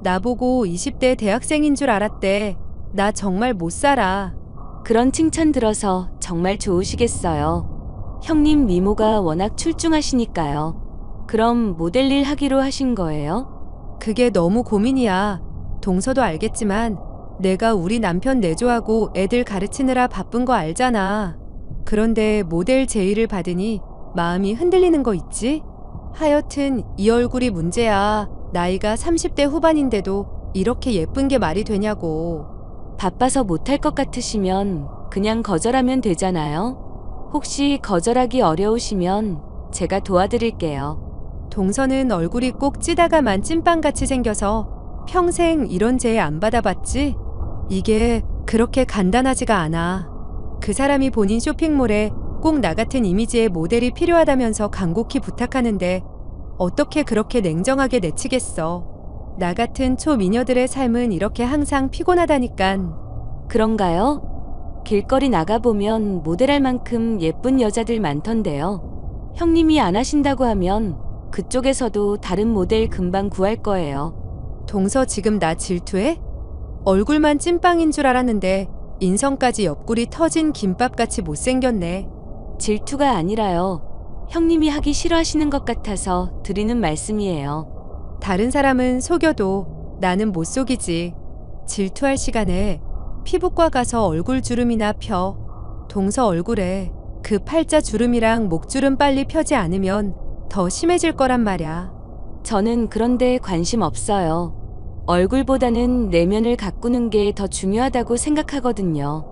[SPEAKER 3] 나보고 20대 대학생인 줄 알았대. 나 정말 못 살아.
[SPEAKER 6] 그런 칭찬 들어서 정말 좋으시겠어요. 형님 미모가 워낙 출중하시니까요. 그럼 모델 일 하기로 하신 거예요?
[SPEAKER 3] 그게 너무 고민이야. 동서도 알겠지만 내가 우리 남편 내조하고 애들 가르치느라 바쁜 거 알잖아. 그런데 모델 제의를 받으니 마음이 흔들리는 거 있지? 하여튼 이 얼굴이 문제야. 나이가 30대 후반인데도 이렇게 예쁜 게 말이 되냐고.
[SPEAKER 6] 바빠서 못할 것 같으시면 그냥 거절하면 되잖아요. 혹시 거절하기 어려우시면 제가 도와드릴게요.
[SPEAKER 3] 동서는 얼굴이 꼭 찌다가만 찐빵같이 생겨서 평생 이런 제의 안 받아봤지? 이게 그렇게 간단하지가 않아. 그 사람이 본인 쇼핑몰에 꼭 나 같은 이미지의 모델이 필요하다면서 간곡히 부탁하는데 어떻게 그렇게 냉정하게 내치겠어. 나 같은 초미녀들의 삶은 이렇게 항상 피곤하다니깐.
[SPEAKER 6] 그런가요? 길거리 나가보면 모델할 만큼 예쁜 여자들 많던데요. 형님이 안 하신다고 하면 그쪽에서도 다른 모델 금방 구할 거예요.
[SPEAKER 3] 동서 지금 나 질투해? 얼굴만 찐빵인 줄 알았는데 인성까지 옆구리 터진 김밥같이 못생겼네.
[SPEAKER 6] 질투가 아니라요. 형님이 하기 싫어하시는 것 같아서 드리는 말씀이에요.
[SPEAKER 3] 다른 사람은 속여도 나는 못 속이지. 질투할 시간에 피부과 가서 얼굴 주름이나 펴. 동서 얼굴에 그 팔자 주름이랑 목주름 빨리 펴지 않으면 더 심해질 거란 말야.
[SPEAKER 6] 저는 그런데 관심 없어요. 얼굴보다는 내면을 가꾸는 게 더 중요하다고 생각하거든요.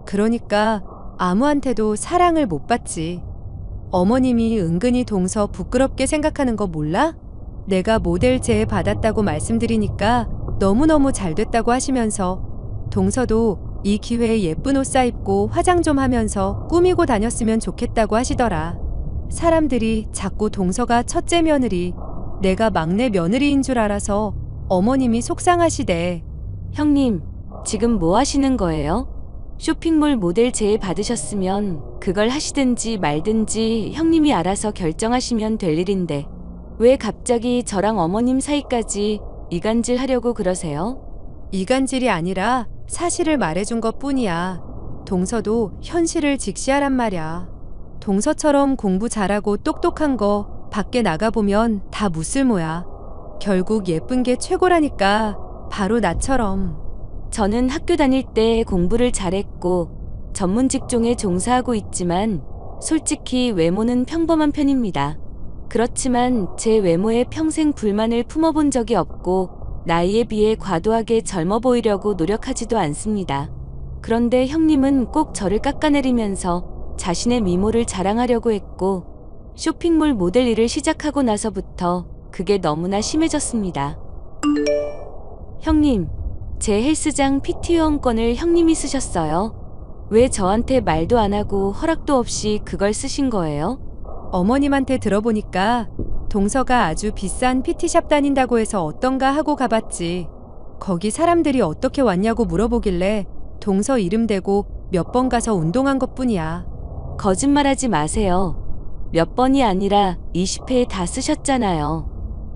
[SPEAKER 3] 그러니까 아무한테도 사랑을 못 받지. 어머님이 은근히 동서 부끄럽게 생각하는 거 몰라? 내가 모델 제의 받았다고 말씀드리니까 너무너무 잘 됐다고 하시면서 동서도 이 기회에 예쁜 옷 사입고 화장 좀 하면서 꾸미고 다녔으면 좋겠다고 하시더라. 사람들이 자꾸 동서가 첫째 며느리, 내가 막내 며느리인 줄 알아서 어머님이 속상하시대.
[SPEAKER 6] 형님, 지금 뭐 하시는 거예요? 쇼핑몰 모델 제의 받으셨으면 그걸 하시든지 말든지 형님이 알아서 결정하시면 될 일인데 왜 갑자기 저랑 어머님 사이까지 이간질 하려고 그러세요?
[SPEAKER 3] 이간질이 아니라 사실을 말해준 것 뿐이야. 동서도 현실을 직시하란 말이야. 동서처럼 공부 잘하고 똑똑한 거 밖에 나가보면 다 무쓸모야. 결국 예쁜 게 최고라니까. 바로 나처럼.
[SPEAKER 6] 저는 학교 다닐 때 공부를 잘했고 전문 직종에 종사하고 있지만 솔직히 외모는 평범한 편입니다. 그렇지만 제 외모에 평생 불만을 품어본 적이 없고 나이에 비해 과도하게 젊어 보이려고 노력하지도 않습니다. 그런데 형님은 꼭 저를 깎아내리면서 자신의 미모를 자랑하려고 했고 쇼핑몰 모델 일을 시작하고 나서부터 그게 너무나 심해졌습니다. 형님, 제 헬스장 PT 회원권을 형님이 쓰셨어요. 왜 저한테 말도 안 하고 허락도 없이 그걸 쓰신 거예요?
[SPEAKER 3] 어머님한테 들어보니까 동서가 아주 비싼 PT샵 다닌다고 해서 어떤가 하고 가봤지. 거기 사람들이 어떻게 왔냐고 물어보길래 동서 이름 대고 몇 번 가서 운동한 것뿐이야.
[SPEAKER 6] 거짓말하지 마세요. 몇 번이 아니라 20회 다 쓰셨잖아요.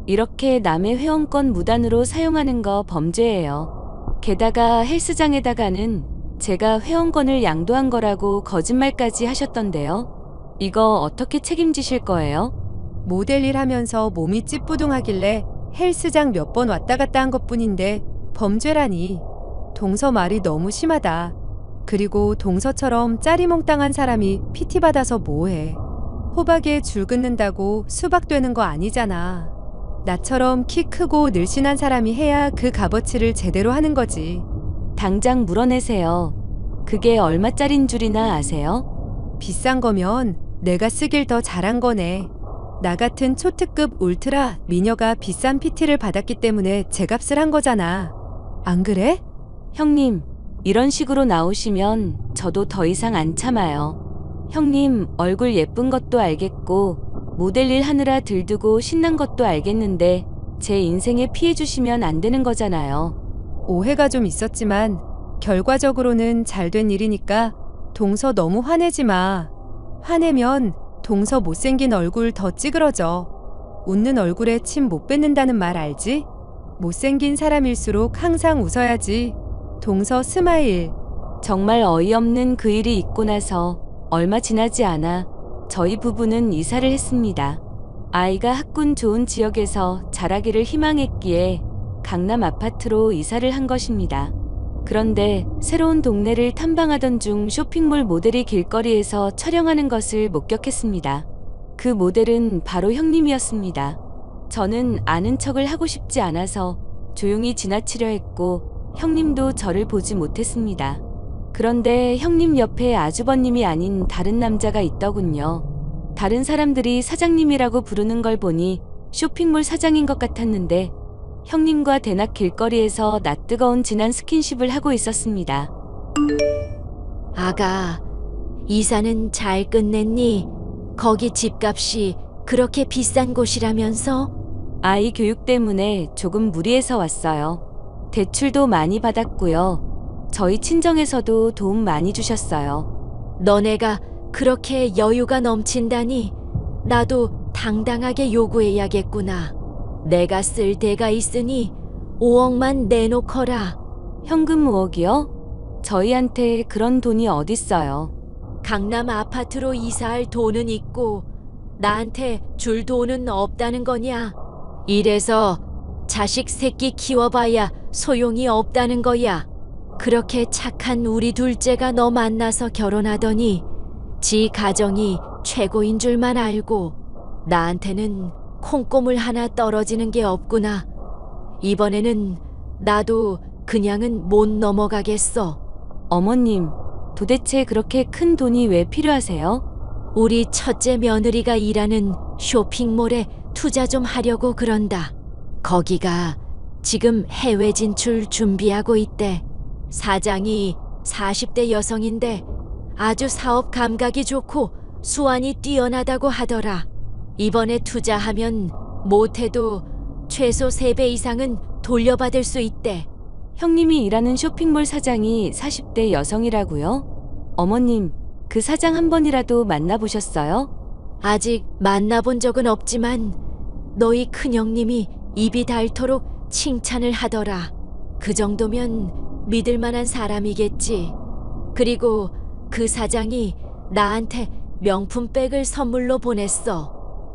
[SPEAKER 6] 이렇게 남의 회원권 무단으로 사용하는 거 범죄예요. 게다가 헬스장에다가는 제가 회원권을 양도한 거라고 거짓말까지 하셨던데요. 이거 어떻게 책임지실 거예요?
[SPEAKER 3] 모델 일 하면서 몸이 찌뿌둥하길래 헬스장 몇 번 왔다 갔다 한 것뿐인데 범죄라니. 동서 말이 너무 심하다. 그리고 동서처럼 짜리몽땅한 사람이 PT 받아서 뭐해. 호박에 줄 긋는다고 수박 되는 거 아니잖아. 나처럼 키 크고 늘씬한 사람이 해야 그 값어치를 제대로 하는 거지.
[SPEAKER 6] 당장 물어내세요. 그게 얼마짜린 줄이나 아세요?
[SPEAKER 3] 비싼 거면 내가 쓰길 더 잘한 거네. 나 같은 초특급 울트라 미녀가 비싼 PT를 받았기 때문에 제 값을 한 거잖아. 안 그래?
[SPEAKER 6] 형님, 이런 식으로 나오시면 저도 더 이상 안 참아요. 형님, 얼굴 예쁜 것도 알겠고 모델 일 하느라 들뜨고 신난 것도 알겠는데 제 인생에 피해 주시면 안 되는 거잖아요.
[SPEAKER 3] 오해가 좀 있었지만 결과적으로는 잘된 일이니까 동서 너무 화내지 마. 화내면 동서 못생긴 얼굴 더 찌그러져. 웃는 얼굴에 침 못 뱉는다는 말 알지? 못생긴 사람일수록 항상 웃어야지. 동서 스마일.
[SPEAKER 6] 정말 어이없는 그 일이 있고 나서 얼마 지나지 않아 저희 부부는 이사를 했습니다. 아이가 학군 좋은 지역에서 자라기를 희망했기에 강남 아파트로 이사를 한 것입니다. 그런데 새로운 동네를 탐방하던 중 쇼핑몰 모델이 길거리에서 촬영하는 것을 목격했습니다. 그 모델은 바로 형님이었습니다. 저는 아는 척을 하고 싶지 않아서 조용히 지나치려 했고 형님도 저를 보지 못했습니다. 그런데 형님 옆에 아주버님이 아닌 다른 남자가 있더군요. 다른 사람들이 사장님이라고 부르는 걸 보니 쇼핑몰 사장인 것 같았는데 형님과 대낮 길거리에서 낯뜨거운 진한 스킨십을 하고 있었습니다.
[SPEAKER 9] 아가, 이사는 잘 끝냈니? 거기 집값이 그렇게 비싼 곳이라면서?
[SPEAKER 6] 아이 교육 때문에 조금 무리해서 왔어요. 대출도 많이 받았고요. 저희 친정에서도 도움 많이 주셨어요.
[SPEAKER 9] 너네가 그렇게 여유가 넘친다니 나도 당당하게 요구해야겠구나. 내가 쓸 데가 있으니 5억만 내놓거라.
[SPEAKER 6] 현금 5억이요? 저희한테 그런 돈이 어딨어요.
[SPEAKER 9] 강남 아파트로 이사할 돈은 있고 나한테 줄 돈은 없다는 거냐? 이래서 자식 새끼 키워봐야 소용이 없다는 거야. 그렇게 착한 우리 둘째가 너 만나서 결혼하더니 지 가정이 최고인 줄만 알고 나한테는 콩고물 하나 떨어지는 게 없구나. 이번에는 나도 그냥은 못 넘어가겠어.
[SPEAKER 6] 어머님, 도대체 그렇게 큰 돈이 왜 필요하세요?
[SPEAKER 9] 우리 첫째 며느리가 일하는 쇼핑몰에 투자 좀 하려고 그런다. 거기가 지금 해외 진출 준비하고 있대. 사장이 40대 여성인데 아주 사업 감각이 좋고 수완이 뛰어나다고 하더라. 이번에 투자하면 못해도 최소 3배 이상은 돌려받을 수 있대.
[SPEAKER 6] 형님이 일하는 쇼핑몰 사장이 40대 여성이라고요? 어머님, 그 사장 한 번이라도 만나보셨어요?
[SPEAKER 9] 아직 만나본 적은 없지만 너희 큰형님이 입이 닳도록 칭찬을 하더라. 그 정도면 믿을 만한 사람이겠지. 그리고 그 사장이 나한테 명품백을 선물로 보냈어.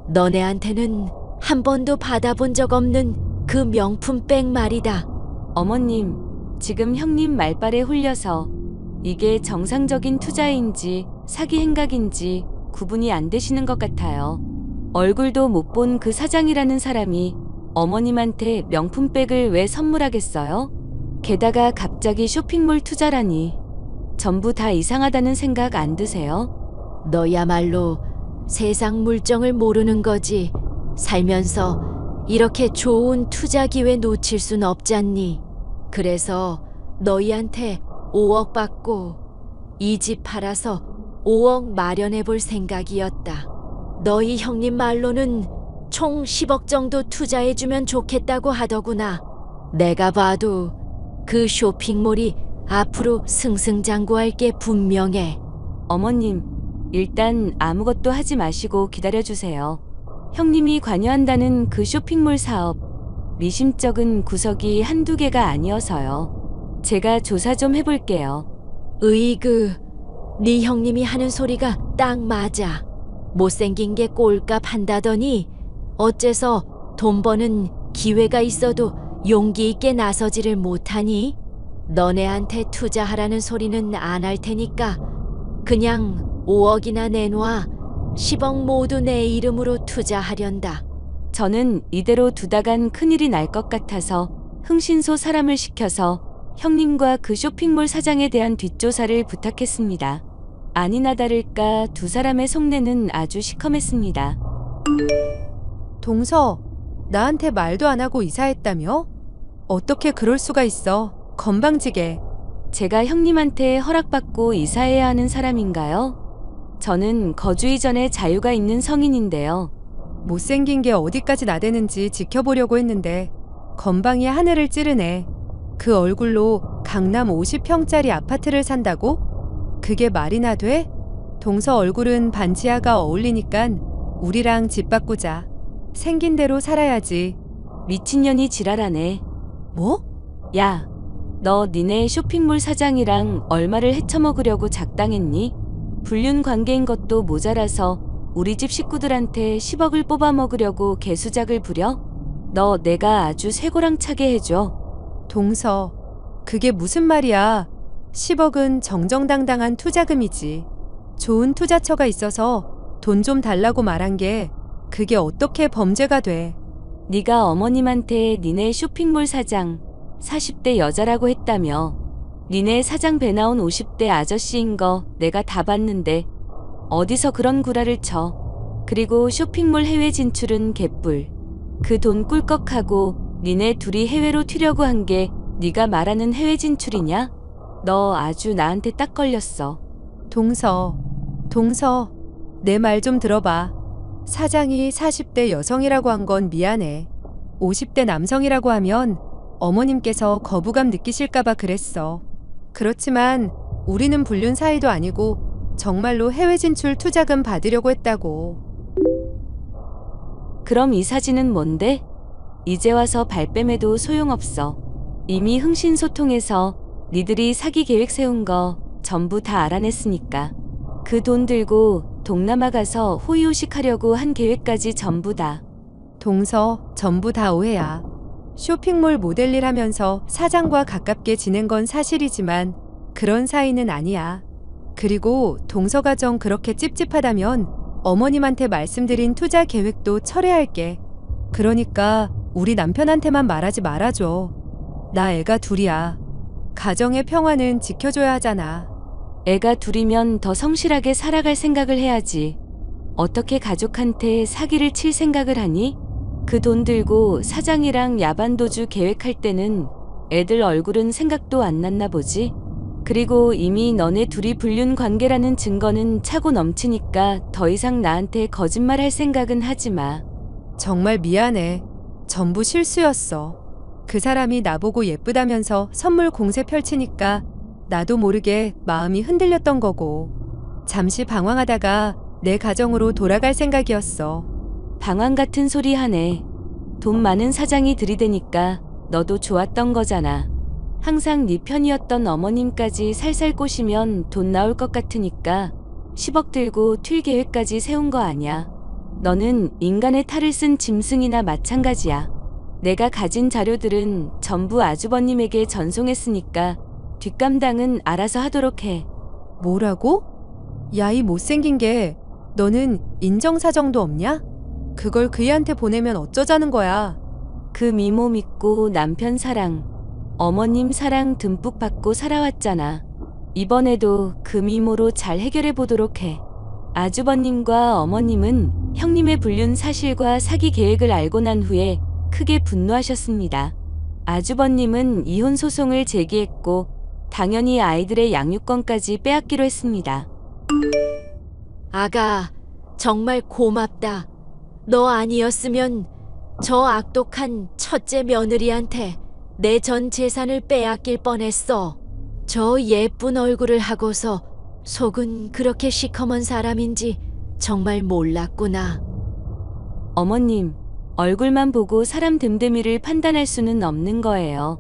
[SPEAKER 9] 너네한테는 한 번도 받아본 적 없는 그 명품백 말이다.
[SPEAKER 6] 어머님, 지금 형님 말발에 홀려서 이게 정상적인 투자인지 사기 행각인지 구분이 안 되시는 것 같아요. 얼굴도 못 본 그 사장이라는 사람이 어머님한테 명품백을 왜 선물하겠어요? 게다가 갑자기 쇼핑몰 투자라니. 전부 다 이상하다는 생각 안 드세요?
[SPEAKER 9] 너야말로 세상 물정을 모르는 거지. 살면서 이렇게 좋은 투자 기회 놓칠 순 없잖니. 그래서 너희한테 5억 받고 이 집 팔아서 5억 마련해 볼 생각이었다. 너희 형님 말로는 총 10억 정도 투자해 주면 좋겠다고 하더구나. 내가 봐도 그 쇼핑몰이 앞으로 승승장구할 게 분명해.
[SPEAKER 6] 어머님, 일단 아무것도 하지 마시고 기다려주세요. 형님이 관여한다는 그 쇼핑몰 사업, 미심쩍은 구석이 한두 개가 아니어서요. 제가 조사 좀 해볼게요.
[SPEAKER 9] 으이그, 네 형님이 하는 소리가 딱 맞아. 못생긴 게 꼴값 한다더니 어째서 돈 버는 기회가 있어도 용기 있게 나서지를 못하니? 너네한테 투자하라는 소리는 안 할 테니까 그냥 5억이나 내놔. 10억 모두 내 이름으로 투자하련다.
[SPEAKER 6] 저는 이대로 두다간 큰일이 날 것 같아서 흥신소 사람을 시켜서 형님과 그 쇼핑몰 사장에 대한 뒷조사를 부탁했습니다. 아니나 다를까 두 사람의 속내는 아주 시커맸습니다.
[SPEAKER 3] 동서, 나한테 말도 안 하고 이사했다며? 어떻게 그럴 수가 있어? 건방지게.
[SPEAKER 6] 제가 형님한테 허락받고 이사해야 하는 사람인가요? 저는 거주 이전에 자유가 있는 성인인데요.
[SPEAKER 3] 못생긴 게 어디까지 나대는지 지켜보려고 했는데 건방이 하늘을 찌르네. 그 얼굴로 강남 50평짜리 아파트를 산다고? 그게 말이나 돼? 동서 얼굴은 반지하가 어울리니깐 우리랑 집 바꾸자. 생긴 대로 살아야지.
[SPEAKER 6] 미친년이 지랄하네.
[SPEAKER 3] 뭐?
[SPEAKER 6] 야, 너 니네 쇼핑몰 사장이랑 얼마를 헤쳐먹으려고 작당했니? 불륜 관계인 것도 모자라서 우리 집 식구들한테 10억을 뽑아먹으려고 개수작을 부려? 너 내가 아주 쇠고랑차게 해줘.
[SPEAKER 3] 동서, 그게 무슨 말이야. 10억은 정정당당한 투자금이지. 좋은 투자처가 있어서 돈 좀 달라고 말한 게 그게 어떻게 범죄가 돼.
[SPEAKER 6] 네가 어머님한테 니네 쇼핑몰 사장 40대 여자라고 했다며. 니네 사장 배 나온 50대 아저씨인 거 내가 다 봤는데 어디서 그런 구라를 쳐. 그리고 쇼핑몰 해외 진출은 개뿔. 그 돈 꿀꺽하고 니네 둘이 해외로 튀려고 한 게 네가 말하는 해외 진출이냐? 너 아주 나한테 딱 걸렸어.
[SPEAKER 3] 동서, 내 말 좀 들어봐. 사장이 40대 여성이라고 한 건 미안해. 50대 남성이라고 하면 어머님께서 거부감 느끼실까봐 그랬어. 그렇지만 우리는 불륜 사이도 아니고 정말로 해외 진출 투자금 받으려고 했다고.
[SPEAKER 6] 그럼 이 사진은 뭔데? 이제 와서 발뺌해도 소용없어. 이미 흥신소통해서 니들이 사기 계획 세운 거 전부 다 알아냈으니까. 그 돈 들고 동남아 가서 호의호식 하려고 한 계획까지 전부 다.
[SPEAKER 3] 동서, 전부 다 오해야. 쇼핑몰 모델 일 하면서 사장과 가깝게 지낸 건 사실이지만 그런 사이는 아니야. 그리고 동서 가정 그렇게 찝찝하다면 어머님한테 말씀드린 투자 계획도 철회할게. 그러니까 우리 남편한테만 말하지 말아줘. 나 애가 둘이야. 가정의 평화는 지켜줘야 하잖아.
[SPEAKER 6] 애가 둘이면 더 성실하게 살아갈 생각을 해야지. 어떻게 가족한테 사기를 칠 생각을 하니? 그 돈 들고 사장이랑 야반도주 계획할 때는 애들 얼굴은 생각도 안 났나 보지? 그리고 이미 너네 둘이 불륜 관계라는 증거는 차고 넘치니까 더 이상 나한테 거짓말할 생각은 하지 마.
[SPEAKER 3] 정말 미안해. 전부 실수였어. 그 사람이 나보고 예쁘다면서 선물 공세 펼치니까 나도 모르게 마음이 흔들렸던 거고. 잠시 방황하다가 내 가정으로 돌아갈 생각이었어.
[SPEAKER 6] 방황 같은 소리 하네. 돈 많은 사장이 들이대니까 너도 좋았던 거잖아. 항상 네 편이었던 어머님까지 살살 꼬시면 돈 나올 것 같으니까 10억 들고 튈 계획까지 세운 거 아냐. 너는 인간의 탈을 쓴 짐승이나 마찬가지야. 내가 가진 자료들은 전부 아주버님에게 전송했으니까 뒷감당은 알아서 하도록 해.
[SPEAKER 3] 뭐라고? 야, 이 못생긴 게 너는 인정사정도 없냐? 그걸 그이한테 보내면 어쩌자는 거야.
[SPEAKER 6] 그 미모 믿고 남편 사랑, 어머님 사랑 듬뿍 받고 살아왔잖아. 이번에도 그 미모로 잘 해결해 보도록 해. 아주버님과 어머님은 형님의 불륜 사실과 사기 계획을 알고 난 후에 크게 분노하셨습니다. 아주버님은 이혼 소송을 제기했고 당연히 아이들의 양육권까지 빼앗기로 했습니다.
[SPEAKER 9] 아가, 정말 고맙다. 너 아니었으면 저 악독한 첫째 며느리한테 내 전 재산을 빼앗길 뻔했어. 저 예쁜 얼굴을 하고서 속은 그렇게 시커먼 사람인지 정말 몰랐구나.
[SPEAKER 6] 어머님, 얼굴만 보고 사람 됨됨이를 판단할 수는 없는 거예요.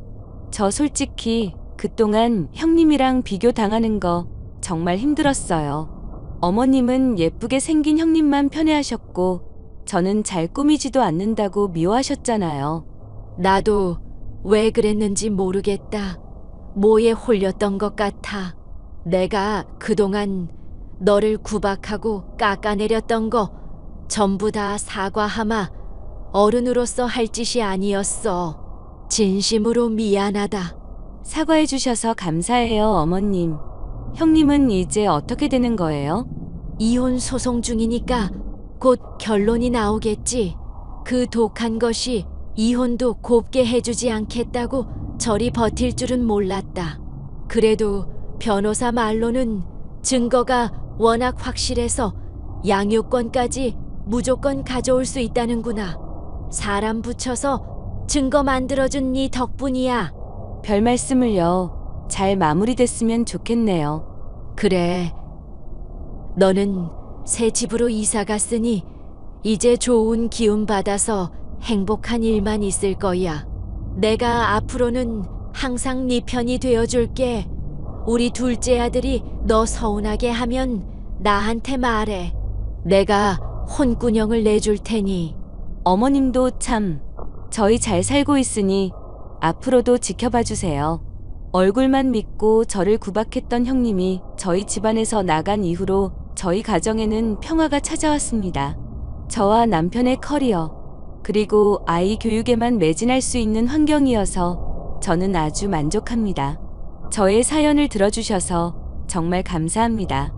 [SPEAKER 6] 저 솔직히 그동안 형님이랑 비교당하는 거 정말 힘들었어요. 어머님은 예쁘게 생긴 형님만 편애하셨고 저는 잘 꾸미지도 않는다고 미워하셨잖아요.
[SPEAKER 9] 나도 왜 그랬는지 모르겠다. 뭐에 홀렸던 것 같아. 내가 그동안 너를 구박하고 깎아내렸던 거 전부 다 사과하마 어른으로서 할 짓이 아니었어. 진심으로 미안하다.
[SPEAKER 6] 사과해 주셔서 감사해요, 어머님. 형님은 이제 어떻게 되는 거예요?
[SPEAKER 9] 이혼 소송 중이니까 곧 결론이 나오겠지. 그 독한 것이 이혼도 곱게 해주지 않겠다고 저리 버틸 줄은 몰랐다. 그래도 변호사 말로는 증거가 워낙 확실해서 양육권까지 무조건 가져올 수 있다는구나. 사람 붙여서 증거 만들어준 네 덕분이야.
[SPEAKER 6] 별 말씀을요. 잘 마무리됐으면 좋겠네요.
[SPEAKER 9] 그래. 너는 새 집으로 이사 갔으니 이제 좋은 기운 받아서 행복한 일만 있을 거야. 내가 앞으로는 항상 네 편이 되어줄게. 우리 둘째 아들이 너 서운하게 하면 나한테 말해. 내가 혼꾸녕을 내줄 테니.
[SPEAKER 6] 어머님도 참 저희 잘 살고 있으니 앞으로도 지켜봐 주세요. 얼굴만 믿고 저를 구박했던 형님이 저희 집안에서 나간 이후로 저희 가정에는 평화가 찾아왔습니다. 저와 남편의 커리어, 그리고 아이 교육에만 매진할 수 있는 환경이어서 저는 아주 만족합니다. 저의 사연을 들어주셔서 정말 감사합니다.